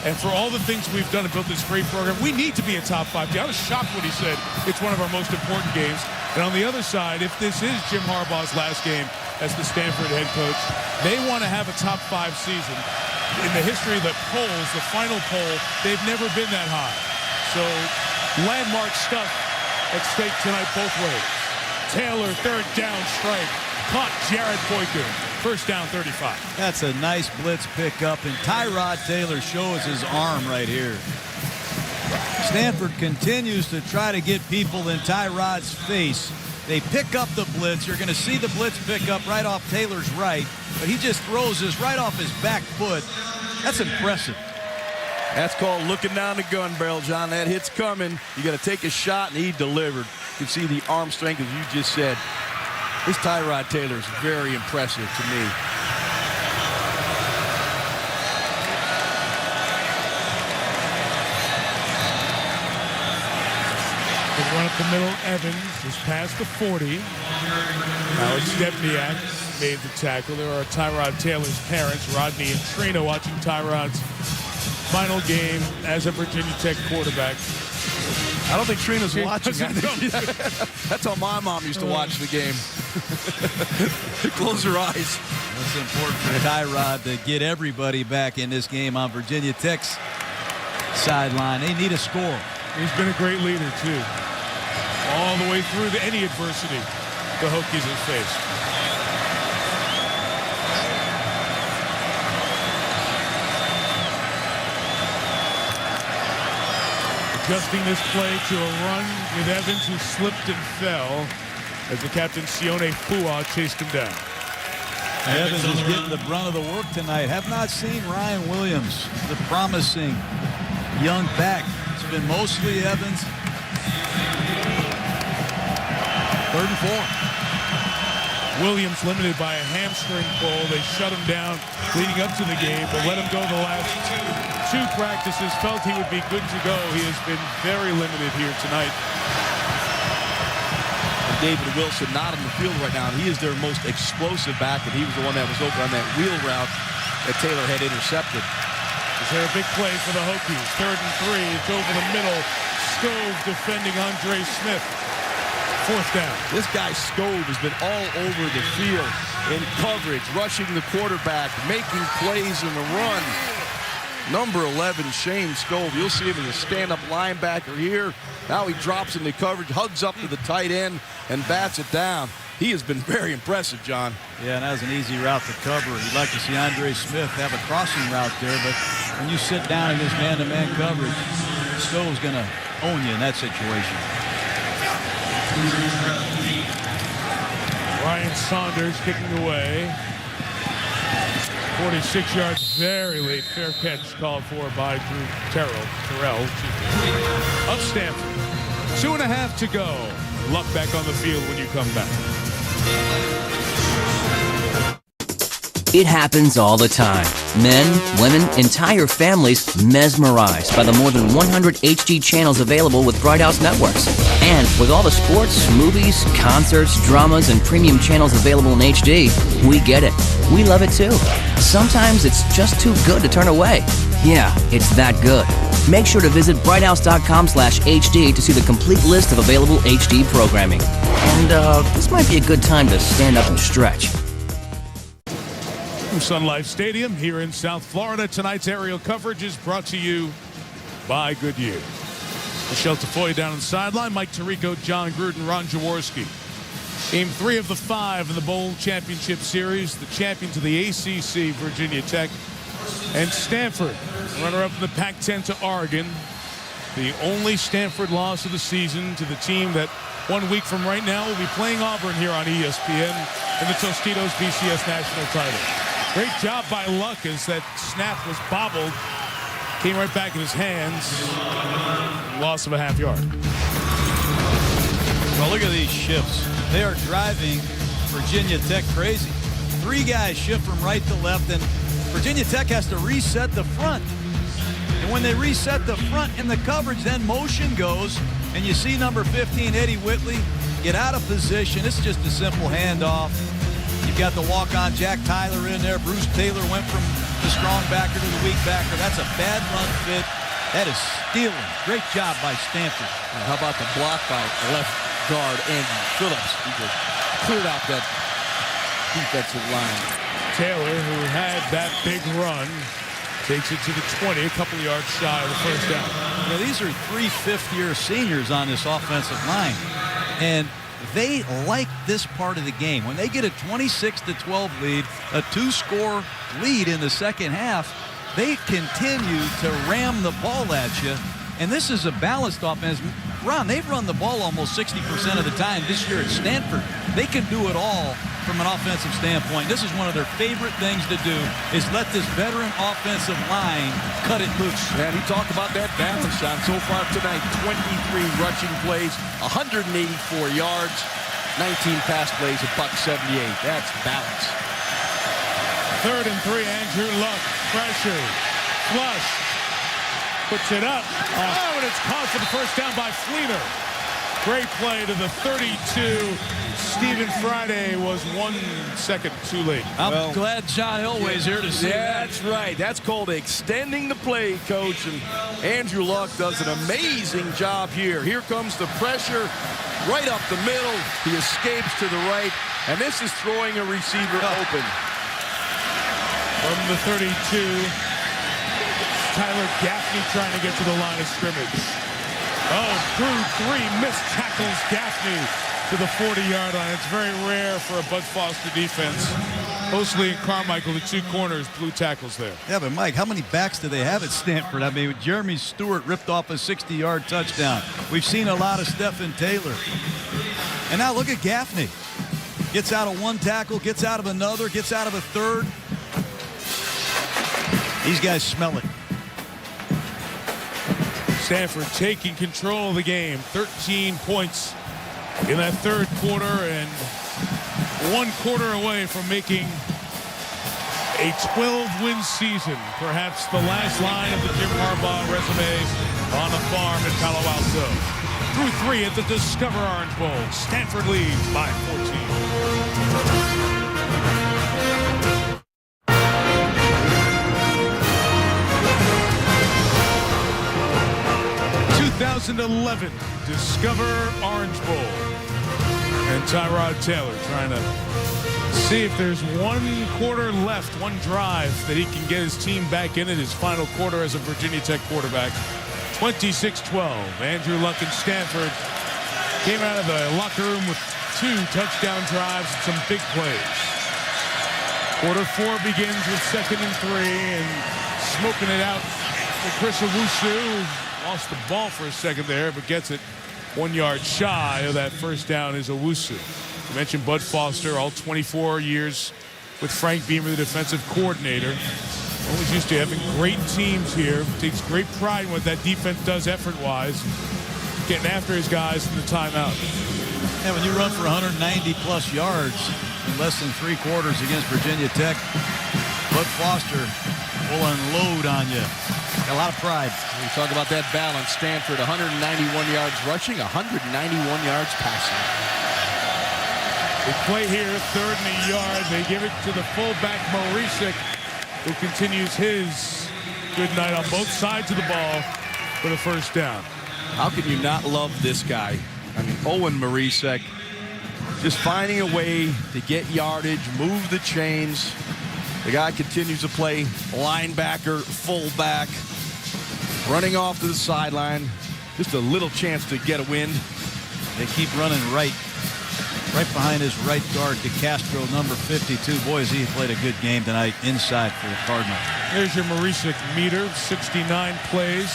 And for all the things we've done to build this great program, we need to be a top 5 team. I was shocked when he said it's one of our most important games. And on the other side, if this is Jim Harbaugh's last game as the Stanford head coach, they want to have a top 5 season. In the history of the polls, the final poll, they've never been that high. So landmark stuff at stake tonight both ways. Taylor, 3rd down strike. Caught Jared Boykin. 1st down, 35. That's a nice blitz pickup, and Tyrod Taylor shows his arm right here. Stanford continues to try to get people in Tyrod's face. They pick up the blitz. You're going to see the blitz pick up right off Taylor's right, but he just throws this right off his back foot. That's impressive. That's called looking down the gun barrel, John. That hit's coming. You got to take a shot, and he delivered. You can see the arm strength, as you just said. This Tyrod Taylor is very impressive to me. They run up the middle. Evans is past the 40. Alex Stepniak made the tackle. There are Tyrod Taylor's parents, Rodney and Trina, watching Tyrod's final game as a Virginia Tech quarterback. I don't think Trina's watching. That's how my mom used to watch the game. Close her eyes. It's important for Tyrod to get everybody back in this game on Virginia Tech's sideline. They need a score. He's been a great leader, too. All the way through to any adversity the Hokies have faced. Adjusting this play to a run with Evans, who slipped and fell as the captain Sione Fua chased him down. Evans is getting the brunt of the work tonight. Have not seen Ryan Williams, the promising young back. It's been mostly Evans. 3rd and 4. Williams limited by a hamstring pull. They shut him down leading up to the game, but let him go the last 2 practices. Felt he would be good to go. He has been very limited here tonight. David Wilson not on the field right now. He is their most explosive back, and he was the one that was open on that wheel route that Taylor had intercepted. Is there a big play for the Hokies? 3rd and 3. It's over the middle. Skov defending Andre Smith. 4th down. This guy Skov has been all over the field in coverage, rushing the quarterback, making plays in the run. Number 11, Shane Skov. You'll see him as a stand-up linebacker here. Now he drops into coverage, hugs up to the tight end, and bats it down. He has been very impressive, John. Yeah, and that was an easy route to cover. You'd like to see Andre Smith have a crossing route there, but when you sit down against man-to-man coverage, Stowe's going to own you in that situation. Ryan Saunders kicking away. 46 yards, very late. Fair catch called for by Terrell of Stanford. 2.5 to go. Luck back on the field when you come back. It happens all the time. Men, women, entire families mesmerized by the more than 100 HD channels available with Bright House Networks. And with all the sports, movies, concerts, dramas, and premium channels available in HD, we get it. We love it too. Sometimes it's just too good to turn away. Yeah, it's that good. Make sure to visit brighthouse.com/HD to see the complete list of available HD programming. And this might be a good time to stand up and stretch. From Sun Life Stadium here in South Florida, tonight's aerial coverage is brought to you by Goodyear. Michelle Tafoya down on the sideline, Mike Tirico, John Gruden, Ron Jaworski. Game 3 of the 5 in the Bowl Championship Series. The champions of the ACC, Virginia Tech, and Stanford, runner-up in the Pac-10 to Oregon. The only Stanford loss of the season to the team that 1 week from right now will be playing Auburn here on ESPN in the Tostitos BCS National Title. Great job by Luck as that snap was bobbled. Came right back in his hands. Loss of a half yard. Well, look at these shifts. They are driving Virginia Tech crazy. 3 guys shift from right to left, and Virginia Tech has to reset the front. And when they reset the front in the coverage, then motion goes, and you see number 15, Eddie Whitley, get out of position. It's just a simple handoff. You've got the walk-on Jack Tyler in there. Bruce Taylor went from the strong backer to the weak backer. That's a bad run fit. That is stealing. Great job by Stanford. How about the block by left guard Andy Phillips? He just cleared out that defensive line. Taylor, who had that big run, takes it to the 20, a couple yards shy of the first down. You know, these are 3 fifth-year seniors on this offensive line, and they like this part of the game. When they get a 26-12 lead, a 2-score lead in the second half, they continue to ram the ball at you. And this is a balanced offense. Ron, they've run the ball almost 60% of the time this year at Stanford. They can do it all from an offensive standpoint. This is one of their favorite things to do, is let this veteran offensive line cut it loose. And he talked about that balance, John. So far tonight, 23 rushing plays, 184 yards, 19 pass plays, $178. That's balance. 3rd and 3, Andrew Luck, pressure, flush, puts it up. Oh, and it's caught for the first down by Fleener. Great play to the 32. Stephen Friday was 1 second too late. I'm glad John Elway's here to see that. That's right. That's called extending the play, Coach. And Andrew Luck does an amazing job here. Here comes the pressure right up the middle. He escapes to the right. And this is throwing a receiver open. From the 32, Tyler Gaffney trying to get to the line of scrimmage. Oh, through 3 missed tackles Gaffney to the 40-yard line. It's very rare for a Bud Foster defense. Mosley and Carmichael, the 2 corners, blue tackles there. Yeah, but Mike, how many backs do they have at Stanford? I mean, Jeremy Stewart ripped off a 60-yard touchdown. We've seen a lot of Stephen Taylor. And now look at Gaffney. Gets out of 1 tackle, gets out of another, gets out of a 3rd. These guys smell it. Stanford taking control of the game. 13 points in that 3rd quarter, and 1 quarter away from making a 12-win season. Perhaps the last line of the Jim Harbaugh resume on the farm in Palo Alto. Through 3 at the Discover Orange Bowl. Stanford leads by 14. 2011 Discover Orange Bowl. And Tyrod Taylor trying to see if there's 1 quarter left, 1 drive that he can get his team back in it, his final quarter as a Virginia Tech quarterback. 26-12. Andrew Luck and Stanford came out of the locker room with 2 touchdown drives and some big plays. Quarter 4 begins with 2nd and 3, and smoking it out for Chris Owusu. Lost the ball for a second there, but gets it 1 yard shy of that first down is Owusu. You mentioned Bud Foster, all 24 years with Frank Beamer, the defensive coordinator. Always used to having great teams here. Takes great pride in what that defense does effort-wise. Getting after his guys in the timeout. And when you run for 190-plus yards in less than 3 quarters against Virginia Tech, Bud Foster will unload on you. Got a lot of pride. We talk about that balance. Stanford, 191 yards rushing, 191 yards passing. They play here, 3rd and a yard. They give it to the fullback, Marisik, who continues his good night on both sides of the ball for the first down. How can you not love this guy? I mean, Owen Marisek, just finding a way to get yardage, move the chains. The guy continues to play linebacker, fullback, running off to the sideline. Just a little chance to get a win. They keep running right behind his right guard, DeCastro, number 52. Boy, has he played a good game tonight inside for the Cardinals. There's your Marisik meter, 69 plays.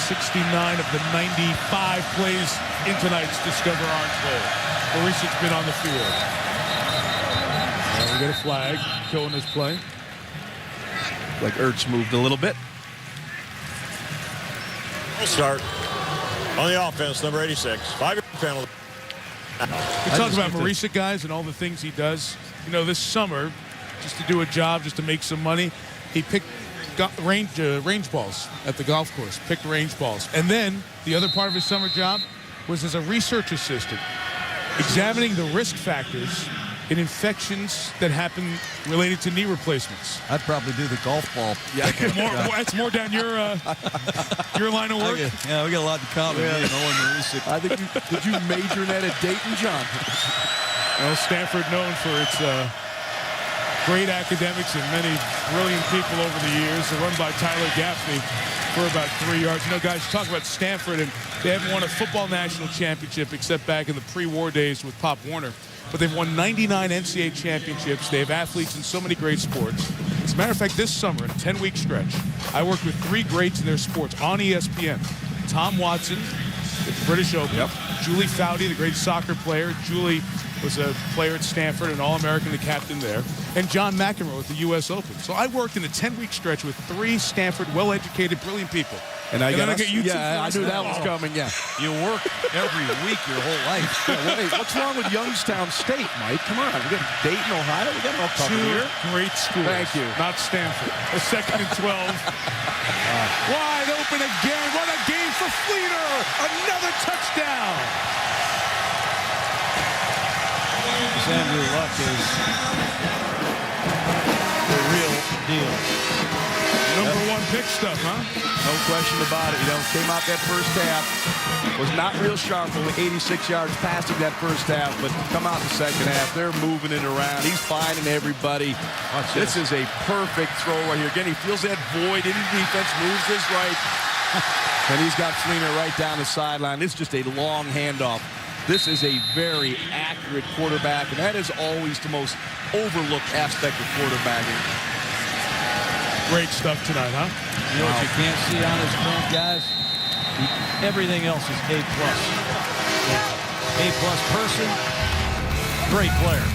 69 of the 95 plays in tonight's Discover Orange Bowl. Marisik's been on the field. We get a flag, killing this play. Like Ertz moved a little bit. We'll start on the offense, number 86. 5-yard penalty. We talk about Marisik, guys, and all the things he does. You know, this summer, just to do a job, just to make some money, he picked range balls at the golf course, picked range balls. And then the other part of his summer job was as a research assistant, examining the risk factors in infections that happen related to knee replacements. I'd probably do the golf ball. Yeah, that's more down your line of work. Yeah, we got a lot in common. Yeah. Me and Owen Marisik. I think did you major in that at Dayton, John? Well, Stanford known for its great academics and many brilliant people over the years. They're run by Tyler Gaffney for about 3 yards. You know, guys, talk about Stanford, and they haven't won a football national championship except back in the pre-war days with Pop Warner. But they've won 99 NCAA championships. They have athletes in so many great sports. As a matter of fact, this summer, in a 10-week stretch, I worked with 3 greats in their sports on ESPN. Tom Watson at the British Open. Yep. Julie Foudy, the great soccer player. Julie was a player at Stanford, an All-American, the captain there. And John McEnroe at the U.S. Open. So I worked in a 10-week stretch with 3 Stanford, well-educated, brilliant people. And I got you two. I knew that was coming, yeah. You work every week your whole life. Hey, what's wrong with Youngstown State, Mike? Come on. We got Dayton, Ohio. We got it all covered here. 2 great schools. Thank you. Not Stanford. A 2nd and 12. Wide open again. What a game for Fleeter. Another touchdown. Andrew Luck is the real deal. Number 1 pick stuff, huh? No question about it. You know, came out that first half, was not real sharp, only 86 yards passing that first half, but come out in the second half, they're moving it around. He's finding everybody. This is a perfect throw right here. Again, he feels that void in the defense, moves his right, and he's got Fleener right down the sideline. It's just a long handoff. This is a very accurate quarterback, and that is always the most overlooked aspect of quarterbacking. Great stuff tonight, huh? You know what you can't see on his film, guys? Everything else is A+. A+ person, great player.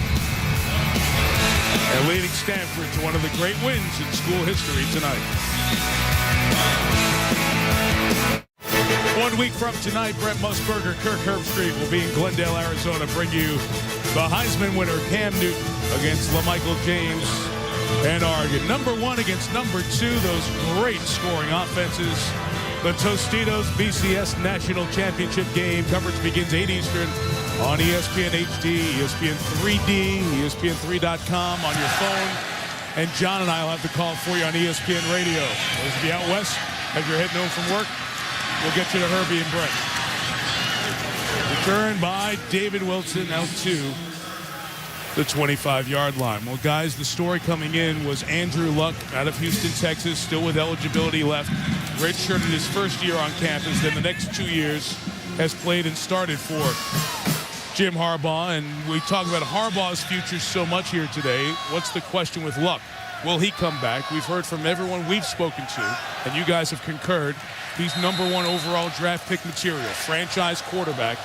And leading Stanford to one of the great wins in school history tonight. 1 week from tonight, Brent Musburger, Kirk Herbstreit will be in Glendale, Arizona, bring you the Heisman winner, Cam Newton, against LaMichael James and Oregon. Number 1 against number 2, those great scoring offenses. The Tostitos BCS National Championship game. Coverage begins 8 Eastern on ESPN HD, ESPN 3D, ESPN3.com on your phone. And John and I will have the call for you on ESPN Radio. Those of you out west, as you're heading home from work, we'll get you to Herbie and Brett. Returned by David Wilson, out to the 25-yard line. Well, guys, the story coming in was Andrew Luck out of Houston, Texas, still with eligibility left. Redshirted his first year on campus, then the next 2 years has played and started for Jim Harbaugh. And we talk about Harbaugh's future so much here today. What's the question with Luck? Will he come back? We've heard from everyone we've spoken to, and you guys have concurred. He's #1 overall draft pick material, franchise quarterback.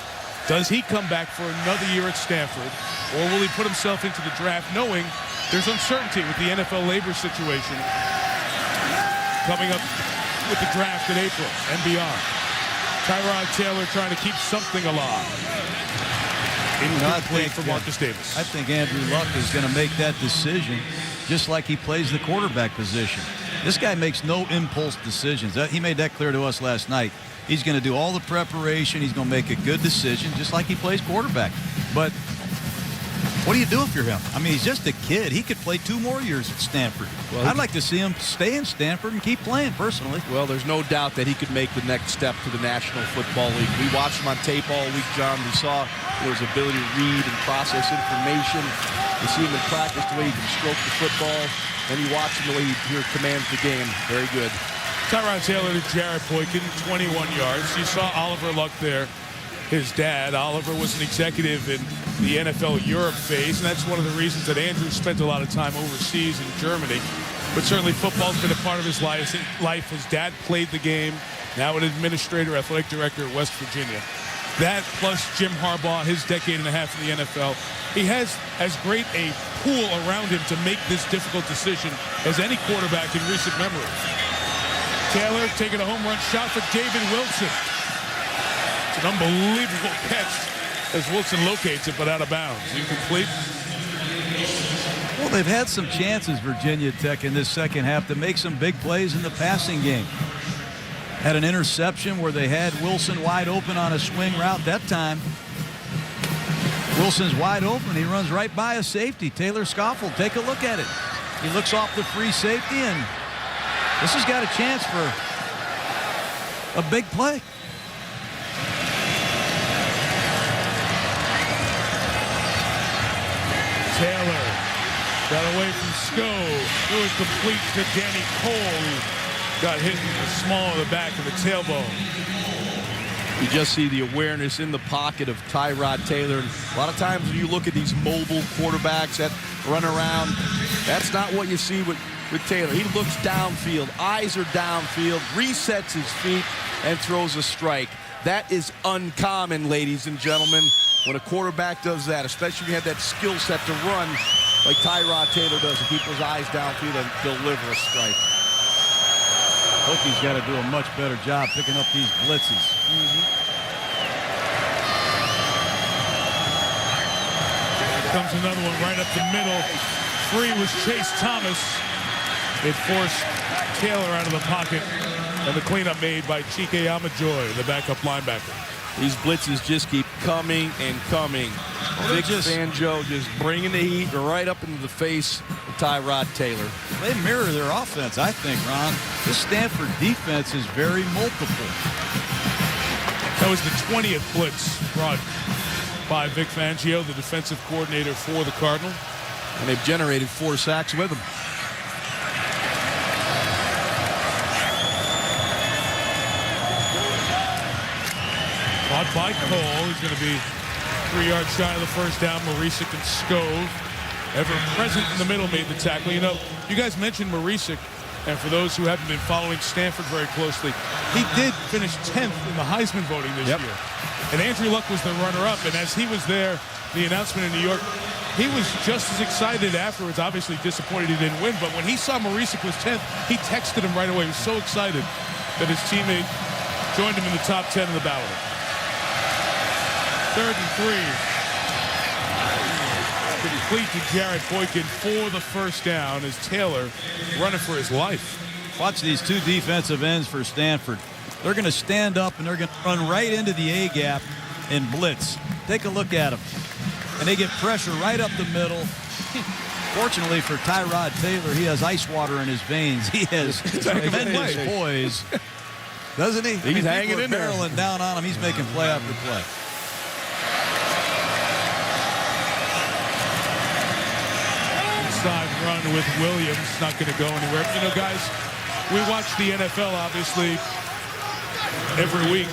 Does he come back for another year at Stanford, or will he put himself into the draft knowing there's uncertainty with the NFL labor situation coming up with the draft in April and beyond? Tyrod Taylor trying to keep something alive. Incomplete for Marcus Davis. I think Andrew Luck is going to make that decision just like he plays the quarterback position. This guy makes no impulse decisions. He made that clear to us last night. He's going to do all the preparation. He's going to make a good decision just like he plays quarterback. But what do you do if you're him? I mean, he's just a kid. He could play 2 more years at Stanford. Well, I'd like to see him stay in Stanford and keep playing personally. Well, there's no doubt that he could make the next step to the National Football League. We watched him on tape all week, John. We saw his ability to read and process information. We see him in practice, the way he can stroke the football. Then you watch him the way he commands the game. Very good. Tyrod Taylor to Jared Boykin, 21 yards. You saw Oliver Luck there, his dad. Oliver was an executive in the NFL Europe phase, and that's one of the reasons that Andrew spent a lot of time overseas in Germany. But certainly football's been a part of his life. His dad played the game, now an administrator, athletic director at West Virginia. That plus Jim Harbaugh, his decade and a half in the NFL. He has as great a pool around him to make this difficult decision as any quarterback in recent memory. Taylor taking a home run shot for David Wilson. It's an unbelievable catch as Wilson locates it, but out of bounds. Incomplete. Well, they've had some chances, Virginia Tech, in this second half to make some big plays in the passing game. Had an interception where they had Wilson wide open on a swing route that time. Wilson's wide open. He runs right by a safety. Taylor Scoffel, take a look at it. He looks off the free safety, and this has got a chance for a big play. Taylor got away from Sko. It was complete to Danny Cole, who got hit in the small of the back of the tailbone. You just see the awareness in the pocket of Tyrod Taylor. And a lot of times when you look at these mobile quarterbacks that run around, that's not what you see with Taylor. He looks downfield, eyes are downfield, resets his feet, and throws a strike. That is uncommon, ladies and gentlemen, when a quarterback does that, especially when you have that skill set to run like Tyrod Taylor does and keep his eyes downfield and deliver a strike. Hookie's got to do a much better job picking up these blitzes. Comes another one right up the middle. Free was Chase Thomas. It forced Taylor out of the pocket, and the cleanup made by Chike Amajoy, the backup linebacker. These blitzes just keep coming and coming. Vic Fangio just bringing the heat right up into the face of Tyrod Taylor. They mirror their offense, I think, Ron. This Stanford defense is very multiple. That was the 20th blitz brought by Vic Fangio, the defensive coordinator for the Cardinal. And they've generated 4 sacks with him. Caught by Cole. He's going to be 3 yards shy of the first down. Marisic and Skov, ever present in the middle, made the tackle. You know, you guys mentioned Marisic, and for those who haven't been following Stanford very closely, he did finish 10th in the Heisman voting this year. And Andrew Luck was the runner-up, and as he was there, the announcement in New York, he was just as excited afterwards. Obviously disappointed he didn't win, but when he saw Marisic was 10th, he texted him right away. He was so excited that his teammate joined him in the top 10 of the ballot. 3rd and 3. Complete to Jared Boykin for the first down as Taylor running for his life. Watch these 2 defensive ends for Stanford. They're going to stand up and they're going to run right into the A-gap and blitz. Take a look at them. And they get pressure right up the middle. Fortunately for Tyrod Taylor, he has ice water in his veins. He has tremendous poise. Doesn't he? He's hanging in there. Barreling down on him. He's making play after play. run with Williams. Not going to go anywhere. You know, guys, we watch the NFL, obviously, every week,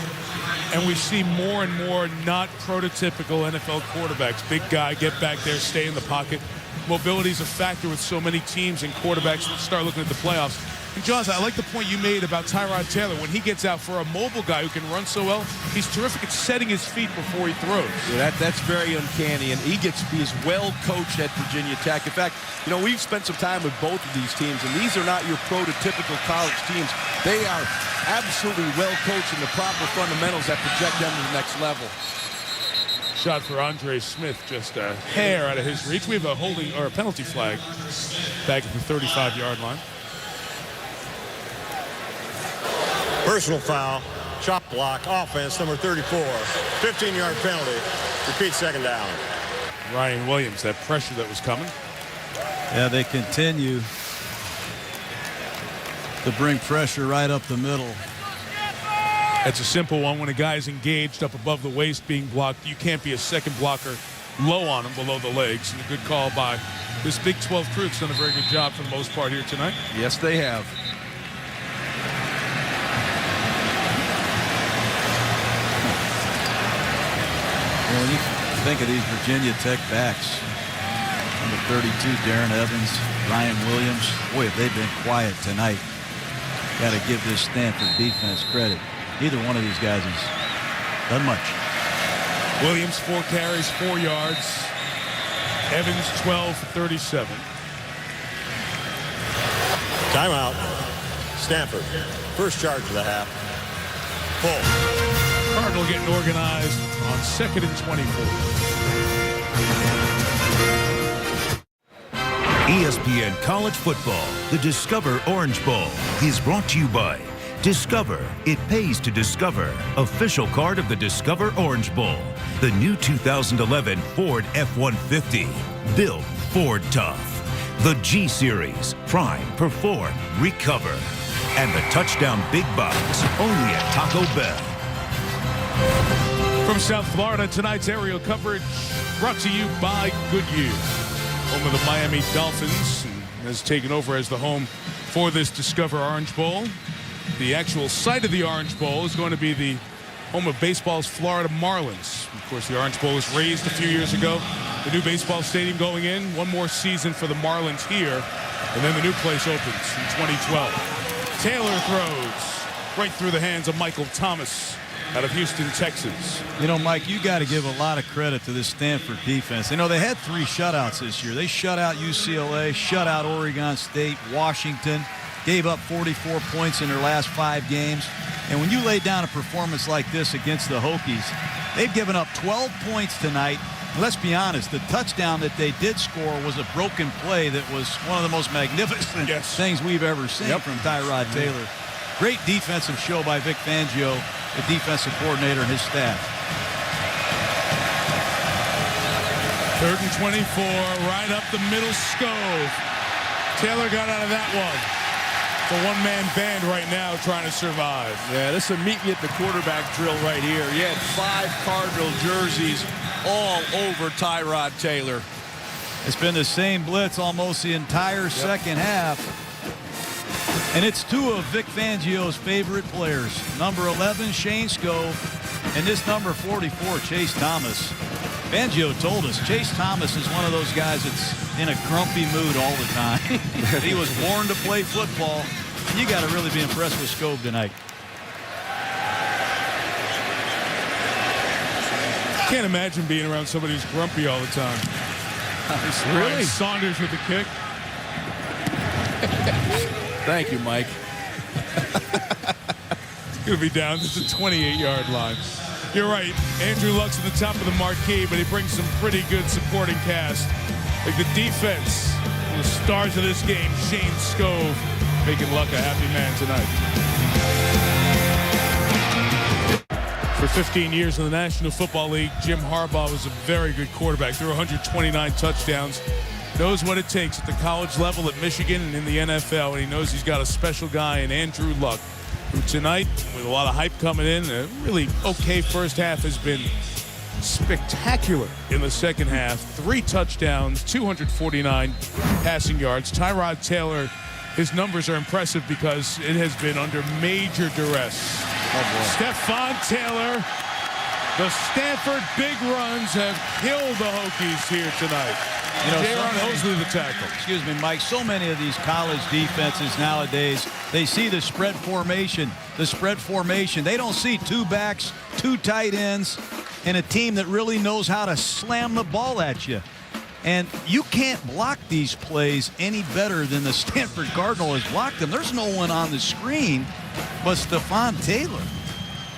and we see more and more not prototypical NFL quarterbacks. Big guy, get back there, stay in the pocket. Mobility is a factor with so many teams and quarterbacks that start looking at the playoffs. And, Jaws, I like the point you made about Tyrod Taylor. When he gets out, for a mobile guy who can run so well, he's terrific at setting his feet before he throws. Yeah, that's very uncanny, and he is well coached at Virginia Tech. In fact, you know, we've spent some time with both of these teams, and these are not your prototypical college teams. They are absolutely well coached in the proper fundamentals that project them to the next level. Shot for Andre Smith, just a hair out of his reach. We have a holding or a penalty flag back at the 35-yard line. Personal foul, chop block, offense, number 34. 15-yard penalty. Repeat second down. Ryan Williams, that pressure that was coming. Yeah, they continue to bring pressure right up the middle. It's a simple one. When a guy's engaged up above the waist being blocked, you can't be a second blocker low on him below the legs. And a good call by this Big 12 crew. It's done a very good job for the most part here tonight. Yes, they have. When you think of these Virginia Tech backs, number 32, Darren Evans, Ryan Williams, boy, have they been quiet tonight. Got to give this Stanford defense credit. Neither one of these guys has done much. Williams, 4 carries, 4 yards. Evans, 12 for 37. Timeout. Stanford. First charge of the half. Full. Cardinal getting organized on 2nd and 24. ESPN College Football, the Discover Orange Bowl, is brought to you by Discover. It pays to discover. Official card of the Discover Orange Bowl. The new 2011 Ford F-150. Built Ford Tough. The G Series. Prime, Perform, Recover. And the Touchdown Big Box. Only at Taco Bell. From South Florida, tonight's aerial coverage brought to you by Goodyear. Home of the Miami Dolphins, and has taken over as the home for this Discover Orange Bowl. The actual site of the Orange Bowl is going to be the home of baseball's Florida Marlins. Of course, the Orange Bowl was raised a few years ago. The new baseball stadium going in, one more season for the Marlins here, and then the new place opens in 2012. Taylor throws right through the hands of Michael Thomas out of Houston, Texas. You know, Mike, you got to give a lot of credit to this Stanford defense. You know, they had 3 shutouts this year. They shut out UCLA, shut out Oregon State, Washington, gave up 44 points in their last 5 games. And when you lay down a performance like this against the Hokies, they've given up 12 points tonight. Let's be honest, the touchdown that they did score was a broken play that was one of the most magnificent things we've ever seen from Tyrod Taylor. Great defensive show by Vic Fangio, the defensive coordinator, and his staff. 3rd and 24, right up the middle, Scove. Taylor got out of that one. It's a one-man band right now trying to survive. Yeah, this is a meet me at the quarterback drill right here. You had 5 Cardinal jerseys all over Tyrod Taylor. It's been the same blitz almost the entire second half. And it's 2 of Vic Fangio's favorite players. Number 11, Shane Scove, and this number 44, Chase Thomas. Fangio told us Chase Thomas is one of those guys that's in a grumpy mood all the time. He was born to play football, and you got to really be impressed with Scove tonight. Can't imagine being around somebody who's grumpy all the time. Really? Ryan Saunders with the kick. Thank you, Mike. It's going to be down to the 28-yard line. You're right. Andrew Luck's at the top of the marquee, but he brings some pretty good supporting cast. Like the defense, the stars of this game, Shane Scove, making Luck a happy man tonight. For 15 years in the National Football League, Jim Harbaugh was a very good quarterback. Threw 129 touchdowns. Knows what it takes at the college level at Michigan and in the NFL, and he knows he's got a special guy in Andrew Luck, who tonight, with a lot of hype coming in, a really okay first half, has been spectacular in the second half. 3 touchdowns, 249 passing yards. Tyrod Taylor, his numbers are impressive because it has been under major duress. Stephon Taylor, the Stanford big runs have killed the Hokies here tonight. Jaron Hosley, the tackle. Excuse me, Mike. So many of these college defenses nowadays, they see the spread formation. They don't see 2 backs, 2 tight ends, and a team that really knows how to slam the ball at you. And you can't block these plays any better than the Stanford Cardinal has blocked them. There's no one on the screen but Stephon Taylor.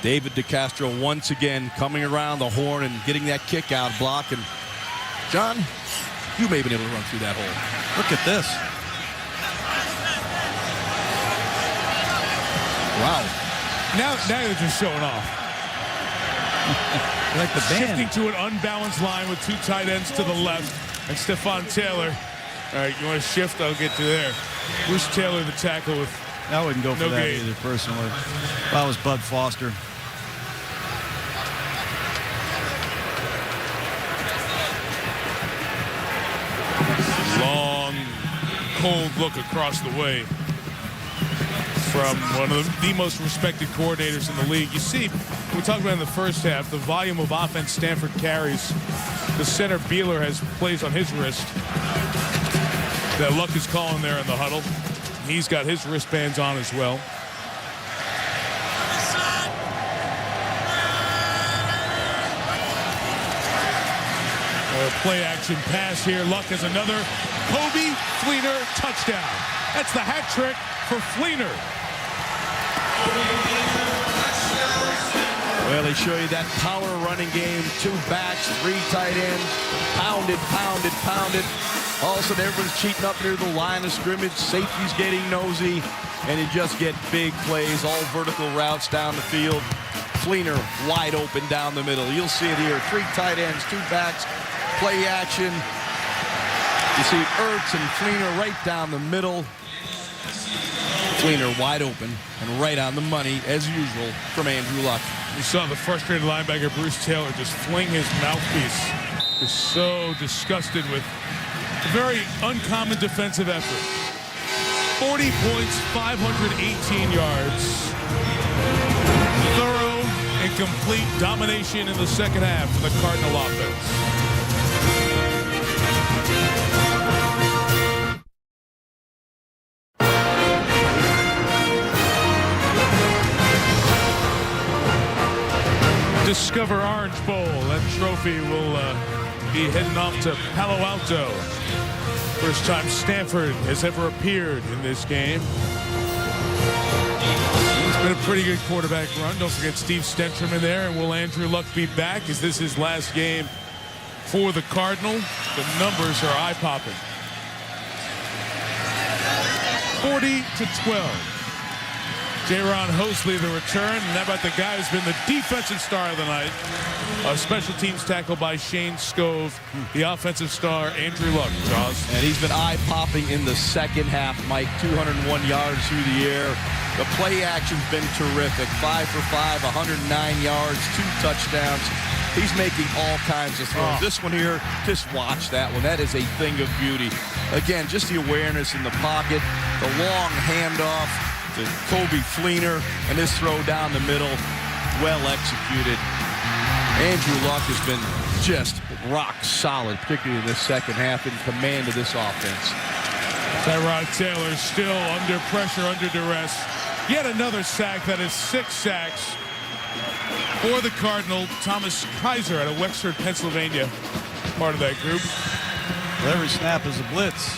David DeCastro once again coming around the horn and getting that kick out block. And John, you may have been able to run through that hole. Look at this. Wow. Now they're just showing off. Like the band. Shifting to an unbalanced line with 2 tight ends to the left. And Stephon Taylor. All right, you want to shift? I'll get to there. Bruce Taylor, the tackle with I wouldn't go for no that gain. either, personally. If I was Bud Foster. Long, cold look across the way from one of the most respected coordinators in the league. You see, we talked about in the first half, the volume of offense Stanford carries. The center Beeler has plays on his wrist that Luck is calling there in the huddle. He's got his wristbands on as well. Play action pass here. Luck has another Kobe Fleener touchdown. That's the hat trick for Fleener. Well, they show you that power running game. 2 backs, 3 tight ends. Pounded. All of a sudden, everyone's cheating up near the line of scrimmage. Safety's getting nosy. And you just get big plays, all vertical routes down the field. Fleener wide open down the middle. You'll see it here. 3 tight ends, 2 backs. Play action. You see Ertz and Fleener right down the middle. Fleener wide open and right on the money, as usual, from Andrew Luck. You saw the frustrated linebacker Bruce Taylor just fling his mouthpiece. Just so disgusted with a very uncommon defensive effort. 40 points, 518 yards. Thorough and complete domination in the second half for the Cardinal offense. Discover Orange Bowl. That trophy will be heading off to Palo Alto. First time Stanford has ever appeared in this game. It's been a pretty good quarterback run. Don't forget Steve Stenstrom in there. And will Andrew Luck be back? Is this his last game for the Cardinal? The numbers are eye-popping. 40-12. Jaron Hosley, the return. And how about the guy who's been the defensive star of the night? A special teams tackle by Shane Scove. The offensive star, Andrew Luck. Jaws. And he's been eye-popping in the second half, Mike. 201 yards through the air. The play action's been terrific. 5 for 5, 109 yards, 2 touchdowns. He's making all kinds of throws. This one here, just watch that one. That is a thing of beauty. Again, just the awareness in the pocket, the long handoff to Kobe Fleener, and this throw down the middle, well executed. Andrew Luck has been just rock solid, particularly in this second half, in command of this offense. Tyrod Taylor still under pressure, under duress. Yet another sack. That is 6 sacks for the Cardinal. Thomas Kaiser out of Wexford, Pennsylvania, part of that group. Well, every snap is a blitz.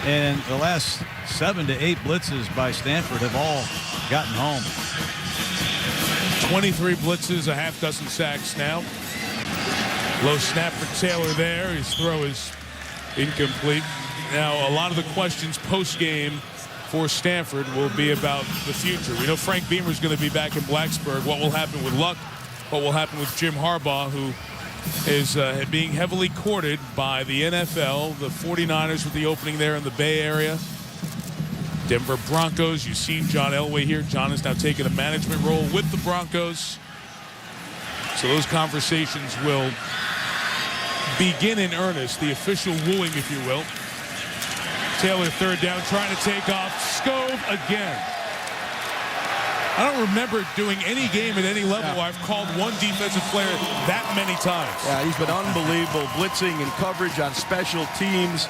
And the last 7 to 8 blitzes by Stanford have all gotten home. 23 blitzes, a half dozen sacks now. Low snap for Taylor there. His throw is incomplete. Now, a lot of the questions post-game for Stanford will be about the future. We know Frank Beamer is going to be back in Blacksburg. What will happen with Luck? What will happen with Jim Harbaugh, who is being heavily courted by the NFL, the 49ers with the opening there in the Bay Area. Denver Broncos, you've seen John Elway here. John has now taken a management role with the Broncos. So So those conversations will begin in earnest, the official wooing, if you will. Taylor, third down, trying to take off. Scove again. I don't remember doing any game at any level where I've called one defensive player that many times. Yeah, he's been unbelievable, blitzing and coverage on special teams.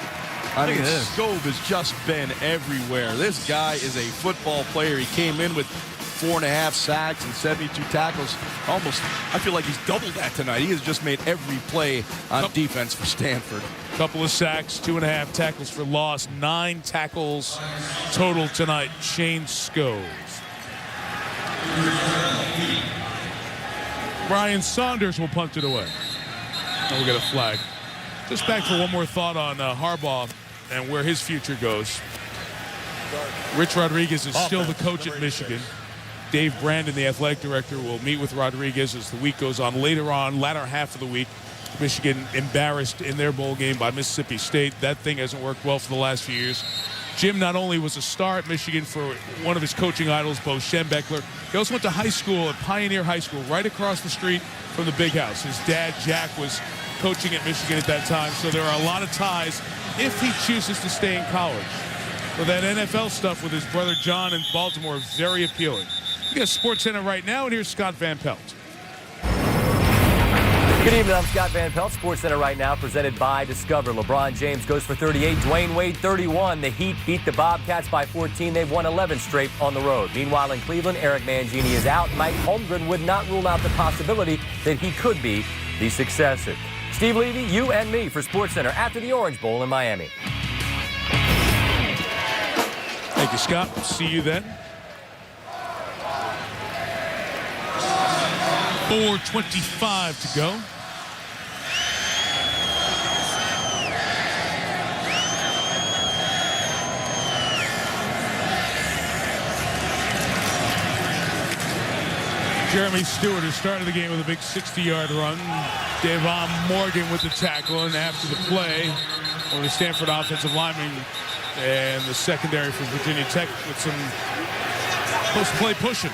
I mean, Scove has just been everywhere. This guy is a football player. He came in with 4.5 sacks and 72 tackles. Almost, I feel like he's doubled that tonight. He has just made every play on defense for Stanford. Couple of sacks, 2.5 tackles for loss, 9 tackles total tonight. Shane Scove. Brian Saunders will punt it away. And we'll get a flag. Just back for one more thought on Harbaugh and where his future goes. Rich Rodriguez is still the coach at Michigan. Dave Brandon, the athletic director, will meet with Rodriguez as the week goes on. Later on, latter half of the week, Michigan embarrassed in their bowl game by Mississippi State. That thing hasn't worked well for the last few years. Jim not only was a star at Michigan for one of his coaching idols, Bo Schembechler, he also went to high school at Pioneer High School, right across the street from the Big House. His dad, Jack, was coaching at Michigan at that time, so there are a lot of ties if he chooses to stay in college. But that NFL stuff with his brother John in Baltimore is very appealing. We got Sports Center right now, and here's Scott Van Pelt. Good evening, I'm Scott Van Pelt. Sports Center right now presented by Discover. LeBron James goes for 38, Dwayne Wade 31. The Heat beat the Bobcats by 14. They've won 11 straight on the road. Meanwhile, in Cleveland, Eric Mangini is out. Mike Holmgren would not rule out the possibility that he could be the successor. Steve Levy, you and me for Sports Center after the Orange Bowl in Miami. Thank you, Scott. See you then. 4:25 to go. Jeremy Stewart has started the game with a big 60-yard run. Devon Morgan with the tackle, and after the play, one of the Stanford offensive linemen and the secondary for Virginia Tech with some post-play pushing.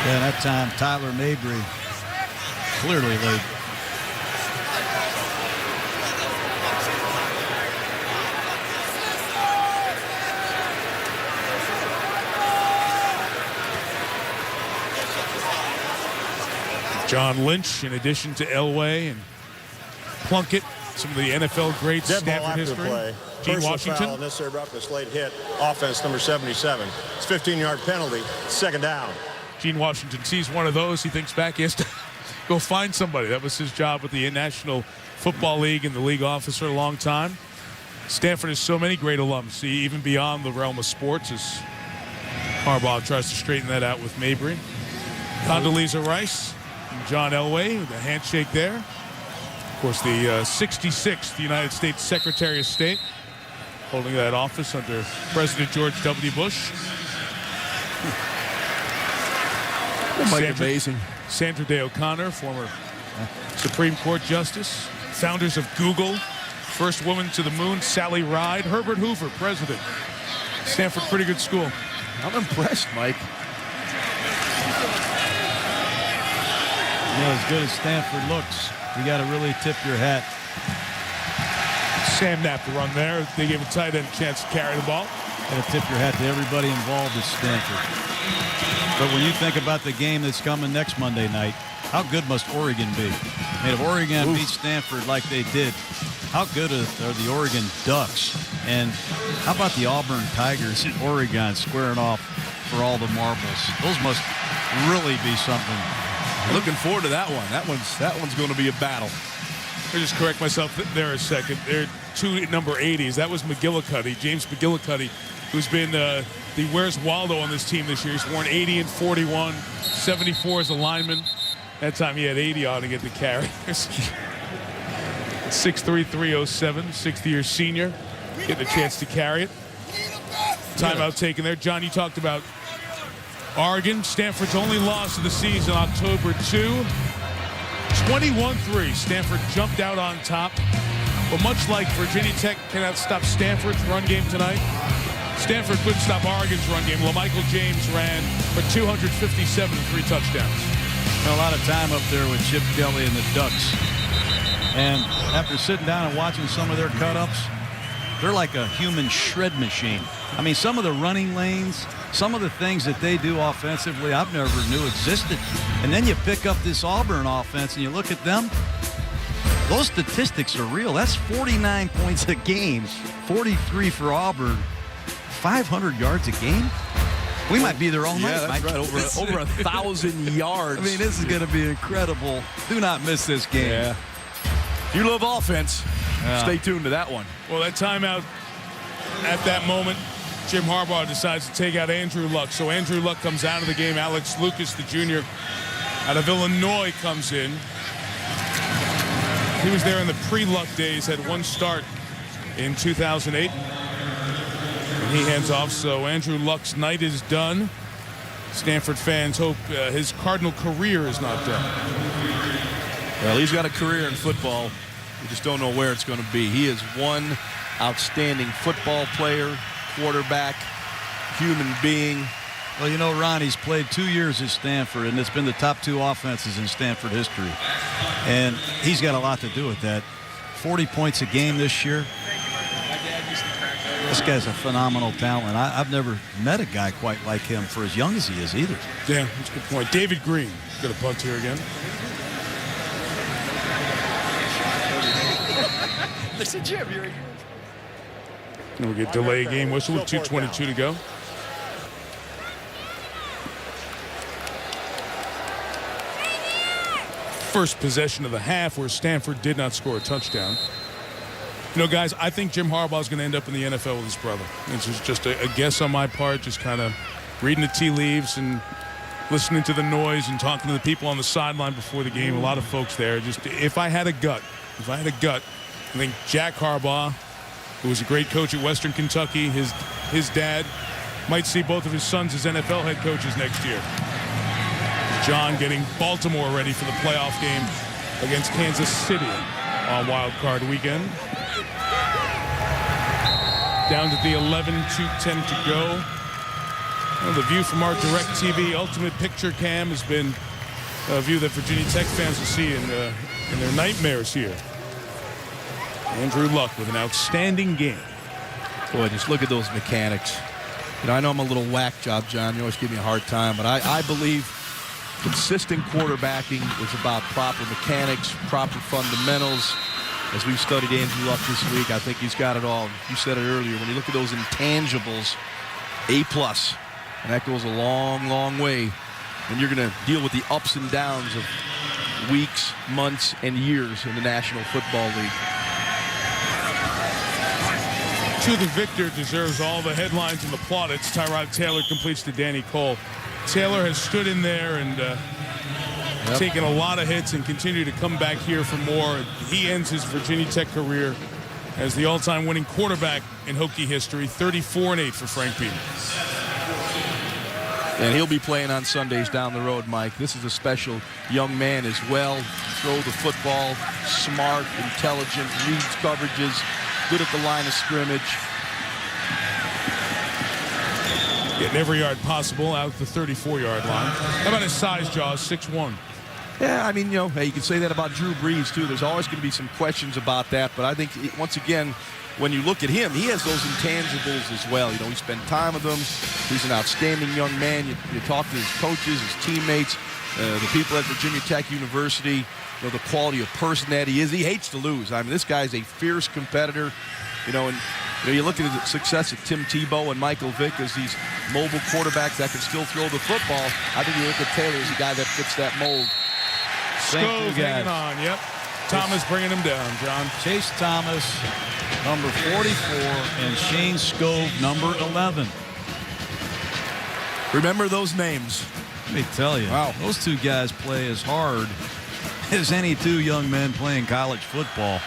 Yeah, that time Tyler Mabry clearly late. John Lynch, in addition to Elway and Plunkett, some of the NFL greats, Stanford history. Gene Washington. Foul necessary roughness, late hit, offense number 77. It's 15-yard penalty, second down. Gene Washington sees one of those. He thinks back. He has to go find somebody. That was his job with the National Football League and the league office for a long time. Stanford has so many great alums, even beyond the realm of sports, as Harbaugh tries to straighten that out with Mabry. Condoleezza Rice and John Elway with a handshake there. Of course, the 66th United States Secretary of State, holding that office under President George W. Bush. Amazing. Sandra Day O'Connor, former Supreme Court Justice. Founders of Google. First woman to the moon, Sally Ride. Herbert Hoover, president. Stanford, pretty good school. I'm impressed, Mike. Yeah, as good as Stanford looks, you got to really tip your hat. Sam Knapp to run there. They gave a tight end a chance to carry the ball. Got to tip your hat to everybody involved at Stanford. But when you think about the game that's coming next Monday night, how good must Oregon be? I mean, if Oregon beat Stanford like they did, how good are the Oregon Ducks? And how about the Auburn Tigers in Oregon squaring off for all the marbles? Those must really be something. Looking forward to that one. That one's going to be a battle. Let me just correct myself there a second. There are two number 80s. That was McGillicuddy, James McGillicuddy, who's been the Where's Waldo on this team this year. He's worn 80 and 41, 74 as a lineman. That time he had 80 on to get the carry. 6'3", 307, 6th-year senior, getting a chance to carry it. Timeout taken there. John, you talked about Oregon, Stanford's only loss of the season, October 2. 21-3. Stanford jumped out on top. But much like Virginia Tech cannot stop Stanford's run game tonight, Stanford couldn't stop Oregon's run game. LaMichael James ran for 257 and 3 touchdowns. A lot of time up there with Chip Kelly and the Ducks. And after sitting down and watching some of their cut-ups, they're like a human shred machine. I mean, some of the running lanes, some of the things that they do offensively, I've never knew existed. And then you pick up this Auburn offense and you look at them. Those statistics are real. That's 49 points a game, 43 for Auburn, 500 yards a game. We might be there all night. Yeah, that's right. Over 1,000 yards. I mean, this is going to be incredible. Do not miss this game. Yeah. If you love offense, stay tuned to that one. Well, that timeout, at that moment, Jim Harbaugh decides to take out Andrew Luck. So Andrew Luck comes out of the game. Alex Lucas, the junior out of Illinois, comes in. He was there in the pre-Luck days, had one start in 2008. And he hands off, so Andrew Luck's night is done. Stanford fans hope his Cardinal career is not done. Well, he's got a career in football. We just don't know where it's going to be. He is one outstanding football player, quarterback, human being. Well, you know, Ron, he's played 2 years at Stanford, and it's been the top 2 offenses in Stanford history. And he's got a lot to do with that. 40 points a game this year. This guy's a phenomenal talent. I've never met a guy quite like him for as young as he is either. Yeah, that's a good point. David Green got a punt here again. Listen, Jim, you're... And we get delay game whistle with 2:22 to go. First possession of the half where Stanford did not score a touchdown. You know, guys, I think Jim Harbaugh is going to end up in the NFL with his brother. It's just a guess on my part, just kind of reading the tea leaves and listening to the noise and talking to the people on the sideline before the game. A lot of folks there. Just if I had a gut, I think Jack Harbaugh, who was a great coach at Western Kentucky, his dad, might see both of his sons as NFL head coaches next year. John getting Baltimore ready for the playoff game against Kansas City on Wild Card weekend. Down to the 11:10 to go. Well, the view from our DirecTV Ultimate Picture Cam has been a view that Virginia Tech fans will see in their nightmares here. Andrew Luck with an outstanding game. Boy, just look at those mechanics. You know, I know I'm a little whack job, John. You always give me a hard time, but I believe consistent quarterbacking is about proper mechanics, proper fundamentals. As we've studied Andrew Luck this week, I think he's got it all. You said it earlier. When you look at those intangibles, A+, and that goes a long, long way. And you're going to deal with the ups and downs of weeks, months, and years in the National Football League. To the victor deserves all the headlines and the plaudits. Tyrod Taylor completes to Danny Cole. Taylor has stood in there and taken a lot of hits and continued to come back here for more. He ends his Virginia Tech career as the all-time winning quarterback in Hokie history, 34-8 for Frank Beamer. And he'll be playing on Sundays down the road, Mike. This is a special young man as well. Throw the football, smart, intelligent, reads coverages, good at the line of scrimmage. Getting every yard possible out the 34-yard line. How about his size, Jaws? 6'1". Yeah, I mean, you know, hey, you can say that about Drew Brees, too. There's always going to be some questions about that. But I think, once again, when you look at him, he has those intangibles as well. You know, he spent time with them. He's an outstanding young man. You talk to his coaches, his teammates, the people at Virginia Tech University, you know, the quality of person that he is. He hates to lose. I mean, this guy's a fierce competitor, you know, and you look at the success of Tim Tebow and Michael Vick as these mobile quarterbacks that can still throw the football. I think you look at Taylor as a guy that fits that mold. Skov hanging on, yep. Thomas bringing him down, John. Chase Thomas, number 44, and Shane Skov, number 11. Remember those names. Let me tell you, wow, those two guys play as hard as any two young men playing college football.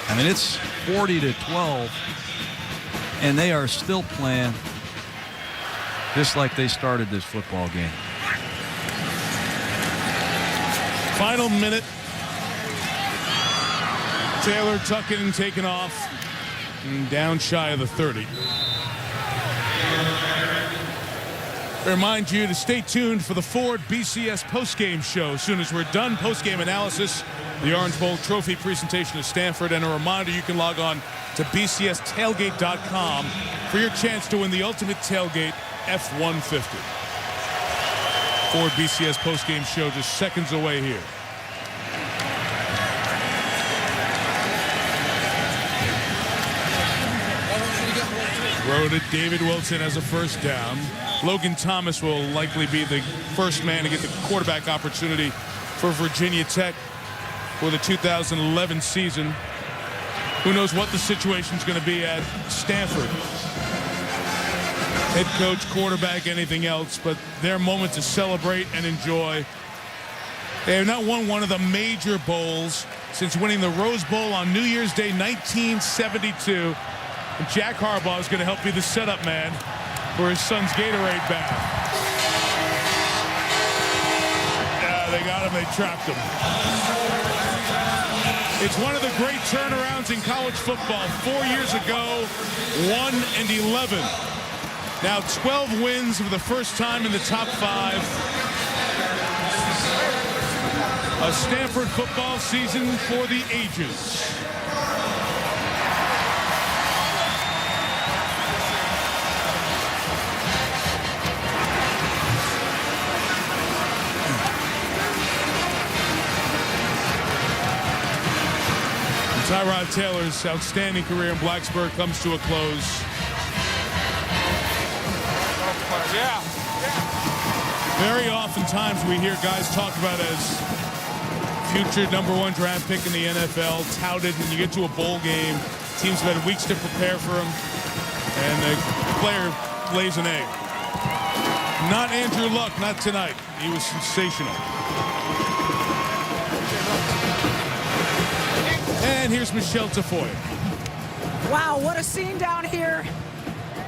I mean, it's 40-12, and they are still playing just like they started this football game. Final minute. Taylor tucking and taking off, and down shy of the 30. I remind you to stay tuned for the Ford BCS postgame show. As soon as we're done, postgame analysis, the Orange Bowl trophy presentation of Stanford, and a reminder you can log on to bcstailgate.com for your chance to win the ultimate tailgate F-150. Ford BCS postgame show just seconds away here. Throw to David Wilson as a first down. Logan Thomas will likely be the first man to get the quarterback opportunity for Virginia Tech for the 2011 season. Who knows what the situation's going to be at Stanford. Head coach, quarterback, anything else, but their moment to celebrate and enjoy. They have not won one of the major bowls since winning the Rose Bowl on New Year's Day 1972. And Jack Harbaugh is going to help be the setup man for his son's Gatorade bath. Yeah, they got him. They trapped him. It's one of the great turnarounds in college football. 4 years ago, 1-11. Now 12 wins for the first time in the top 5. A Stanford football season for the ages. Tyrod Taylor's outstanding career in Blacksburg comes to a close. Yeah. Very oftentimes we hear guys talked about as future #1 draft pick in the NFL, touted, and you get to a bowl game, teams have had weeks to prepare for him, and the player lays an egg. Not Andrew Luck, not tonight. He was sensational. And here's Michelle Tafoya. Wow, what a scene down here.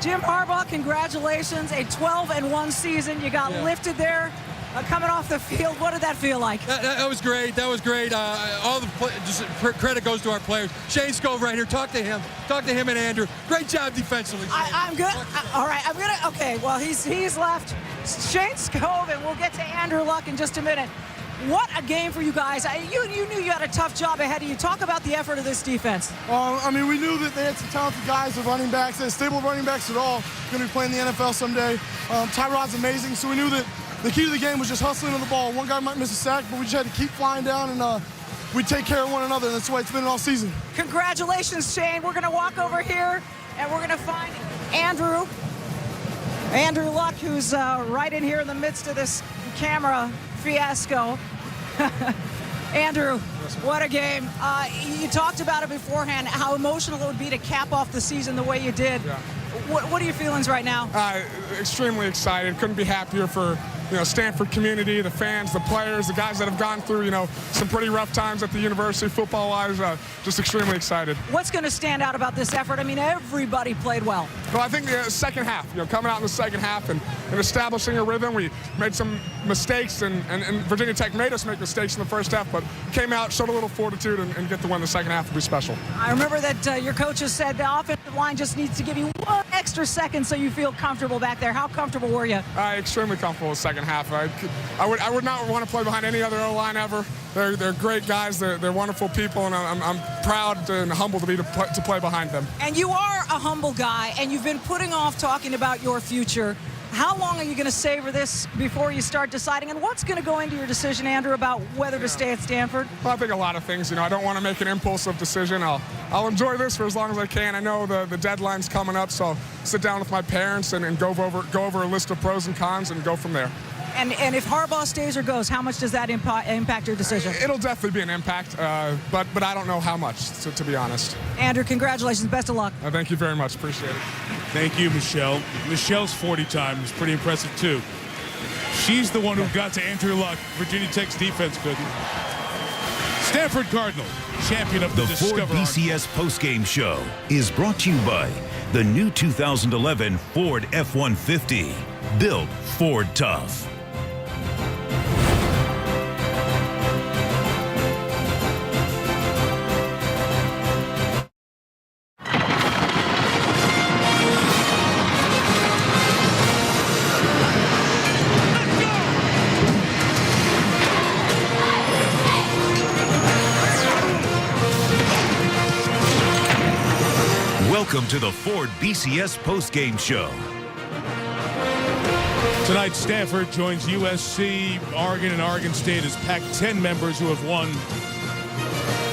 Jim Harbaugh, congratulations. A 12-1 season. You got lifted there coming off the field. What did that feel like? That was great. That was great. All the credit goes to our players. Shane Scove right here. Talk to him. Talk to him and Andrew. Great job defensively. I'm good. All right, I'm going to. Okay, well, he's left. Shane Scove, and we'll get to Andrew Luck in just a minute. What a game for you guys. You knew you had a tough job ahead of you. Talk about the effort of this defense. I mean, we knew that they had some talented guys, the running backs. They had stable running backs at all. Going to be playing the NFL someday. Tyrod's amazing, so we knew that the key to the game was just hustling on the ball. One guy might miss a sack, but we just had to keep flying down, and we take care of one another, and that's the way it's been all season. Congratulations, Shane. We're going to walk over here, and we're going to find Andrew Luck, who's right in here in the midst of this camera fiasco. Andrew, what a game. You talked about it beforehand, how emotional it would be to cap off the season the way you did. Yeah. What are your feelings right now? Extremely excited. Couldn't be happier for Stanford community, the fans, the players, the guys that have gone through some pretty rough times at the university football-wise. Just extremely excited. What's going to stand out about this effort? I mean, everybody played well. Well, I think the second half, coming out in the second half and establishing a rhythm. We made some mistakes, and Virginia Tech made us make mistakes in the first half, but came out, showed a little fortitude, and get the win the second half will be special. I remember that your coaches said the offensive line just needs to give you one extra second so you feel comfortable back there. How comfortable were you? Extremely comfortable in the second half. I would not want to play behind any other O-line ever. They're great guys. They're wonderful people, and I'm proud and humbled to play behind them. And you are a humble guy, and you've been putting off talking about your future. How long are you going to savor this before you start deciding? And what's going to go into your decision, Andrew, about whether to stay at Stanford? Well, I think a lot of things. I don't want to make an impulsive decision. I'll enjoy this for as long as I can. I know the deadline's coming up, so I'll sit down with my parents and go over a list of pros and cons and go from there. And if Harbaugh stays or goes, how much does that impact your decision? It'll definitely be an impact, but I don't know how much, to be honest. Andrew, congratulations. Best of luck. Thank you very much. Appreciate it. Thank you, Michelle. Michelle's 40 time was pretty impressive, too. She's the one who got to Andrew Luck. Virginia Tech's defense couldn't. Stanford Cardinal, champion of the Discover. Ford BCS postgame show is brought to you by the new 2011 Ford F-150. Built Ford Tough. Welcome to the Ford BCS postgame show. Tonight, Stanford joins USC, Oregon, and Oregon State as Pac-10 members who have won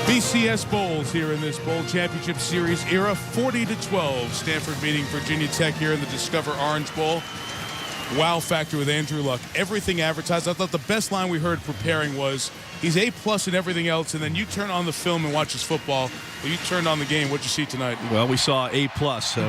BCS Bowls here in this Bowl Championship Series era. 40-12, Stanford beating Virginia Tech here in the Discover Orange Bowl. Wow factor with Andrew Luck. Everything advertised. I thought the best line we heard preparing was, he's A+ in everything else, and then you turn on the film and watch his football. When you turned on the game, what'd you see tonight? Well, we saw A+.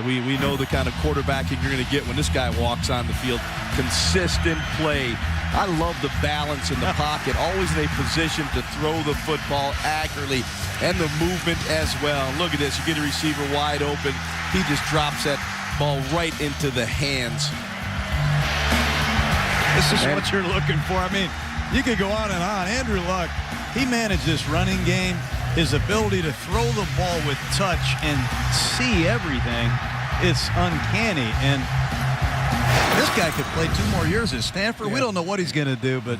We know the kind of quarterbacking you're going to get when this guy walks on the field. Consistent play. I love the balance in the pocket. Always in a position to throw the football accurately, and the movement as well. Look at this. You get a receiver wide open. He just drops that ball right into the hands. This is what you're looking for. I mean, you could go on and on. Andrew Luck, he managed this running game. His ability to throw the ball with touch and see everything, it's uncanny. And this guy could play 2 more years at Stanford. Yeah. We don't know what he's going to do, but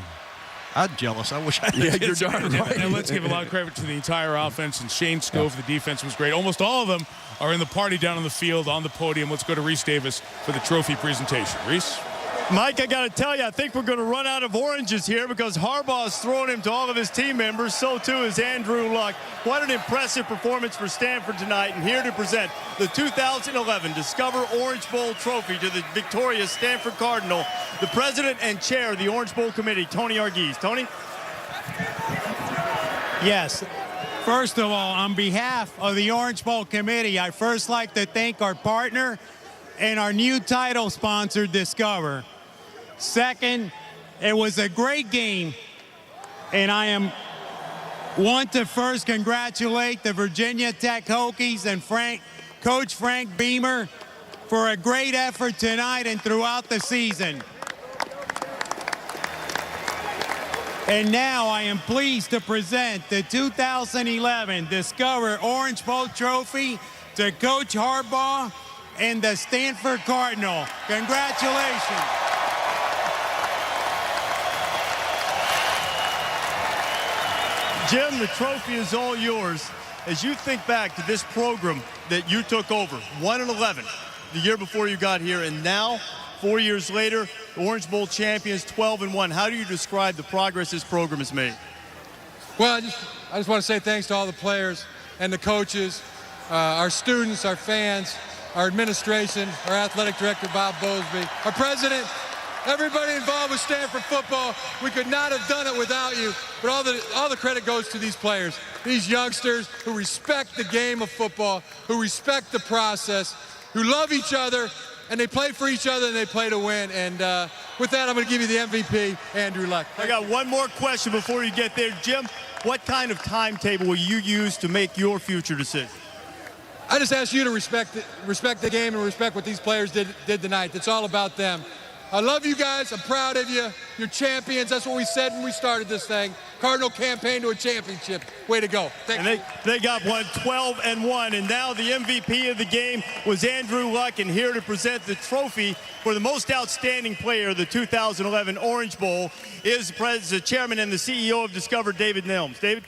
I'm jealous. I wish I had. You're darn right. And let's give a lot of credit to the entire offense. And Shane Scove, the defense was great. Almost all of them are in the party down on the field, on the podium. Let's go to Reese Davis for the trophy presentation. Reese? Mike, I got to tell you, I think we're going to run out of oranges here because Harbaugh's throwing him to all of his team members. So, too, is Andrew Luck. What an impressive performance for Stanford tonight. And here to present the 2011 Discover Orange Bowl trophy to the victorious Stanford Cardinal, the president and chair of the Orange Bowl Committee, Tony Argyes. Tony? Yes. First of all, on behalf of the Orange Bowl Committee, I'd first like to thank our partner and our new title sponsor, Discover. Second, it was a great game, and I want to first congratulate the Virginia Tech Hokies and Coach Frank Beamer for a great effort tonight and throughout the season. And now I am pleased to present the 2011 Discover Orange Bowl Trophy to Coach Harbaugh and the Stanford Cardinal. Congratulations. Jim, the trophy is all yours. As you think back to this program that you took over, 1-11, the year before you got here, and now, 4 years later, the Orange Bowl champions, 12-1. How do you describe the progress this program has made? Well, I just want to say thanks to all the players and the coaches, our students, our fans, our administration, our athletic director, Bob Bowlesby, our president, everybody involved with Stanford football. We could not have done it without you, but all the credit goes to these players, these youngsters who respect the game of football, who respect the process, who love each other, and they play for each other and they play to win. And with that, I'm going to give you the MVP, Andrew Luck. I got one more question before you get there. Jim, what kind of timetable will you use to make your future decision? I just ask you to respect the game and respect what these players did tonight. It's all about them. I love you guys. I'm proud of you. You're champions. That's what we said when we started this thing. Cardinal campaign to a championship. Way to go. Thank you. They got one, 12-1. And now the MVP of the game was Andrew Luck. And here to present the trophy for the most outstanding player of the 2011 Orange Bowl is the chairman and the CEO of Discover, David Nelms. David?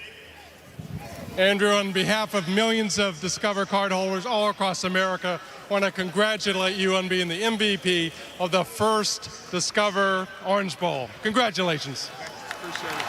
Andrew, on behalf of millions of Discover card holders all across America, I want to congratulate you on being the MVP of the first Discover Orange Bowl. Congratulations. Appreciate it.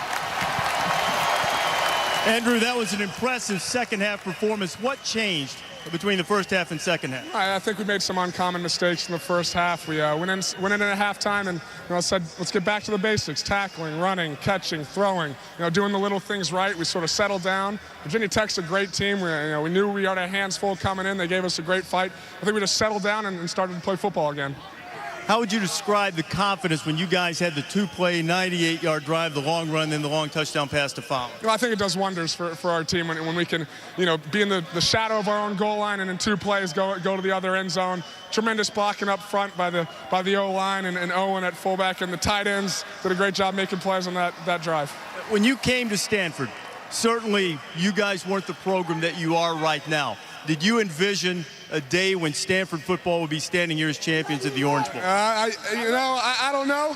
Andrew, that was an impressive second-half performance. What changed between the first half and second half? I think we made some uncommon mistakes in the first half. We went in at halftime and said, let's get back to the basics: tackling, running, catching, throwing. Doing the little things right. We sort of settled down. Virginia Tech's a great team. We knew we had our hands full coming in. They gave us a great fight. I think we just settled down and started to play football again. How would you describe the confidence when you guys had the 2-play, 98-yard drive, the long run, then the long touchdown pass to follow? I think it does wonders for our team when we can, be in the shadow of our own goal line and in 2 plays go to the other end zone. Tremendous blocking up front by the O-line and Owen at fullback, and the tight ends did a great job making plays on that drive. When you came to Stanford, certainly you guys weren't the program that you are right now. Did you envision a day when Stanford football would be standing here as champions of the Orange Bowl? I don't know.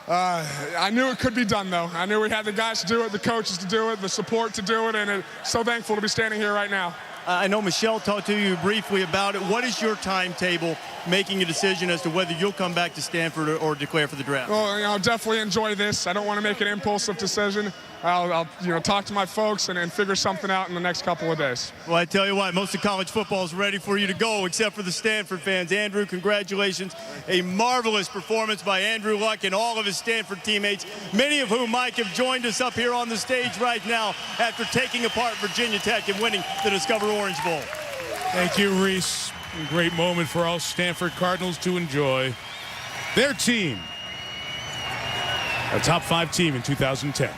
I knew it could be done, though. I knew we had the guys to do it, the coaches to do it, the support to do it, and so thankful to be standing here right now. I know Michelle talked to you briefly about it. What is your timetable making a decision as to whether you'll come back to Stanford or declare for the draft? Well, I'll definitely enjoy this. I don't want to make an impulsive decision. I'll talk to my folks and figure something out in the next couple of days. Well, I tell you what, most of college football is ready for you to go, except for the Stanford fans. Andrew, congratulations. A marvelous performance by Andrew Luck and all of his Stanford teammates, many of whom, Mike, have joined us up here on the stage right now after taking apart Virginia Tech and winning the Discover Orange Bowl. Thank you, Reese. A great moment for all Stanford Cardinals to enjoy. Their team, a top 5 team in 2010.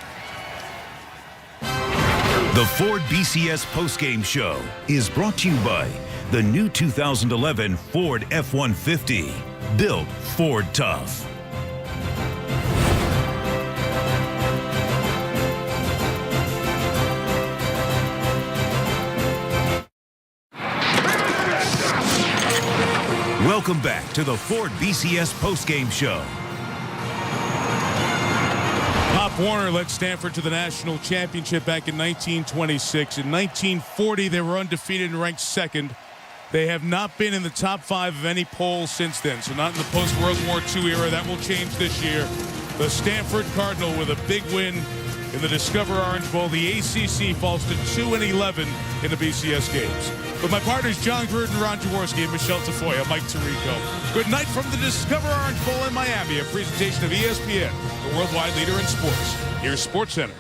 The Ford BCS postgame show is brought to you by the new 2011 Ford F-150, built Ford tough. Welcome back to the Ford BCS postgame show. Pop Warner led Stanford to the national championship back in 1926. In 1940, they were undefeated and ranked second. They have not been in the top 5 of any poll since then, so not in the post-World War II era. That will change this year. The Stanford Cardinal with a big win in the Discover Orange Bowl. The ACC falls to 2-11 in the BCS games. With my partners John Gruden, Ron Jaworski, and Michelle Tafoya, Mike Tirico. Good night from the Discover Orange Bowl in Miami, a presentation of ESPN, the worldwide leader in sports. Here's SportsCenter.